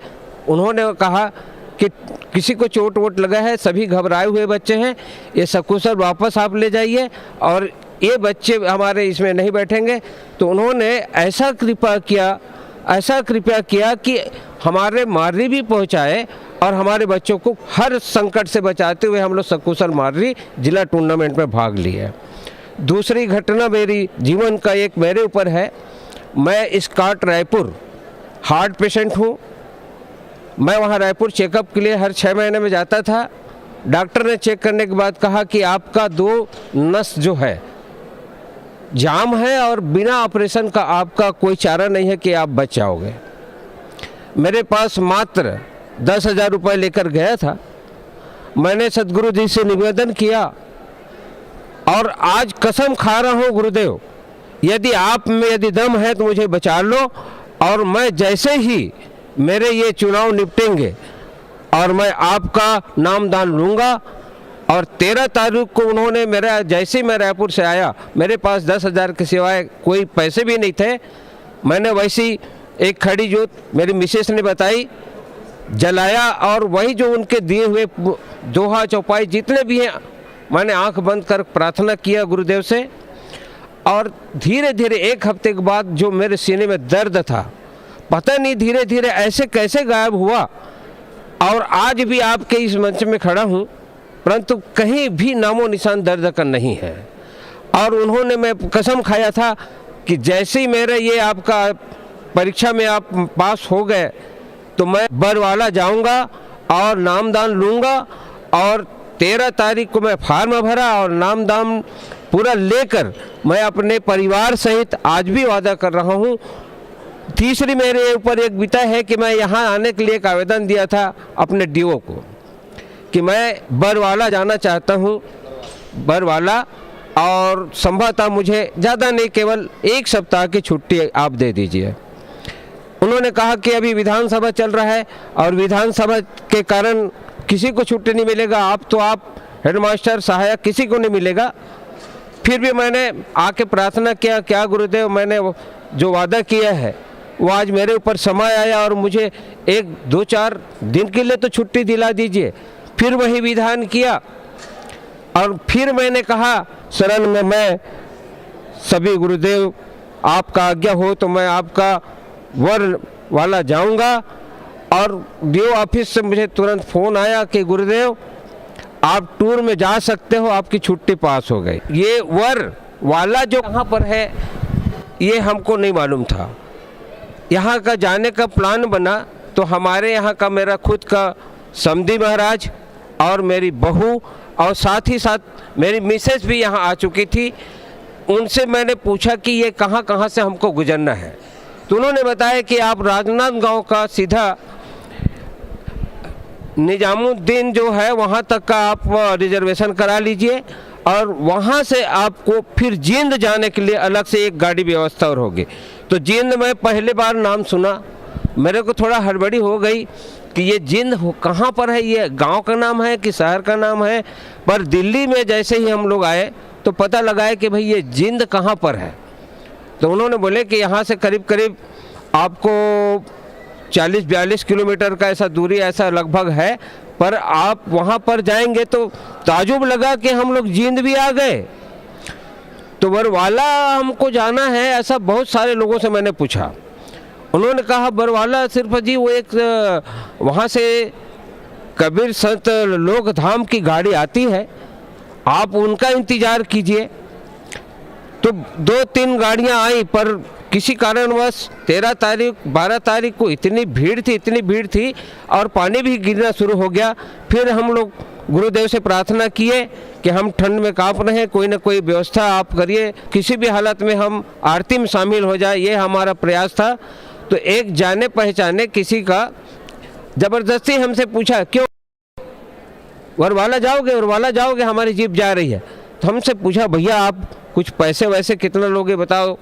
उन्होंने कहा कि किसी को चोट वोट लगा है, सभी घबराए हुए बच्चे हैं, ये सकुशल वापस आप ले जाइए और ये बच्चे हमारे इसमें नहीं बैठेंगे। तो उन्होंने ऐसा कृपा किया कि हमारे मार्री भी पहुँचाए और हमारे बच्चों को हर संकट से बचाते हुए हम लोग सकुशल मार्री जिला टूर्नामेंट में भाग लिए। दूसरी घटना मेरी जीवन का एक मेरे ऊपर है। मैं स्कॉट रायपुर हार्ट पेशेंट हूँ। मैं वहाँ रायपुर चेकअप के लिए हर 6 महीने में जाता था। डॉक्टर ने चेक करने के बाद कहा कि आपका 2 नस जो है जाम है और बिना ऑपरेशन का आपका कोई चारा नहीं है कि आप बच जाओगे। मेरे पास मात्र 10,000 रुपये लेकर गया था। मैंने सदगुरु जी से निवेदन किया और आज कसम खा रहा हूँ गुरुदेव, यदि आप में यदि दम है तो मुझे बचा लो, और मैं जैसे ही मेरे ये चुनाव निपटेंगे और मैं आपका नामदान लूँगा। और 13 तारीख को उन्होंने मेरा, जैसे ही मैं रायपुर से आया, मेरे पास 10,000 के सिवाय कोई पैसे भी नहीं थे। मैंने वैसी एक खड़ी जोत मेरी मिसेस ने बताई, जलाया और वही जो उनके दिए हुए दोहा चौपाई जितने भी हैं, मैंने आंख बंद कर प्रार्थना किया गुरुदेव से। और धीरे धीरे 1 हफ्ते के बाद जो मेरे सीने में दर्द था, पता नहीं धीरे धीरे ऐसे कैसे गायब हुआ। और आज भी आपके इस मंच में खड़ा हूँ, परंतु कहीं भी नामो निशान दर्द का नहीं है। और उन्होंने, मैं कसम खाया था कि जैसे ही मेरा ये आपका परीक्षा में आप पास हो गए तो मैं बरवाला जाऊंगा और नामदान लूँगा। और 13 तारीख को मैं फार्म भरा और नामदान पूरा लेकर मैं अपने परिवार सहित आज भी वादा कर रहा हूँ। तीसरी मेरे ऊपर एक बीता है कि मैं यहाँ आने के लिए एक आवेदन दिया था अपने डीओ को कि मैं बरवाला जाना चाहता हूँ, बरवाला, और संभवतः मुझे ज़्यादा नहीं केवल 1 सप्ताह की छुट्टी आप दे दीजिए। उन्होंने कहा कि अभी विधानसभा चल रहा है और विधानसभा के कारण किसी को छुट्टी नहीं मिलेगा, आप हेडमास्टर सहायक किसी को नहीं मिलेगा। फिर भी मैंने आके प्रार्थना किया, क्या गुरुदेव मैंने जो वादा किया है वो आज मेरे ऊपर समय आया और मुझे 1-2-4 दिन के लिए तो छुट्टी दिला दीजिए। फिर वही विधान किया और फिर मैंने कहा शरण में मैं सभी गुरुदेव आपका आज्ञा हो तो मैं आपका वर वाला जाऊंगा। और डीओ ऑफिस से मुझे तुरंत फ़ोन आया कि गुरुदेव आप टूर में जा सकते हो, आपकी छुट्टी पास हो गई। ये वर वाला जो कहाँ पर है ये हमको नहीं मालूम था। यहाँ का जाने का प्लान बना तो हमारे यहाँ का मेरा खुद का समधी महाराज और मेरी बहू और साथ ही साथ मेरी मिसेस भी यहाँ आ चुकी थी। उनसे मैंने पूछा कि ये कहाँ कहाँ से हमको गुजरना है, तो उन्होंने बताया कि आप राजनांदगांव का सीधा निजामुद्दीन जो है वहाँ तक का आप रिजर्वेशन करा लीजिए और वहाँ से आपको फिर जींद जाने के लिए अलग से एक गाड़ी व्यवस्था और होगी। तो जींद में पहले बार नाम सुना, मेरे को थोड़ा हड़बड़ी हो गई कि ये जींद कहाँ पर है, ये गांव का नाम है कि शहर का नाम है। पर दिल्ली में जैसे ही हम लोग आए तो पता लगाया कि भाई ये जींद कहाँ पर है। तो उन्होंने बोले कि यहाँ से करीब करीब आपको 40-42 किलोमीटर का ऐसा दूरी ऐसा लगभग है, पर आप वहाँ पर जाएंगे तो ताजुब लगा कि हम लोग जींद भी आ गए। तो बरवाला हमको जाना है, ऐसा बहुत सारे लोगों से मैंने पूछा। उन्होंने कहा बरवाला सिर्फ जी वो एक वहाँ से कबीर संत लोक धाम की गाड़ी आती है, आप उनका इंतज़ार कीजिए। तो 2-3 गाड़ियाँ आई पर किसी कारणवश 13 तारीख 12 तारीख को इतनी भीड़ थी और पानी भी गिरना शुरू हो गया। फिर हम लोग गुरुदेव से प्रार्थना किए कि हम ठंड में काँप रहे हैं, कोई ना कोई व्यवस्था आप करिए, किसी भी हालत में हम आरती में शामिल हो जाए, ये हमारा प्रयास था। तो एक जाने पहचाने किसी का ज़बरदस्ती हमसे पूछा क्यों वरवाला जाओगे, हमारी जीप जा रही है। तो हमसे पूछा भैया आप कुछ पैसे वैसे कितना लोगे बताओ।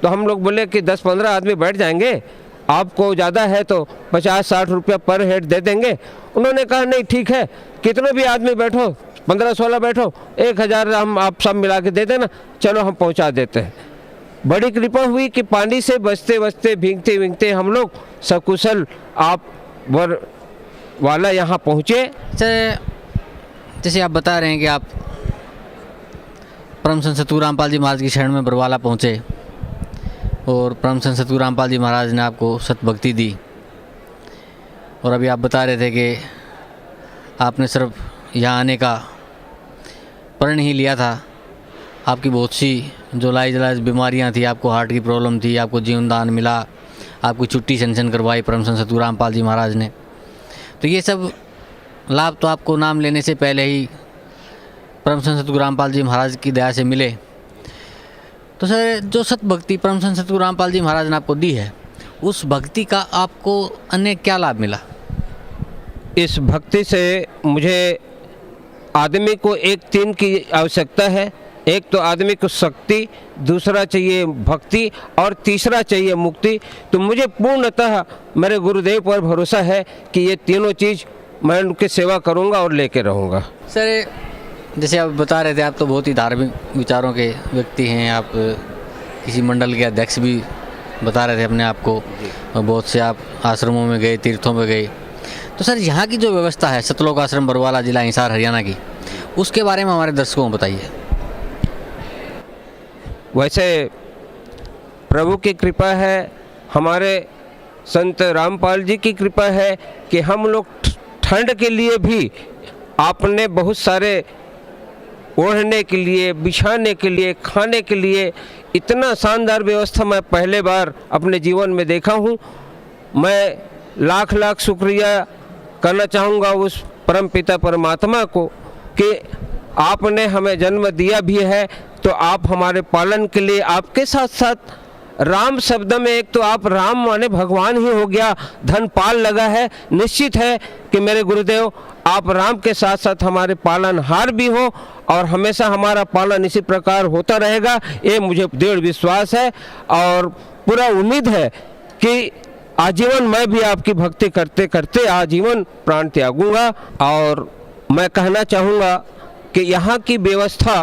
तो हम लोग बोले कि 10-15 आदमी बैठ जाएंगे, आपको ज़्यादा है तो 50-60 रुपया पर हेड दे देंगे। उन्होंने कहा नहीं ठीक है, कितने भी आदमी बैठो, 15-16 बैठो, 1000 हम आप सब मिला के दे देना, चलो हम पहुंचा देते हैं। बड़ी कृपा हुई कि पानी से बचते बचते भीगते भीगते हम लोग सकुशल आप वर वाला यहाँ पहुँचे। जैसे आप बता रहे हैं कि आप परम संत सतगुरु रामपाल जी महाराज की शरण में बरवाला पहुँचे और परम संत सतगुरु रामपाल जी महाराज ने आपको सतभक्ति दी, और अभी आप बता रहे थे कि आपने सिर्फ यहाँ आने का प्रण ही लिया था। आपकी बहुत सी जो लाइलाज बीमारियाँ थी, आपको हार्ट की प्रॉब्लम थी, आपको जीवन दान मिला, आपको छुट्टी सैंक्शन करवाई परम संत सतगुरु रामपाल जी महाराज ने। तो ये सब लाभ तो आपको नाम लेने से पहले ही परम संत सतगुरु रामपाल जी महाराज की दया से मिले। तो सर जो सत भक्ति परम संत सतगुरु रामपाल जी महाराज ने आपको दी है, उस भक्ति का आपको अन्य क्या लाभ मिला? इस भक्ति से मुझे आदमी को एक 3 की आवश्यकता है। एक तो आदमी को शक्ति, दूसरा चाहिए भक्ति और तीसरा चाहिए मुक्ति। तो मुझे पूर्णतः मेरे गुरुदेव पर भरोसा है कि ये तीनों चीज़ मैं उनकी सेवा करूंगा और लेके रहूंगा। सर जैसे आप बता रहे थे, आप तो बहुत ही धार्मिक विचारों के व्यक्ति हैं, आप किसी मंडल के अध्यक्ष भी बता रहे थे अपने आप को, और बहुत से आप आश्रमों में गए, तीर्थों में गए। तो सर यहाँ की जो व्यवस्था है सतलोक आश्रम बरवाला, जिला हिसार, हरियाणा की, उसके बारे में हमारे दर्शकों को बताइए। वैसे प्रभु की कृपा है, हमारे संत रामपाल जी की कृपा है कि हम लोग ठंड के लिए भी आपने बहुत सारे ओढ़ने के लिए, बिछाने के लिए, खाने के लिए इतना शानदार व्यवस्था मैं पहले बार अपने जीवन में देखा हूँ। मैं लाख लाख शुक्रिया करना चाहूँगा उस परम पिता परमात्मा को कि आपने हमें जन्म दिया भी है, तो आप हमारे पालन के लिए आपके साथ साथ राम शब्द में एक तो आप राम माने भगवान ही हो गया, धनपाल लगा है। निश्चित है कि मेरे गुरुदेव आप राम के साथ साथ हमारे पालनहार भी हो और हमेशा हमारा पालन इसी प्रकार होता रहेगा, ये मुझे दृढ़ विश्वास है और पूरा उम्मीद है कि आजीवन मैं भी आपकी भक्ति करते करते आजीवन प्राण त्यागूंगा। और मैं कहना चाहूँगा कि यहाँ की व्यवस्था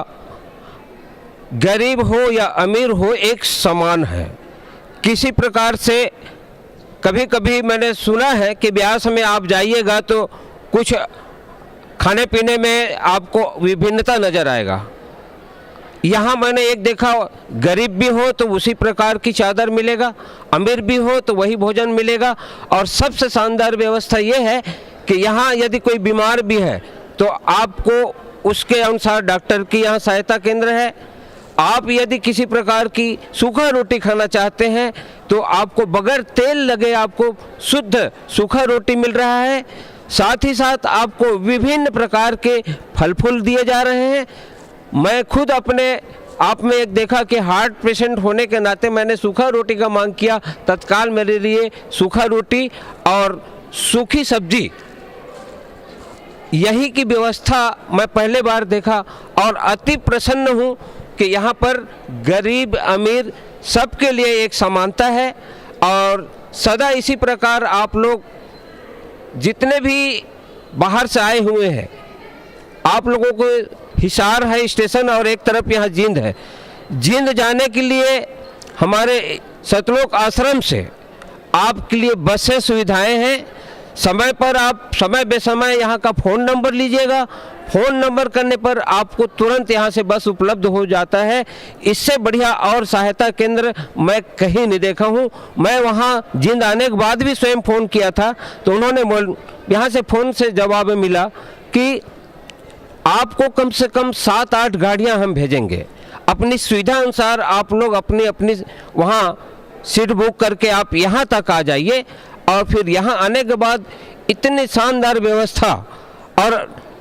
गरीब हो या अमीर हो एक समान है। किसी प्रकार से कभी कभी मैंने सुना है कि ब्यास में आप जाइएगा तो कुछ खाने पीने में आपको विभिन्नता नज़र आएगा। यहाँ मैंने एक देखा, गरीब भी हो तो उसी प्रकार की चादर मिलेगा, अमीर भी हो तो वही भोजन मिलेगा। और सबसे शानदार व्यवस्था ये है कि यहाँ यदि कोई बीमार भी है तो आपको उसके अनुसार डॉक्टर की यहाँ सहायता केंद्र है। आप यदि किसी प्रकार की सूखा रोटी खाना चाहते हैं तो आपको बगैर तेल लगे आपको शुद्ध सूखा रोटी मिल रहा है। साथ ही साथ आपको विभिन्न प्रकार के फल फूल दिए जा रहे हैं। मैं खुद अपने आप में एक देखा कि हार्ट पेशेंट होने के नाते मैंने सूखा रोटी का मांग किया, तत्काल मेरे लिए सूखा रोटी और सूखी सब्जी, यही की व्यवस्था मैं पहले बार देखा और अति प्रसन्न हूँ कि यहाँ पर गरीब अमीर सबके लिए एक समानता है। और सदा इसी प्रकार आप लोग जितने भी बाहर से आए हुए हैं, आप लोगों को हिसार है स्टेशन और एक तरफ यहाँ जींद है। जींद जाने के लिए हमारे सतलोक आश्रम से आपके लिए बसें सुविधाएं हैं। समय पर आप समय बेसमय यहाँ का फ़ोन नंबर लीजिएगा। फ़ोन नंबर करने पर आपको तुरंत यहाँ से बस उपलब्ध हो जाता है। इससे बढ़िया और सहायता केंद्र मैं कहीं नहीं देखा हूँ। मैं वहाँ जींद आने के बाद भी स्वयं फ़ोन किया था तो उन्होंने यहाँ से फ़ोन से जवाब मिला कि आपको कम से कम 7-8 गाड़ियाँ हम भेजेंगे। अपनी सुविधा अनुसार आप लोग अपनी अपनी वहाँ सीट बुक करके आप यहाँ तक आ जाइए। और फिर यहाँ आने के बाद इतनी शानदार व्यवस्था और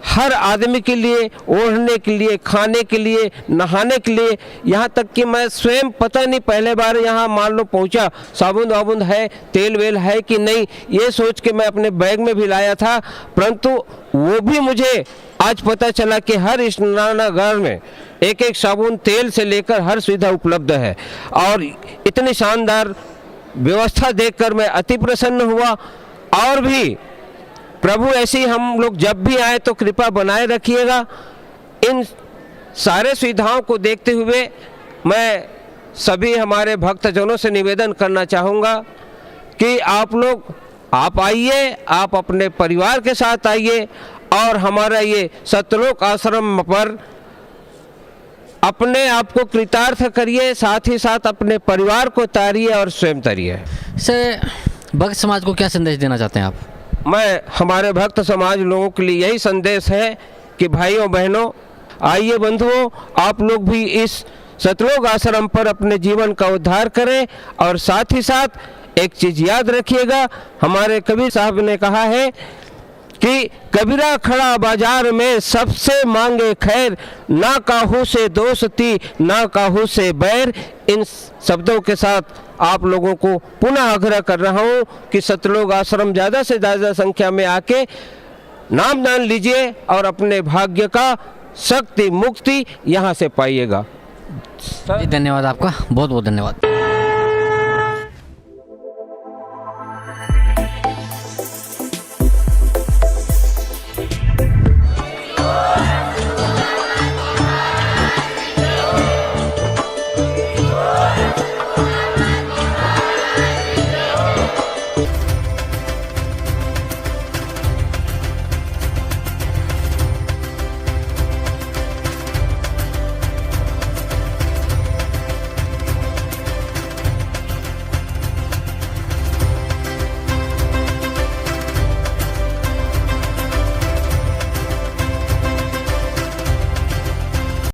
हर आदमी के लिए ओढ़ने के लिए, खाने के लिए, नहाने के लिए, यहाँ तक कि मैं स्वयं पता नहीं पहले बार यहाँ मान लो पहुँचा, साबुन वाबुन है, तेल वेल है कि नहीं, ये सोच के मैं अपने बैग में भी लाया था। परंतु वो भी मुझे आज पता चला कि हर स्नानागार में एक एक साबुन तेल से लेकर हर सुविधा उपलब्ध है। और इतनी शानदार व्यवस्था देखकर मैं अति प्रसन्न हुआ। और भी प्रभु ऐसी हम लोग जब भी आए तो कृपा बनाए रखिएगा। इन सारे सुविधाओं को देखते हुए मैं सभी हमारे भक्तजनों से निवेदन करना चाहूँगा कि आप आइए, आप अपने परिवार के साथ आइए और हमारा ये सतलोक आश्रम पर अपने आप को कृतार्थ करिए, साथ ही साथ अपने परिवार को तारिए और स्वयं तरिए। सर, भक्त समाज को क्या संदेश देना चाहते हैं आप? मैं हमारे भक्त समाज लोगों के लिए यही संदेश है कि भाइयों बहनों, आइए बंधुओं, आप लोग भी इस सतलोक आश्रम पर अपने जीवन का उद्धार करें। और साथ ही साथ एक चीज़ याद रखिएगा, हमारे कबीर साहब ने कहा है कि कबीरा खड़ा बाजार में सबसे मांगे खैर, ना काहू से दोस्ती ना काहू से बैर। इन शब्दों के साथ आप लोगों को पुनः आग्रह कर रहा हूँ कि सतलोक आश्रम ज़्यादा से ज़्यादा संख्या में आके नामदान लीजिए और अपने भाग्य का शक्ति मुक्ति यहाँ से पाइएगा। जी धन्यवाद आपका, बहुत बहुत धन्यवाद।